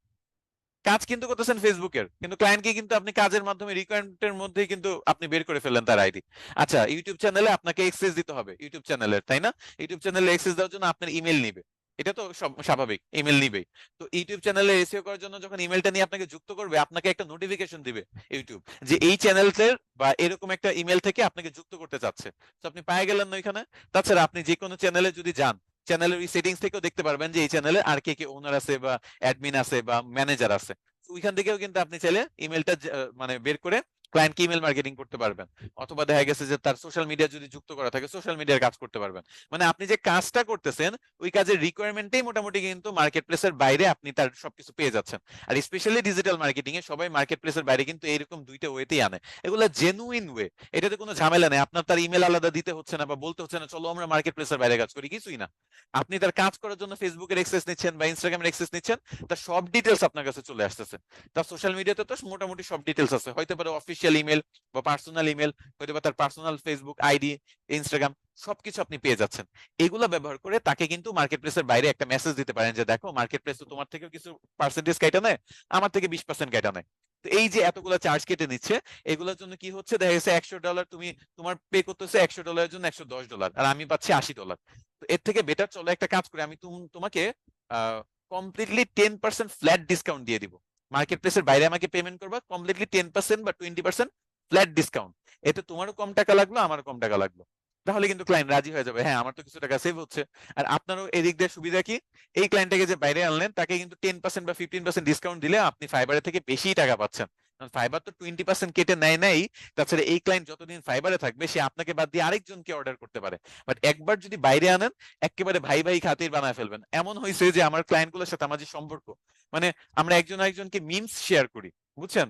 Speaker 1: কাজ কিন্তু করতেছেন ফেসবুকের, কিন্তু ক্লায়েন্টকে কিন্তু আপনি কাজের মাধ্যমে রিকোয়ারমেন্টের মধ্যেই কিন্তু আপনি বের করে ফেললেন তার আইডি। আচ্ছা, ইউটিউব চ্যানেলে আপনাকে এক্সেস দিতে হবে ইউটিউব চ্যানেলের, তাই না? ইউটিউব চ্যানেলে এক্সেস দেওয়ার জন্য আপনার ইমেল নিবে, এটা তো সব স্বাভাবিক, ইমেল নিবেই। তো ইউটিউব চ্যানেলে এসইও করার জন্য যখন ইমেলটা নিয়ে আপনাকে যুক্ত করবে, আপনাকে একটা নোটিফিকেশন দিবে ইউটিউব যে এই চ্যানেলের বা এরকম একটা ইমেল থেকে আপনাকে যুক্ত করতে চাচ্ছে। তো আপনি পেয়ে গেলেন না ওইখানে। তাছাড়া আপনি যে কোনো চ্যানেলে যদি যান, চ্যানেলের ওই সেটিংস থেকেও দেখতে পারবেন যে এই চ্যানেলে আর কে কে ওনার আছে বা অ্যাডমিন আছে বা ম্যানেজার আছে। ওইখান থেকেও কিন্তু আপনি চাইলে ইমেলটা মানে বের করে ক্লায়েন্টকে ইমেল মার্কেটিং করতে পারবেন। অথবা দেখা গেছে যে তার সোশ্যাল মিডিয়া যদি যুক্ত করা থাকে, সোশ্যাল মিডিয়ার কাজ করতে পারবেন। মানে আপনি যে কাজটা করতেছেন, ওই কাজের রিকোয়ারমেন্টেই মোটামুটি কিন্তু মার্কেট প্লেসের বাইরে আপনি তার সবকিছু পেয়ে যাচ্ছেন। আর স্পেশালি ডিজিটাল মার্কেটিং এ সবাই মার্কেট প্লেসের বাইরে কিন্তু এইরকম দুইটা ওয়েতেই আনে। এগুলো জেনুইন ওয়ে, এটাতে কোনো ঝামেলা নেই। আপনার তার ইমেল আলাদা দিতে হচ্ছে না বা বলতে হচ্ছে না চলো আমরা মার্কেট প্লেসের বাইরে কাজ করি, কিছুই না। আপনি তার কাজ করার জন্য ফেসবুকের অ্যাক্সেস নিচ্ছেন বা ইনস্টাগ্রামের অ্যাক্সেস নিচ্ছেন, তার সব ডিটেলস আপনার কাছে চলে আসতেছে। তার সোশ্যাল মিডিয়াতে তো মোটামুটি সব ডিটেলস আছে, হয়তো পারে অফিসিয়াল ইমেল বা পার্সোনাল ইমেল, হয়তো বা তার পার্সোনাল ফেসবুক আইডি, ইনস্টাগ্রাম, সবকিছু আপনি পেয়ে যাচ্ছেন। এগুলা ব্যবহার করে তাকে কিন্তু মার্কেট প্লেসের বাইরে একটা মেসেজ দিতে পারেন যে দেখো মার্কেট প্লেস তো তোমার থেকে কিছু পার্সেন্টেজ কাটা নেয়, আমার থেকে 20% কাটা নেয়। তো এই যে এতগুলো চার্জ কেটে নিচ্ছে, এগুলোর জন্য কি হচ্ছে, দেখা গেছে $100 তুমি তোমার পে করতেছে, $100 জন্য $110, আর আমি পাচ্ছি $80। তো এর থেকে বেটার চলো একটা কাজ করে আমি তোমাকে কমপ্লিটলি 10% ফ্ল্যাট ডিসকাউন্ট দিয়ে দিব। মার্কেট প্লেসের বাইরে আমাকে পেমেন্ট করবা কমপ্লিটলি 10% বা 20% ফ্ল্যাট ডিসকাউন্ট। এতে তোমারও কম টাকা লাগলো, আমারও কম টাকা লাগলো। তাহলে কিন্তু ক্লায়েন্ট রাজি হয়ে যাবে, হ্যাঁ আমার তো কিছু টাকা সেভ হচ্ছে। আর আপনারও এদিক দিয়ে সুবিধা কি, এই ক্লায়েন্টটাকে যে বাইরে আনলেন তাকে কিন্তু 10% বা 15% ডিসকাউন্ট দিলে আপনি ফাইবারের থেকে বেশি টাকা পাচ্ছেন। ফাইবার তো 20% কেটে নেয় নাই। তাছাড়া এই ক্লায়েন্ট যতদিন ফাইবারে থাকবে সে আপনাকে বাদ দিয়ে আরেকজনকে অর্ডার করতে পারে। বাট একবার যদি বাইরে আনেন, একেবারে ভাই ভাই খাতির বানায় ফেলবেন। এমন হয়েছে যে আমার ক্লায়েন্টগুলোর সাথে আমার যে সম্পর্ক, মানে আমরা একজন আরেকজনকে মিমস শেয়ার করি, বুঝছেন?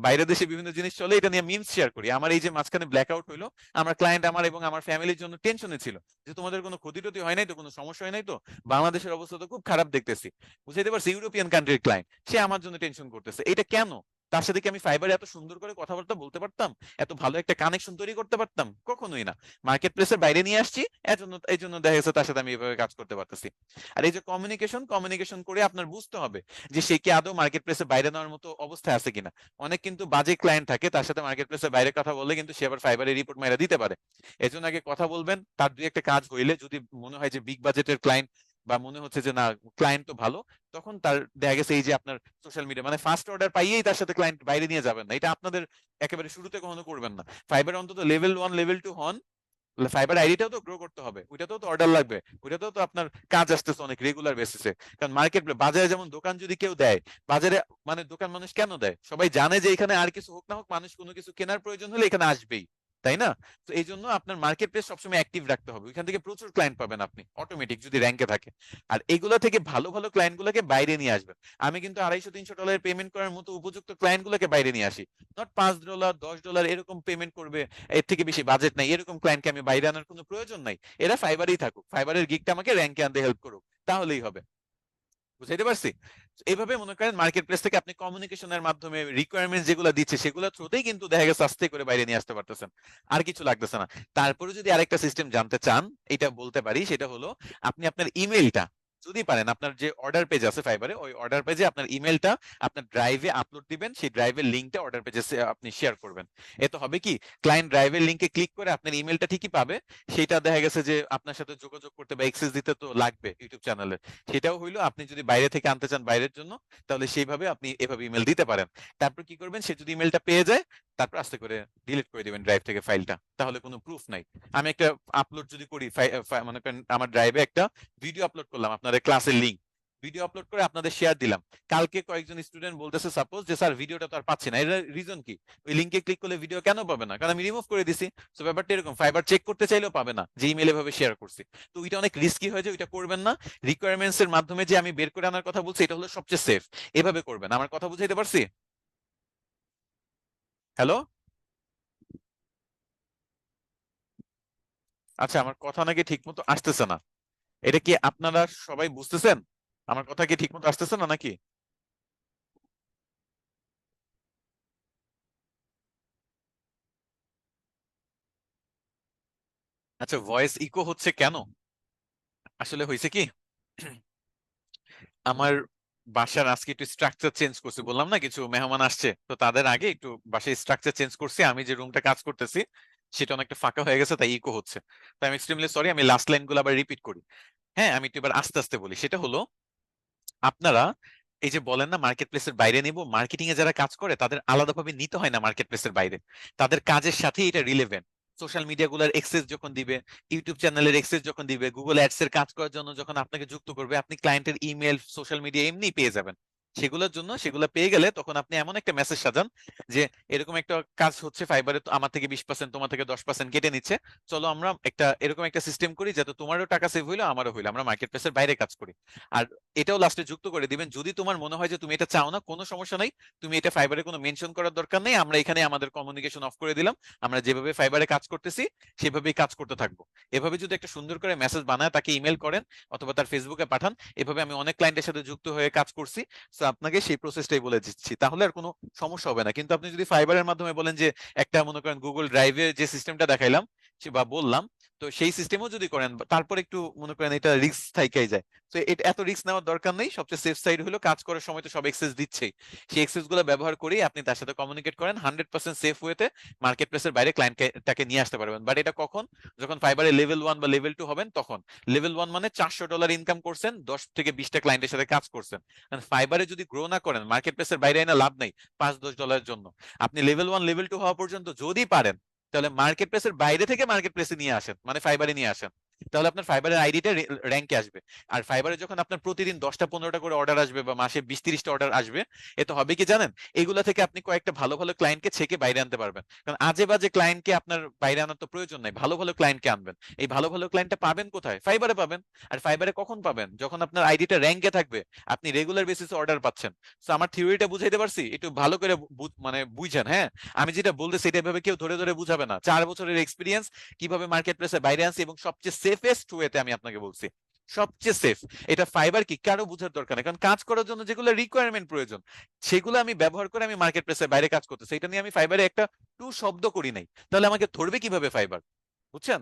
Speaker 1: বাইরের দেশে বিভিন্ন জিনিস চলে, এটা নিয়ে মিমস শেয়ার করি। আমার এই যে মাঝখানে ব্ল্যাক আউট হইলো, আমার ক্লায়েন্ট আমার এবং আমার ফ্যামিলির জন্য টেনশনে ছিল যে তোমাদের কোনো ক্ষতি টতি হয় নাই তো, কোনো সমস্যা হয় নাই তো, বাংলাদেশের অবস্থা তো খুব খারাপ দেখতেছি। বুঝাইতে পারছি, ইউরোপিয়ান কান্ট্রির ক্লায়েন্ট, সে আমার জন্য টেনশন করতেছে। এটা কেন? তার সাথে কি আমি ফাইবারে এত সুন্দর করে কথাবার্তা বলতে পারতাম, এত ভালো একটা কানেকশন তৈরি করতে পারতাম? কখনোই না। মার্কেট প্লেসের বাইরে নিয়ে আসছি, এই জন্য দেখা গেছে তার সাথে আমি এভাবে কাজ করতে পারতেছি। আর এই যে কমিউনিকেশন করে আপনার বুঝতে হবে যে সে কি আদৌ মার্কেট প্লেসের বাইরে নেওয়ার মতো অবস্থায় আছে কিনা। অনেক কিন্তু বাজে ক্লায়েন্ট থাকে, তার সাথে মার্কেট প্লেসের বাইরে কথা বললে কিন্তু সে আবার ফাইবারে রিপোর্ট মাইরা দিতে পারে। এজন্য আগে কথা বলবেন, তার দুই একটা কাজ হইলে যদি মনে হয় যে বিগ বাজেটের ক্লায়েন্ট বা মনে হচ্ছে যে না ক্লায়েন্ট তো ভালো, তখন তার দেখা গেছে এই যে আপনার সোশ্যাল মিডিয়া মানে ফার্স্ট অর্ডার পাইয়েই তার সাথে ক্লায়েন্ট বাইরে নিয়ে যাবেন না, এটা আপনাদের একেবারে শুরুতে কখনো করবেন না। ফাইবার অন্তত লেভেল 1 লেভেল 2 হন, ফাইবার আইডিটাও তো গ্রো করতে হবে, ওইটাতেও তো অর্ডার লাগবে, ওইটাতেও তো আপনার কাজ আসতেছে অনেক রেগুলার বেসিসে। কারণ মার্কেট বাজারে যেমন দোকান যদি কেউ দেয়, বাজারে মানে দোকান মানুষ কেন দেয়? সবাই জানে যে এখানে আর কিছু হোক না হোক মানুষ কোনো কিছু কেনার প্রয়োজন হলে এখানে আসবেই, তাই না? তো এই জন্য আপনার মার্কেট প্লেস সবসময় অ্যাক্টিভ রাখতে হবে, ওইখান থেকে প্রচুর ক্লায়েন্ট পাবেন আপনি অটোমেটিক যদি র্যাঙ্কে থাকে। আর এগুলা থেকে ভালো ভালো ক্লায়েন্ট গুলোকে বাইরে নিয়ে আসবেন। আমি কিন্তু $250-300 পেমেন্ট করার মতো উপযুক্ত ক্লায়েন্ট গুলোকে বাইরে নিয়ে আসি। নট $5 $10 এরকম পেমেন্ট করবে, এর থেকে বেশি বাজেট নাই এরকম ক্লায়েন্টকে আমি বাইরে আনার কোনো প্রয়োজন নাই। এরা ফাইবারেই থাকুক, ফাইবারের গিগটা আমাকে র্যাঙ্কে আনতে হেল্প করুক, তাহলেই হবে। বুঝাইতে পারছি? এইভাবে মনে করেন মার্কেট প্লেস থেকে আপনি কমিউনিকেশনের মাধ্যমে রিকোয়ারমেন্ট যেগুলো দিচ্ছে সেগুলো থ্রুতেই কিন্তু দেখা গেছে আস্তে করে বাইরে নিয়ে আসতে পারতেছেন, আর কিছু লাগতেছে না। তারপরে যদি আরেকটা সিস্টেম জানতে চান, এটা বলতে পারি, সেটা হলো আপনি আপনার ইমেলটা যদি পারেন, আপনার যে অর্ডার পেজ আছে ফাইবারে, ওই অর্ডার পেজে আপনার ইমেলটা আপনার ড্রাইভে আপলোড দিবেন, সেই ড্রাইভের লিঙ্কটা অর্ডার পেজে আপনি শেয়ার করবেন। এতে হবে কি, ক্লায়েন্ট ড্রাইভের লিঙ্কে ক্লিক করে আপনার ইমেলটা ঠিকই পাবে, সেটা দেখা গেছে যে আপনার সাথে যোগাযোগ করতে বা অ্যাক্সেস দিতে তো লাগবে ইউটিউব চ্যানেলে। সেটাও হইলো, আপনি যদি বাইরে থেকে আনতে চান বাইরের জন্য, তাহলে সেইভাবে আপনি এভাবে ইমেল দিতে পারেন। তারপর কি করবেন, সে যদি ইমেলটা পেয়ে যায় তারপর আস্তে করে ডিলিট করে দিবেন ড্রাইভ থেকে ফাইলটা, তাহলে কোনো প্রুফ নাই। আমি একটা আপলোড যদি করি, মনে করেন আমার ড্রাইভে একটা ভিডিও আপলোড করলাম, আপনাদের ক্লাসের লিঙ্ক, ভিডিও আপলোড করে আপনাদের শেয়ার দিলাম। কালকে কয়েকজন স্টুডেন্ট বলতেছে সাপোজ যে স্যার ভিডিওটা তো আর পাচ্ছি না, এর রিজন কি? ওই লিঙ্কে ক্লিক করলে ভিডিও কেন পাবে না? কারণ আমি রিমুভ করে দিছি। তো ব্যাপারটা এরকম, ফাইবার চেক করতে চাইলেও পাবে না যে ইমেল এভাবে শেয়ার করছি। তো ওইটা অনেক রিস্কি হয়ে যায়, ওইটা করবেন না। রিকোয়ারমেন্টস এর মাধ্যমে যে আমি বের করে আনার কথা বলছি, এটা হলো সবচেয়ে সেফ, এভাবে করবেন। আমার কথা বুঝাইতে পারছি? হ্যালো? আচ্ছা, আমার কথা নাকি ঠিক মতো আসতেছে না, এটা কি আপনারা সবাই বুঝতেছেন? আমার কথা কি ঠিক মতো আসতেছে না নাকি? আচ্ছা, ভয়েস ইকো হচ্ছে কেন? আসলে হয়েছে কি, আমার বাসার আজকে একটু স্ট্রাকচার চেঞ্জ করছি, বললাম না কিছু মেহমান আসছে, তো তাদের আগে একটু বাসায় স্ট্রাকচার চেঞ্জ করছি, আমি যে রুমটা কাজ করতেছি সেটা অনেকটা ফাঁকা হয়ে গেছে, তাই ইকো হচ্ছে। তাই আমি এক্সট্রিমলি সরি, আমি লাস্ট লাইন গুলো আবার রিপিট করি। হ্যাঁ, আমি একটু এবার আস্তে আস্তে বলি। সেটা হলো, আপনারা এই যে বলেন না মার্কেট প্লেসের বাইরে নিব, মার্কেটিং এ যারা কাজ করে তাদের আলাদাভাবে নিতে হয় না মার্কেট প্লেসের বাইরে, তাদের কাজের সাথেই এটা রিলেভেন্ট। সোশ্যাল মিডিয়া গুলার এক্সেস যখন দিবে, ইউটিউব চ্যানেলের এক্সেস যখন দিবে, গুগল অ্যাডস এর কাজ করার জন্য যখন আপনাকে যুক্ত করবে, আপনি ক্লায়েন্টের ইমেল সোশ্যাল মিডিয়া এমনি পেয়ে যাবেন। সেগুলোর জন্য, সেগুলো পেয়ে গেলে তখন আপনি এমন একটা মেসেজ সাজান যে এরকম একটা কাজ হচ্ছে ফাইবারে, তো আমার থেকে 20% তোমার থেকে 10% কেটে নিচ্ছে, চলো আমরা একটা এরকম একটা সিস্টেম করি যাতে তোমারও টাকা সেভ হইলো আমারও হইলো, আমরা মার্কেট প্লেসের বাইরে কাজ করি। আর এটাও লাস্টে যুক্ত করে দিবেন, যদি তোমার মনে হয় যে তুমি এটা চাও না, কোনো সমস্যা নাই, তুমি এটা ফাইবারে কোনো মেনশন করার দরকার নেই, আমরা এখানে আমাদের কমিউনিকেশন অফ করে দিলাম, আমরা যেভাবে ফাইবারে কাজ করতেছি সেভাবেই কাজ করতে থাকবো। এভাবে যদি একটা সুন্দর করে মেসেজ বানায় তাকে ইমেল করেন অথবা তার ফেসবুকে পাঠান, এভাবে আমি অনেক ক্লায়েন্টের সাথে যুক্ত হয়ে কাজ করছি। তো আপনাকে সেই প্রসেসটাই বলে দিচ্ছি, তাহলে আর কোনো সমস্যা হবে না। কিন্তু আপনি যদি ফাইবারের মাধ্যমে বলেন যে একটা মনে করেন গুগল ড্রাইভে যে সিস্টেমটা দেখাইলাম বা বললাম, তো সেই সিস্টেমও যদি করেন, তারপর একটু মনে করেন এটা রিস্ক থাইকাই যায়। তো এটা এত রিস্ক নেওয়ার দরকার নেই, সবচেয়ে সেফ সাইড হলো কাজ করার সময় তো সব এক্সেস দিচ্ছেই, সেই এক্সেস গুলো ব্যবহার করেই আপনি তার সাথে কমিউনিকেট করেন, 100% সেফ ওয়েতে মার্কেট প্লেসের বাইরে ক্লায়েন্টটাকে নিয়ে আসতে পারবেন। বাট এটা কখন? যখন ফাইবারে লেভেল 1 বা লেভেল 2 হবেন তখন। লেভেল 1 মানে $400 ইনকাম করছেন, 10 থেকে 20টা ক্লায়েন্টের সাথে কাজ করছেন। ফাইবারে যদি গ্রো না করেন, মার্কেট প্লেসের বাইরে এনে লাভ নেই $5-10 জন্য। আপনি লেভেল 1 লেভেল 2 হওয়া পর্যন্ত যদি পারেন, তাহলে মার্কেট প্লেসের বাইরে থেকে মার্কেট প্লেসে নিয়ে আসেন, মানে ফাইবারে নিয়ে আসেন, তাহলে আপনার ফাইবারের আইডিটা র্যাঙ্কে আসবে। আর ফাইবারে যখন আপনার প্রতিদিন 10টা 15টা করে অর্ডার আসবে বা মাসে 20-30টা অর্ডার আসবে, এতে হবে কি জানেন, এগুলা থেকে আপনি কয়েকটা ভালো ভালো ক্লায়েন্টকে ছেকে বাইরে আনতে পারবেন। কারণ আজে বাজে ক্লায়েন্টকে আপনার বাইরে আনার তো প্রয়োজন নাই, ভালো ভালো ক্লায়েন্টকে আনবেন। এই ভালো ভালো ক্লায়েন্টটা পাবেন কোথায়? ফাইবারে পাবেন। আর ফাইবারে কখন পাবেন? যখন আপনার আইডিটা র্যাঙ্কে থাকবে, আপনি রেগুলার বেসিসে অর্ডার পাচ্ছেন। তো আমার থিওরিটা বুঝাইতে পারছি? একটু ভালো করে মানে বুঝেন, হ্যাঁ। আমি যেটা বলতেছি এটা এভাবে কেউ ধরে ধরে বুঝাবে না, 4 বছরের এক্সপিরিয়েন্স কিভাবে মার্কেট প্লেসে বাইরে আনছি, এবং সবচেয়ে সেফেস্ট ওয়েতে আমি আপনাকে বলছি, সবচেয়ে সেফ। এটা ফাইবার কি কারো বোঝার দরকার নেই, কারণ কাজ করার জন্য যেগুলো রিকোয়ারমেন্ট প্রয়োজন সেগুলো আমি ব্যবহার করে আমি মার্কেট প্লেসের বাইরে কাজ করতেছি, এটা নিয়ে আমি ফাইবারে একটা টু শব্দ করি নাই। তাহলে আমাকে ধরবে কিভাবে ফাইবার? বুঝছেন?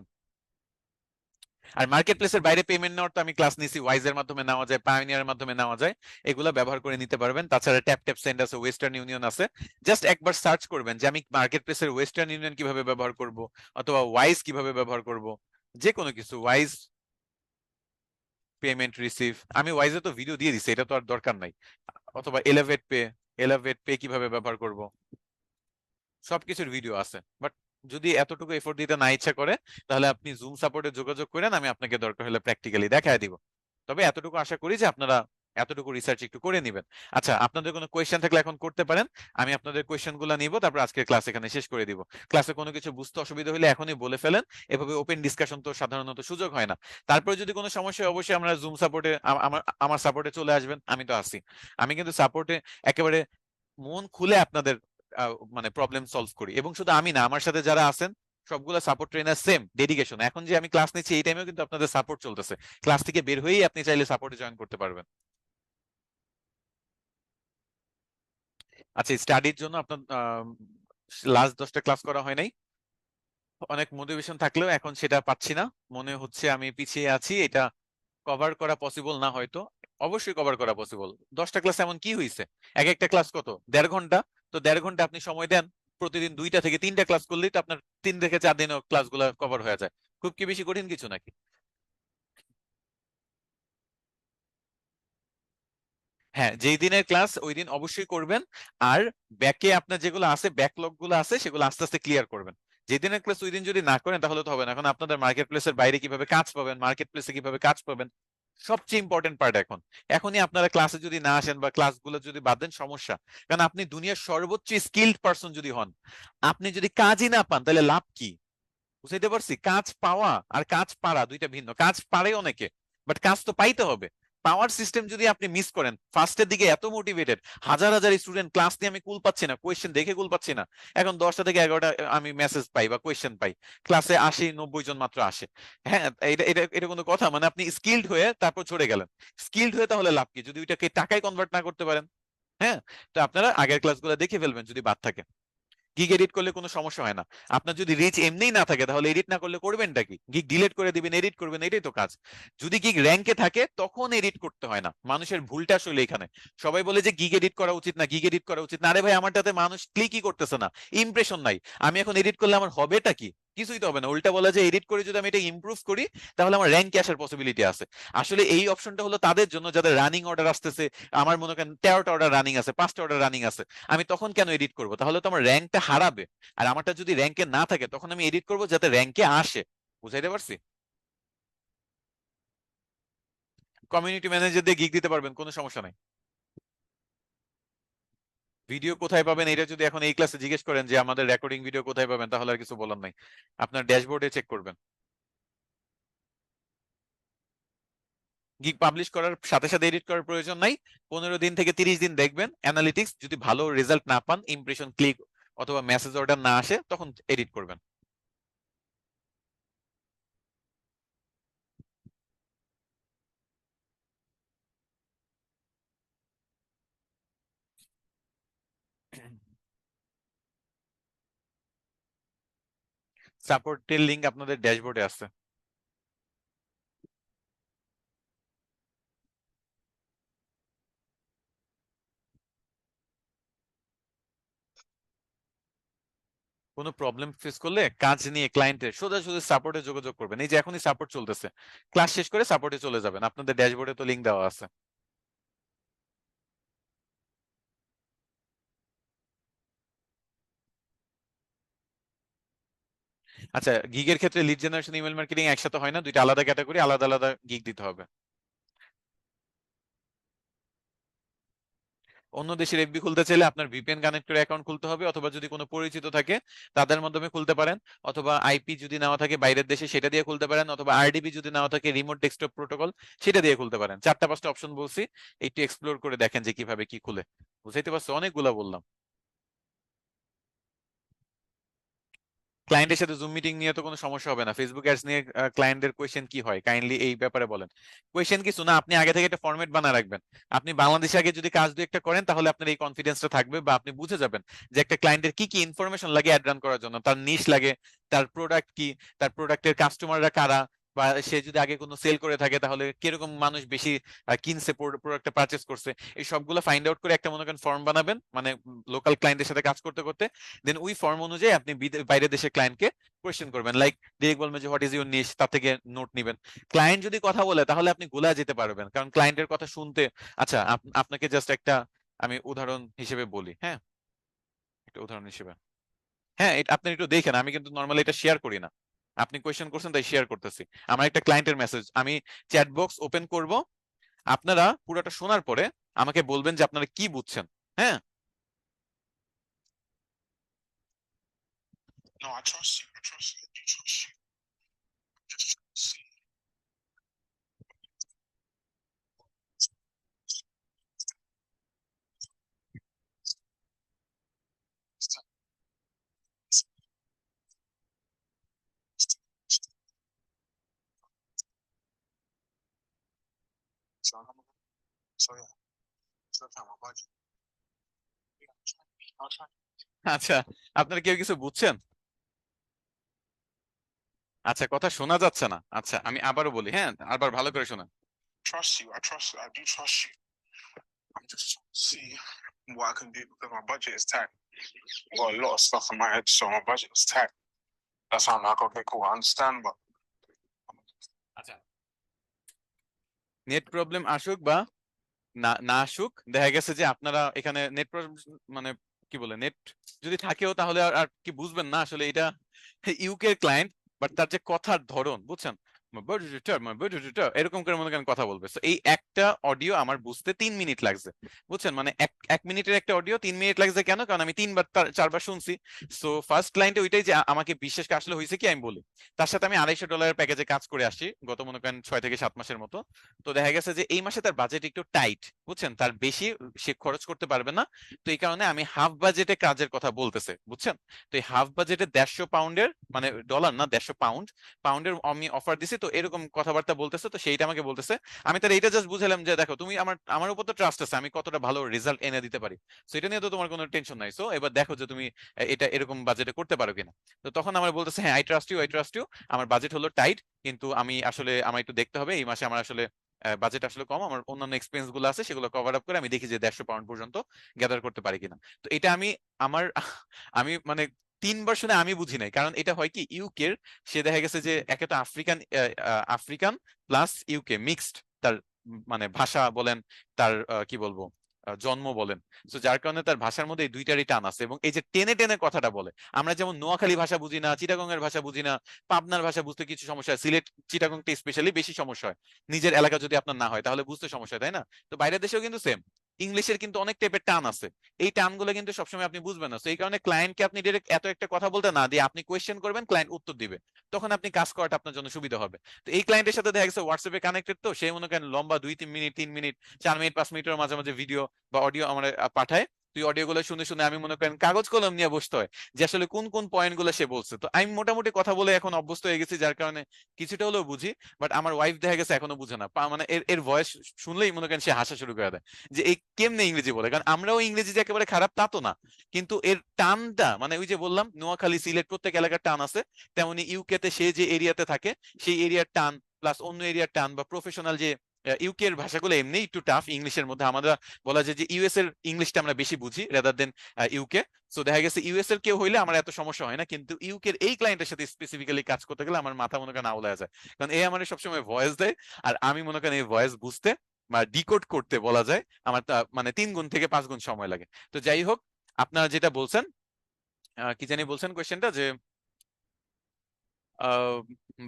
Speaker 1: আর মার্কেট প্লেসের বাইরে পেমেন্ট নেওয়ার তো আমি ক্লাস নিছি, ওয়াইজের মাধ্যমে নেওয়া যায়, পায়োনিয়ারের মাধ্যমে নেওয়া যায়, এগুলো ব্যবহার করে নিতে পারবেন। তাছাড়া ট্যাপ ট্যাপ সেন্ড আছে, ওয়েস্টার্ন ইউনিয়ন আছে। জাস্ট একবার সার্চ করবেন যে আমি মার্কেট প্লেসের ওয়েস্টার্ন ইউনিয়ন কিভাবে ব্যবহার করব, অথবা ওয়াইজ কিভাবে ব্যবহার করব, যে কোনো কিছু, ওয়াইজ পেমেন্ট রিসিভ, আমি ওয়াইজে তো ভিডিও দিয়ে দিছি, এটা তো আর দরকার নাই। অথবা এলেভেট পে, এলেভেট পে কিভাবে ব্যবহার করব, সবকিছুর ভিডিও আছে। বাট যদি এতটুকু এফোর্ট দিতে না ইচ্ছা করে, তাহলে আপনি জুম সাপোর্টে যোগাযোগ করেন, আমি আপনাকে দরকার হলে প্র্যাকটিক্যালি দেখায় দিব। তবে এতটুকু আশা করি যে আপনারা এতটুকু রিসার্চ একটু করে নেবেন। আচ্ছা, আপনাদের কোনো কোয়েশ্চেন থাকলে এখন করতে পারেন। আমি আপনাদের কোয়েশ্চেন গুলো নিব, তারপর আজকের ক্লাস এখানে শেষ করে দিব। ক্লাসে কোনো কিছু বুঝতে অসুবিধা হলে এখনই বলে ফেলেন। এভাবে ওপেন ডিসকাশন তো সাধারণত সুযোগ হয় না। তারপরে যদি কোনো সমস্যা হয়, অবশ্যই আমরা জুম সাপোর্টে, আমার আমার সাপোর্টে চলে আসবেন, আমি তো আছি। আমি কিন্তু সাপোর্টে একেবারে মন খুলে আপনাদের মানে প্রবলেম সলভ করি। এবং শুধু আমি না, আমার সাথে যারা আছেন সবগুলা সাপোর্ট ট্রেনার সেম ডেডিকেশন। এখন যে আমি ক্লাস নিচ্ছি এই টাইমেও কিন্তু আপনাদের সাপোর্ট চলতেছে। ক্লাস থেকে বের হয়েই আপনি চাইলে সাপোর্টে জয়েন করতে পারবেন। আচ্ছা, স্টাডির জন্য আপনার লাস্ট 10টা ক্লাস করা হয় নাই। অনেক মোটিভেশন থাকলেও এখন সেটা পাচ্ছি না। মনে হচ্ছে আমি পিছিয়ে আছি। এটা কভার করা পসিবল না হয়তো। অবশ্যই কভার করা পসিবল। 10টা ক্লাস এমন কি হয়েছে? এক একটা ক্লাস কত, 1.5 ঘন্টা? তো 1.5 ঘন্টা আপনি সময় দেন, প্রতিদিন 2টা থেকে 3টা ক্লাস করলেই তো আপনার 3 থেকে 4 দিনও ক্লাসগুলো কভার হয়ে যায়। খুব কি বেশি কঠিন কিছু নাকি? হ্যাঁ, যেই দিনের ক্লাস ওই দিন অবশ্যই করবেন। আর ব্যাকে আপনার যেগুলো আছে, ব্যাকলগ গুলো আছে, সেগুলো আস্তে আস্তে ক্লিয়ার করবেন। যেদিনের ক্লাস ওই দিন যদি না করেন তাহলে তো হবে না। এখন আপনাদের মার্কেট প্লেসের বাইরে কিভাবে কাজ পাবেন, মার্কেট প্লেসে কিভাবে কাজ পাবেন, সবচেয়ে ইম্পর্টেন্ট পার্ট এখন। এখনই আপনারা ক্লাসে যদি না আসেন বা ক্লাসগুলো যদি বাদ দেন, সমস্যা। কারণ আপনি দুনিয়ার সর্বোচ্চ স্কিল্ড পারসন যদি হন, আপনি যদি কাজই না পান তাহলে লাভ কি? বুঝাইতে পারছি? কাজ পাওয়া আর কাজ পারা দুইটা ভিন্ন। কাজ পারে অনেকে, বাট কাজ তো পাইতে হবে। পাওয়ার সিস্টেম যদি আপনি মিস করেন, ফার্স্টের দিকে এত মোটিভেটেড, হাজার হাজার স্টুডেন্ট, ক্লাস নিয়ে আমি কুল পাচ্ছি না, কোয়েশ্চেন দেখে কুল পাচ্ছি না। এখন 10টা থেকে 11টা আমি মেসেজ পাই বা কোয়েশ্চেন পাই, ক্লাসে 80-90 জন মাত্র আসে। হ্যাঁ, এটা এটা এটা কোনো কথা? মানে আপনি স্কিল্ড হয়ে তারপর চড়ে গেলেন। স্কিল্ড হয়ে তাহলে লাভ কি যদি ওইটাকে টাকায় কনভার্ট না করতে পারেন? হ্যাঁ। তো আপনারা আগের ক্লাসগুলো দেখে ফেলবেন যদি বাদ থাকে। গিগ এডিট করলে কোনো সমস্যা হয় না। আপনার যদি রিচ এমনিই না থাকে তাহলে এডিট না করলে করবেনটা কি? গিগ ডিলিট করে দিবেন, এডিট করবেন, এটাই তো কাজ। যদি গিগ র্যাঙ্কে থাকে তখন এডিট করতে হয় না। মানুষের ভুলটা আসলে এখানে। সবাই বলে যে গিগ এডিট করা উচিত না, গিগ এডিট করা উচিত না। আরে ভাই, আমারটাতে মানুষ ক্লিকই করতেছে না, ইমপ্রেশন নাই। আমি এখন এডিট করলে আমার হবেটা কি? কিছুই তো হবে না। উল্টা বলা যে এডিট করে যদি আমি এটা ইমপ্রুভ করি তাহলে আমার র্যাঙ্কে আসার পসিবিলিটি আছে। আসলে এই অপশনটা হলো তাদের জন্য যাদের রানিং অর্ডার আসতেছে। আমার মনে করেন 13টা অর্ডার রানিং আছে, 5টা অর্ডার রানিং আছে। আমি তখন কেন এডিট করব? তাহলে তো আমার র্যাঙ্কটা হারাবে। আর আমারটা যদি র্যাঙ্কে না থাকে তখন আমি এডিট করব যাতে র্যাঙ্কে আসে। বুঝাইতে পারছি? কমিউনিটি ম্যানেজার দিয়ে গিগ দিতে পারবেন, কোনো সমস্যা নাই। ভিডিও কোথায় পাবেন এটা যদি এখন এই ক্লাসে জিজ্ঞেস করেন যে আমাদের রেকর্ডিং ভিডিও কোথায় পাবেন, তাহলে আর কিছু বলার নাই। আপনার ড্যাশবোর্ডে চেক করবেন। গিগ পাবলিশ করার সাথে সাথে এডিট করার প্রয়োজন নাই। 15 দিন থেকে 30 দিন দেখবেন অ্যানালিটিক্স, যদি ভালো রেজাল্ট না পান, ইমপ্রেশন, ক্লিক অথবা মেসেজ অর্ডার না আসে, তখন এডিট করবেন। সাপোর্টের লিংক আপনাদের ড্যাশবোর্ডে আছে। কোনো প্রবলেম ফেস করলে কাজ নিয়ে ক্লায়েন্টের সোজাসুজি সাপোর্টে যোগাযোগ করবেন। এই যে এখনই সাপোর্ট চলতেছে, ক্লাস শেষ করে সাপোর্টে চলে যাবেন, আপনাদের ড্যাশবোর্ডে তো লিংক দেওয়া আছে। আচ্ছা, গিগের ক্ষেত্রে লিড জেনারেশন, ইমেল মার্কেটিং একসাথে হয় না, দুইটা আলাদা ক্যাটাগরি, আলাদা আলাদা গিগ দিতে হবে। অন্য দেশের এফবি খুলতে চাইলে আপনার ভিপিএন কানেক্ট করে অ্যাকাউন্ট খুলতে হবে, অথবা যদি কোনো পরিচিত থাকে তাদের মাধ্যমে খুলতে পারেন, অথবা আইপি যদি নেওয়া থাকে বাইরের দেশে সেটা দিয়ে খুলতে পারেন, অথবা আরডিবি যদি নেওয়া থাকে, রিমোট ডেস্কটপ প্রোটোকল, সেটা দিয়ে খুলতে পারেন। 4টা 5টা অপশন বলছি, একটু এক্সপ্লোর করে দেখেন যে কিভাবে কি খুলে। বুঝাইতে পারছো? অনেকগুলা বললাম। ক্লায়েন্টের সাথে জুম মিটিং নিয়ে তো কোনো সমস্যা হবে না। ফেসবুক অ্যাডস নিয়ে ক্লায়েন্টের কোয়েশ্চেন কি হয়, কাইন্ডলি এই ব্যাপারে বলেন। কোয়েশ্চেন কিছু না, আপনি আগে থেকে একটা ফরম্যাট বানায় রাখবেন। আপনি বাংলাদেশে আগে যদি কাজ দুই একটা করেন তাহলে আপনার এই কনফিডেন্সটা থাকবে, বা আপনি বুঝে যাবেন যে একটা ক্লায়েন্টের কি কি ইনফরমেশন লাগে অ্যাড রান করার জন্য, তার নিশ লাগে, তার প্রোডাক্ট কি, তার প্রোডাক্টের কাস্টমাররা কারা, বা সে যদি আগে কোনো সেল করে থাকে তাহলে কিরকম মানুষ বেশি কিনছে, প্রোডাক্টটা পারচেস করছে। এই সবগুলো ফাইন্ড আউট করে একটা মনে করেন ফর্ম বানাবেন, মানে লোকাল ক্লায়েন্টের সাথে কাজ করতে করতে। দেন ওই ফর্ম অনুযায়ী আপনি বাইরের দেশের ক্লায়েন্টকে কোয়েশ্চেন করবেন, লাইক ডিরেক্ট বলবেন যে হোয়াট ইজ ইউর নিশ, তার থেকে নোট নিবেন। ক্লায়েন্ট যদি কথা বলে তাহলে আপনি গোলা যেতে পারবেন, কারণ ক্লায়েন্টের কথা শুনতে। আচ্ছা, আপনাকে জাস্ট একটা আমি উদাহরণ হিসেবে বলি, হ্যাঁ, একটা উদাহরণ হিসেবে। হ্যাঁ, আপনি একটু দেখেন, আমি কিন্তু নর্মালি এটা শেয়ার করি না। আপনি কোয়েশ্চেন করছেন তাই শেয়ার করতেছি। আমার একটা ক্লায়েন্টের মেসেজ, আমি চ্যাট বক্স ওপেন করব, আপনারা পুরোটা শোনার পরে আমাকে বলবেন যে আপনারা কি বুঝছেন। হ্যাঁ।
Speaker 2: No, I trust you. I trust you. I do trust you. Just see. So so yeah, so that's how my budget. Yeah, I'll try.
Speaker 1: আচ্ছা, আপনারা কেউ কিছু বুঝছেন? আচ্ছা, কথা শোনা যাচ্ছে না। আচ্ছা, আমি আবারও বলি, হ্যাঁ, আবার ভালো করে শোনেন।
Speaker 2: Trust you. I trust. I do trust you. I'm just trying to see what I can do because my budget is tight. I've got a lot of stuff in my head, so my budget is tight. That's how I'm like, okay, cool, I understand, but
Speaker 1: আচ্ছা, net problem আসুক বা না না আসুক, দেখা গেছে যে আপনারা এখানে নেট মানে কি বলে, নেট যদি থাকেও তাহলে আর আর কি বুঝবেন না আসলে এটা ইউকে ক্লায়েন্ট, বাট তার যে কথার ধরন বুঝছেন, এরকম করে মনে করেন কথা বলবে। So এই একটা অডিও আমার বুঝতে 3 মিনিট লাগছে, বুঝছেন, মানে এক এক মিনিটের একটা অডিও 3 মিনিট লাগছে। কেন? কারণ আমি 3 বার 4 বার শুনছি। সো ফার্স্ট ক্লায়েন্টে ওইটাই যে আমাকে বিশ্বাস আসলে হয়েছে কি আমি বলি, তার সাথে আমি $250 প্যাকেজে কাজ করে আসছি গত মনে করেন 6 থেকে 7 মাসের মতো। তো দেখা গেছে যে এই মাসে তার বাজেট একটু টাইট, বুঝছেন, তার বেশি সে খরচ করতে পারবে না। তো এই কারণে আমি হাফ বাজেটে কাজের কথা বলতেছে, বুঝছেন। তো এই হাফ বাজেটে 150 পাউন্ডের, মানে ডলার না, 150 পাউন্ডের আমি অফার দিছি। তো এরকম কথাবার্তা বলতেছে, তো সেইটা আমাকে বলতেছে। আমি তার এইটা জাস্ট বুঝালাম যে দেখো, তুমি আমার আমার উপর তো ট্রাস্ট আছে, আমি কতটা ভালো রেজাল্ট এনে দিতে পারি। সো এটা নিয়ে তো তোমার কোনো টেনশন নাই। সো এবার দেখো যে তুমি এটা এরকম বাজেটে করতে পারো কিনা। তো তখন আমার বলতেছে হ্যাঁ, I trust you, I trust you. আমার বাজেট হলো টাইট, কিন্তু আমি আসলে আমার একটু দেখতে হবে, এই মাসে আমার আসলে বাজেট আসলে কম, আমার অন্যান্য এক্সপেন্স গুলো আছে, সেগুলো কভার আপ করে আমি দেখি যে 150 পাউন্ড পর্যন্ত গ্যাদার করতে পারি কিনা। তো এটা আমি আমার আমি মানে 3 বার শুনে আমি বুঝি নাই, কারণ এটা হয় কি ইউকের, সে দেখা গেছে যে একে তো African, African plus UK mixed, তার মানে ভাষা বলেন, তার কি বলবো, জন্ম বলেন। তো যার কারণে তার ভাষার মধ্যে এই দুইটারই টান আছে, এবং এই যে টেনে টেনে কথাটা বলে, আমরা যেমন নোয়াখালী ভাষা বুঝি না, চিটাগং এর ভাষা বুঝি না, পাবনার ভাষা বুঝতে কিছু সমস্যা হয়, সিলেট চিটাগংটা স্পেশালি বেশি সমস্যা হয়। নিজের এলাকা যদি আপনার না হয় তাহলে বুঝতে সমস্যা হয়, তাই না? তো বাইরের দেশেও কিন্তু সেম, ইংলিশের কিন্তু অনেক টাইপের টান আছে। এই টানগুলো কিন্তু সবসময় আপনি বুঝবেন না। তো এই কারণে ক্লায়েন্টকে আপনি ডিরেক্ট এত একটা কথা বলতে না দিয়ে আপনি কোয়েশ্চেন করবেন, ক্লায়েন্ট উত্তর দিবে, তখন আপনি কাজ করাটা আপনার জন্য সুবিধা হবে। তো এই ক্লায়েন্টের সাথে দেখা গেছে হোয়াটসঅ্যাপে কানেক্টেড, তো সেই মনে করেন লম্বা 2-3 মিনিট, 3 মিনিট, 4 মিনিট, 5 মিনিটের মাঝে মাঝে ভিডিও বা অডিও আমার পাঠায়। তুই অডিও গুলো শুনে শুনে আমি মনে করেন কাগজ কলম নিয়ে বসতে হয় যে আসলে কোন কোন পয়েন্ট গুলো সে বলছে। তো আমি মোটামুটি কথা বলে এখন অভ্যস্ত হয়ে গেছি, যার কারণে কিছুটা হলেও বুঝি। বাট আমার ওয়াইফ দেখা গেছে এখনো বুঝে না, মানে এর এর ভয়েস শুনলেই মনে করেন সে হাসা শুরু করে দেয় যে এই কেমনে ইংরেজি বলে। কারণ আমরাও ইংরেজি যে একেবারে খারাপ তা তো না, কিন্তু এর টানটা, মানে ওই যে বললাম নোয়াখালী সিলেট প্রত্যেক এলাকার টান আছে, তেমনি ইউকে তে সে যে এরিয়াতে থাকে সেই এরিয়ার টান, প্লাস অন্য এরিয়ার টান বা প্রফেশনাল যে ইউকে এর ভাষাগুলো এমনি একটু টাফ ইংলিশের মধ্যে। আমরা বলা যায় যে ইউএস এর ইংলিশটা আমরা বেশি বুঝি রেদার দেন ইউকে। সো দেখা গেছে ইউএস এর কেউ হইলে আমার এত সমস্যা হয় না, কিন্তু ইউকে এর এই ক্লায়েন্টের সাথে স্পেসিফিক্যালি কাজ করতে গেলে আমার মাথা মনে করেন আউলায় যায়। কারণ এই আমার সবসময় ভয়েস দেয়, আর আমি মনে করেন এই ভয়েস বুঝতে বা ডিকোড করতে বলা যায় আমার মানে 3 গুণ থেকে 5 গুণ সময় লাগে। তো যাই হোক, আপনারা যেটা বলছেন, কি জানি বলছেন কোয়েশ্চেনটা, যে আহ,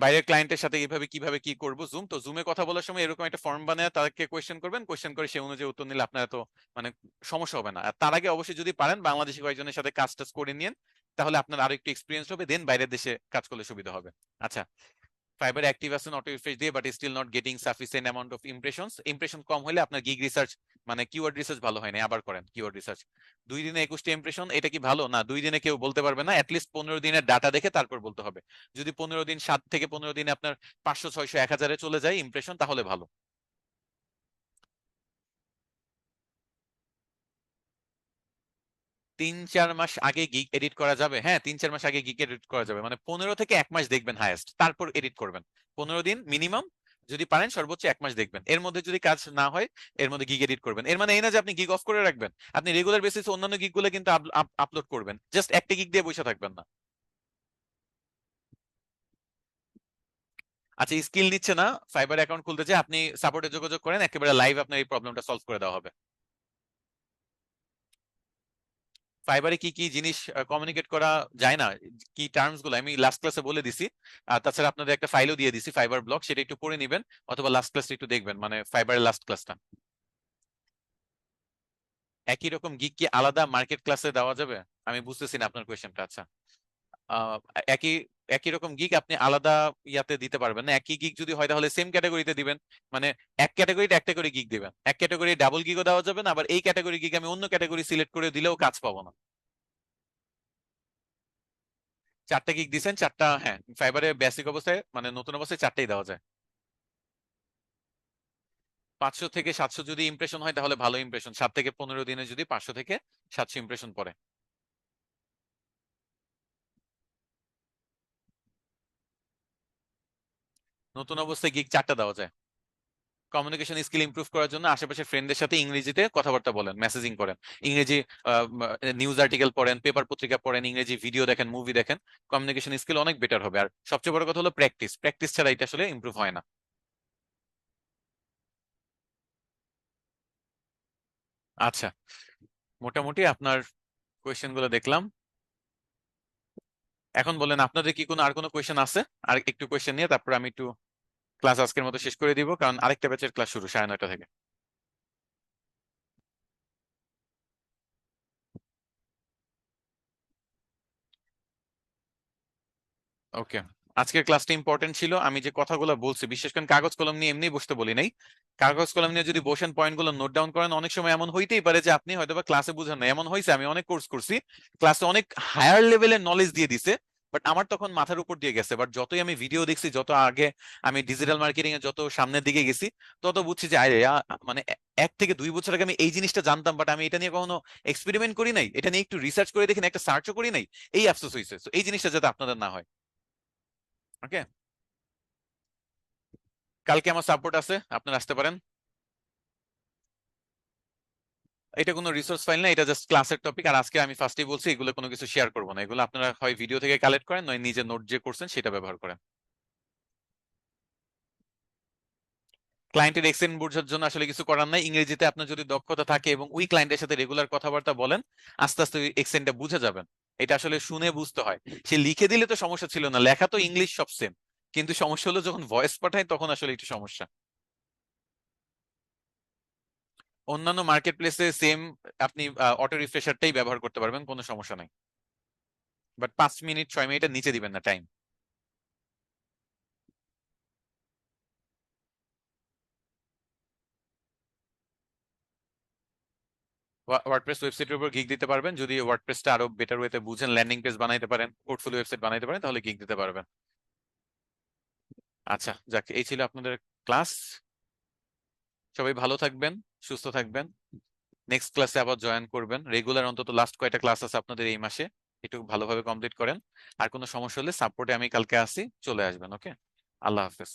Speaker 1: বাইরের ক্লায়েন্টের সাথে এইভাবে কিভাবে কি করব, জুম, তো জুমে কথা বলার সময় এরকম একটা ফর্ম বানায় তাদেরকে কোয়েশ্চেন করবেন, কোয়েশ্চেন করে সে অনুযায়ী উত্তর নিলে আপনার তো মানে সমস্যা হবে না। আর তার আগে অবশ্যই যদি পারেন বাংলাদেশি কয়েকজনের সাথে কাজ টাজ করে নিন, তাহলে আপনার আরো একটু এক্সপিরিয়েন্স হবে, দেন বাইরের দেশে কাজ করলে সুবিধা হবে। আচ্ছা, ফাইবার অ্যাক্টিভ আছে অটো রিফ্রেশ দিয়ে, but still not getting sufficient amount of impressions. Impression কম হলে আপনার গিগ রিসার্চ, মানে কিওয়ার্ড রিসার্চ ভালো হয় না, আবার করেন কিওয়ার্ড রিসার্চ। 2 দিনে 21টা ইমপ্রেশন, এটা কি ভালো? না, 2 দিনে কেউ বলতে পারবে না, অ্যাটলিস্ট 15 দিনের ডাটা দেখে তারপর বলতে হবে। যদি 15 দিন, 7 থেকে 15 দিনে আপনার 500, 600, 1000-এ চলে যায় ইমপ্রেশন, তাহলে ভালো। 3-4 মাস আগে গিগ এডিট করা যাবে, হ্যাঁ 3-4 মাস আগে গিগ এডিট করা যাবে, মানে 15 থেকে 1 মাস দেখবেন হায়েস্ট, তারপর এডিট করবেন। 15 দিন মিনিমাম, যদি পারেন সর্বোচ্চ 1 মাস দেখবেন, এর মধ্যে যদি কাজ না হয় এর মধ্যে গিগ এডিট করবেন। এর মানে এই না যে আপনি গিগ অফ করে রাখবেন, আপনি রেগুলার বেসিস অন্যান্য গিগ গুলো কিন্তু আপলোড করবেন, জাস্ট একটা গিগ দিয়ে বসে থাকবেন না। আচ্ছা, স্কিল নিচ্ছে না, ফাইবার অ্যাকাউন্ট খুলতে চাই, আপনি সাপোর্টে যোগাযোগ করেন, একেবারে লাইভ আপনার এই প্রবলেমটা সলভ করে দেওয়া হবে। ফাইবারে কি কি জিনিস কমিউনিকেট করা যায় না, কি টার্মস গুলো আমি লাস্ট ক্লাসে বলে দিছি। আর তাছাড়া আপনাদের একটা ফাইলও দিয়ে দিছি ফাইবার ব্লক, সেটা একটু পড়ে নিবেন, অথবা লাস্ট ক্লাসটা একটু দেখবেন, মানে ফাইবারের লাস্ট ক্লাসটা। একই রকম গিগ কি আলাদা মার্কেট ক্লাসে দেওয়া যাবে? আমি বুঝতেছি না আপনার কোয়েশ্চেনটা। আচ্ছা, আহ, একই একই রকম গিগ আপনি আলাদা ইয়াতে দিতে পারবেন না। একই গিগ যদি হয় তাহলে সেম ক্যাটাগরিতে দিবেন, মানে এক ক্যাটাগরিতে একটা করে গিগ দিবেন। এক ক্যাটাগরি ডাবল গিগও দেওয়া যাবে না, আবার এই ক্যাটাগরি গিগ আমি অন্য ক্যাটাগরি সিলেক্ট করে দিলেও কাজ পাবো না। চারটা গিগ দিছেন, চারটা, হ্যাঁ ফাইবারে বেসিক অবস্থায় মানে নতুন অবস্থায় চারটাই দেওয়া যায়। 500 থেকে 700 যদি ইমপ্রেশন হয় তাহলে ভালো ইমপ্রেশন, 7 থেকে 15 দিনে যদি 500 থেকে 700 ইমপ্রেশন পড়ে। নতুন অবস্থায় গিগ চারটা দেওয়া যায়। কমিউনিকেশন স্কিল ইমপ্রুভ করার জন্য আশেপাশে ফ্রেন্ডদের সাথে ইংরেজিতে কথাবার্তা বলেন, মেসেজিং করেন, ইংরেজি নিউজ আর্টিকেল পড়েন, পেপার পত্রিকা পড়েন, ইংরেজি ভিডিও দেখেন, মুভি দেখেন। কমিউনিকেশন স্কিল অনেক বেটার হবে। আর সবচেয়ে বড় কথা হলো প্র্যাকটিস, প্র্যাকটিস ছাড়া এটা আসলে ইমপ্রুভ হয় না। আচ্ছা, মোটামুটি আপনার কোয়েশ্চেন গুলো দেখলাম। এখন বলেন আপনাদের কি কোনো আর কোনো কোয়েশ্চেন আছে? আর একটু কোয়েশ্চেন নিয়ে তারপর আমি একটু ক্লাস আজকের মতো শেষ করে দিব, কারণ আরেকটা ব্যাচের ক্লাস শুরু 9:30 থেকে। ওকে, আজকের ক্লাসটা ইম্পর্টেন্ট ছিল। আমি যে কথাগুলো বলছি, বিশেষ করে কাগজ কলম নিয়ে এমনি বসতে বলি নাই। কাগজ কলম নিয়ে যদি বসেন, পয়েন্টগুলো নোট ডাউন করেন, অনেক সময় এমন হইতেই পারে যে আপনি হয়তো বা ক্লাসে বুঝেন না। এমন হয়েছে, আমি অনেক কোর্স করছি, ক্লাসে অনেক হায়ার লেভেলের নলেজ দিয়ে দিছে, বাট আমার তখন মাথার উপর দিয়ে গেছে। বাট যতই আমি ভিডিও দেখছি, যত আগে আমি ডিজিটাল মার্কেটিং এ যত সামনের দিকে গেছি, তত বুঝছি যে আরে মানে 1 থেকে 2 বছর আগে আমি এই জিনিসটা জানতাম, বাট আমি এটা নিয়ে কখনো এক্সপেরিমেন্ট করি নাই, এটা নিয়ে একটু রিসার্চ করে দেখি না, একটা সার্চও করি নাই। এই আফসোস হয়েছে। তো এই জিনিসটা যাতে আপনাদের না হয়। ওকে, কালকে আমার সাপোর্ট আছে, আপনারা আসতে পারেন। এটা কোনো রিসোর্স ফাইল না, এটা জাস্ট ক্লাসের টপিক। আর আজকে আমি ফার্স্টেই বলছি এগুলো কোনো কিছু শেয়ার করবো না। এগুলো আপনারা হয় ভিডিও থেকে কালেক্ট করেন, নয় নিজে নোট যে করছেন সেটা ব্যবহার করেন। ক্লায়েন্টের এক্সেন্ট বোঝার জন্য আসলে কিছু করার নাই। ইংরেজিতে আপনার যদি দক্ষতা থাকে এবং ওই ক্লায়েন্টের সাথে রেগুলার কথাবার্তা বলেন, আস্তে আস্তে ওই এক্সেন্টটা বুঝে যাবেন। এটা আসলে শুনে বুঝতে হয়। সে লিখে দিলে তো সমস্যা ছিল না, লেখা তো ইংলিশ সব সেম, কিন্তু সমস্যা হলো যখন ভয়েস পাঠায় তখন আসলে একটু সমস্যা। অন্যান্য মার্কেট প্লেসে সেম, আপনি অটো রিফ্রেশারটাই ব্যবহার করতে পারবেন, কোনো সমস্যা নাই। বাট 5 মিনিট 6 মিনিটের নিচে দিবেন না টাইম। ওয়ার্ডপ্রেস ওয়েবসাইটের উপর গিগ দিতে পারবেন যদি ওয়ার্ডপ্রেসটা আরো বেটার ওয়েতে বুঝেন, ল্যান্ডিং পেজ বানাইতে পারেন, পোর্টফোলিও ওয়েবসাইট বানাইতে পারেন, তাহলে গিগ দিতে পারবেন। আচ্ছা, যাক, এই ছিল আপনাদের ক্লাস। সবাই ভালো থাকবেন, সুস্থ থাকবেন। নেক্সট ক্লাসে আবার জয়েন করবেন রেগুলার। অন্তত লাস্ট কয়টা ক্লাস আছে আপনাদের এই মাসে, একটু ভালোভাবে কমপ্লিট করেন। আর কোনো সমস্যা হলে সাপোর্টে আমি কালকে আসি, চলে আসবেন। ওকে, আল্লাহ হাফেজ।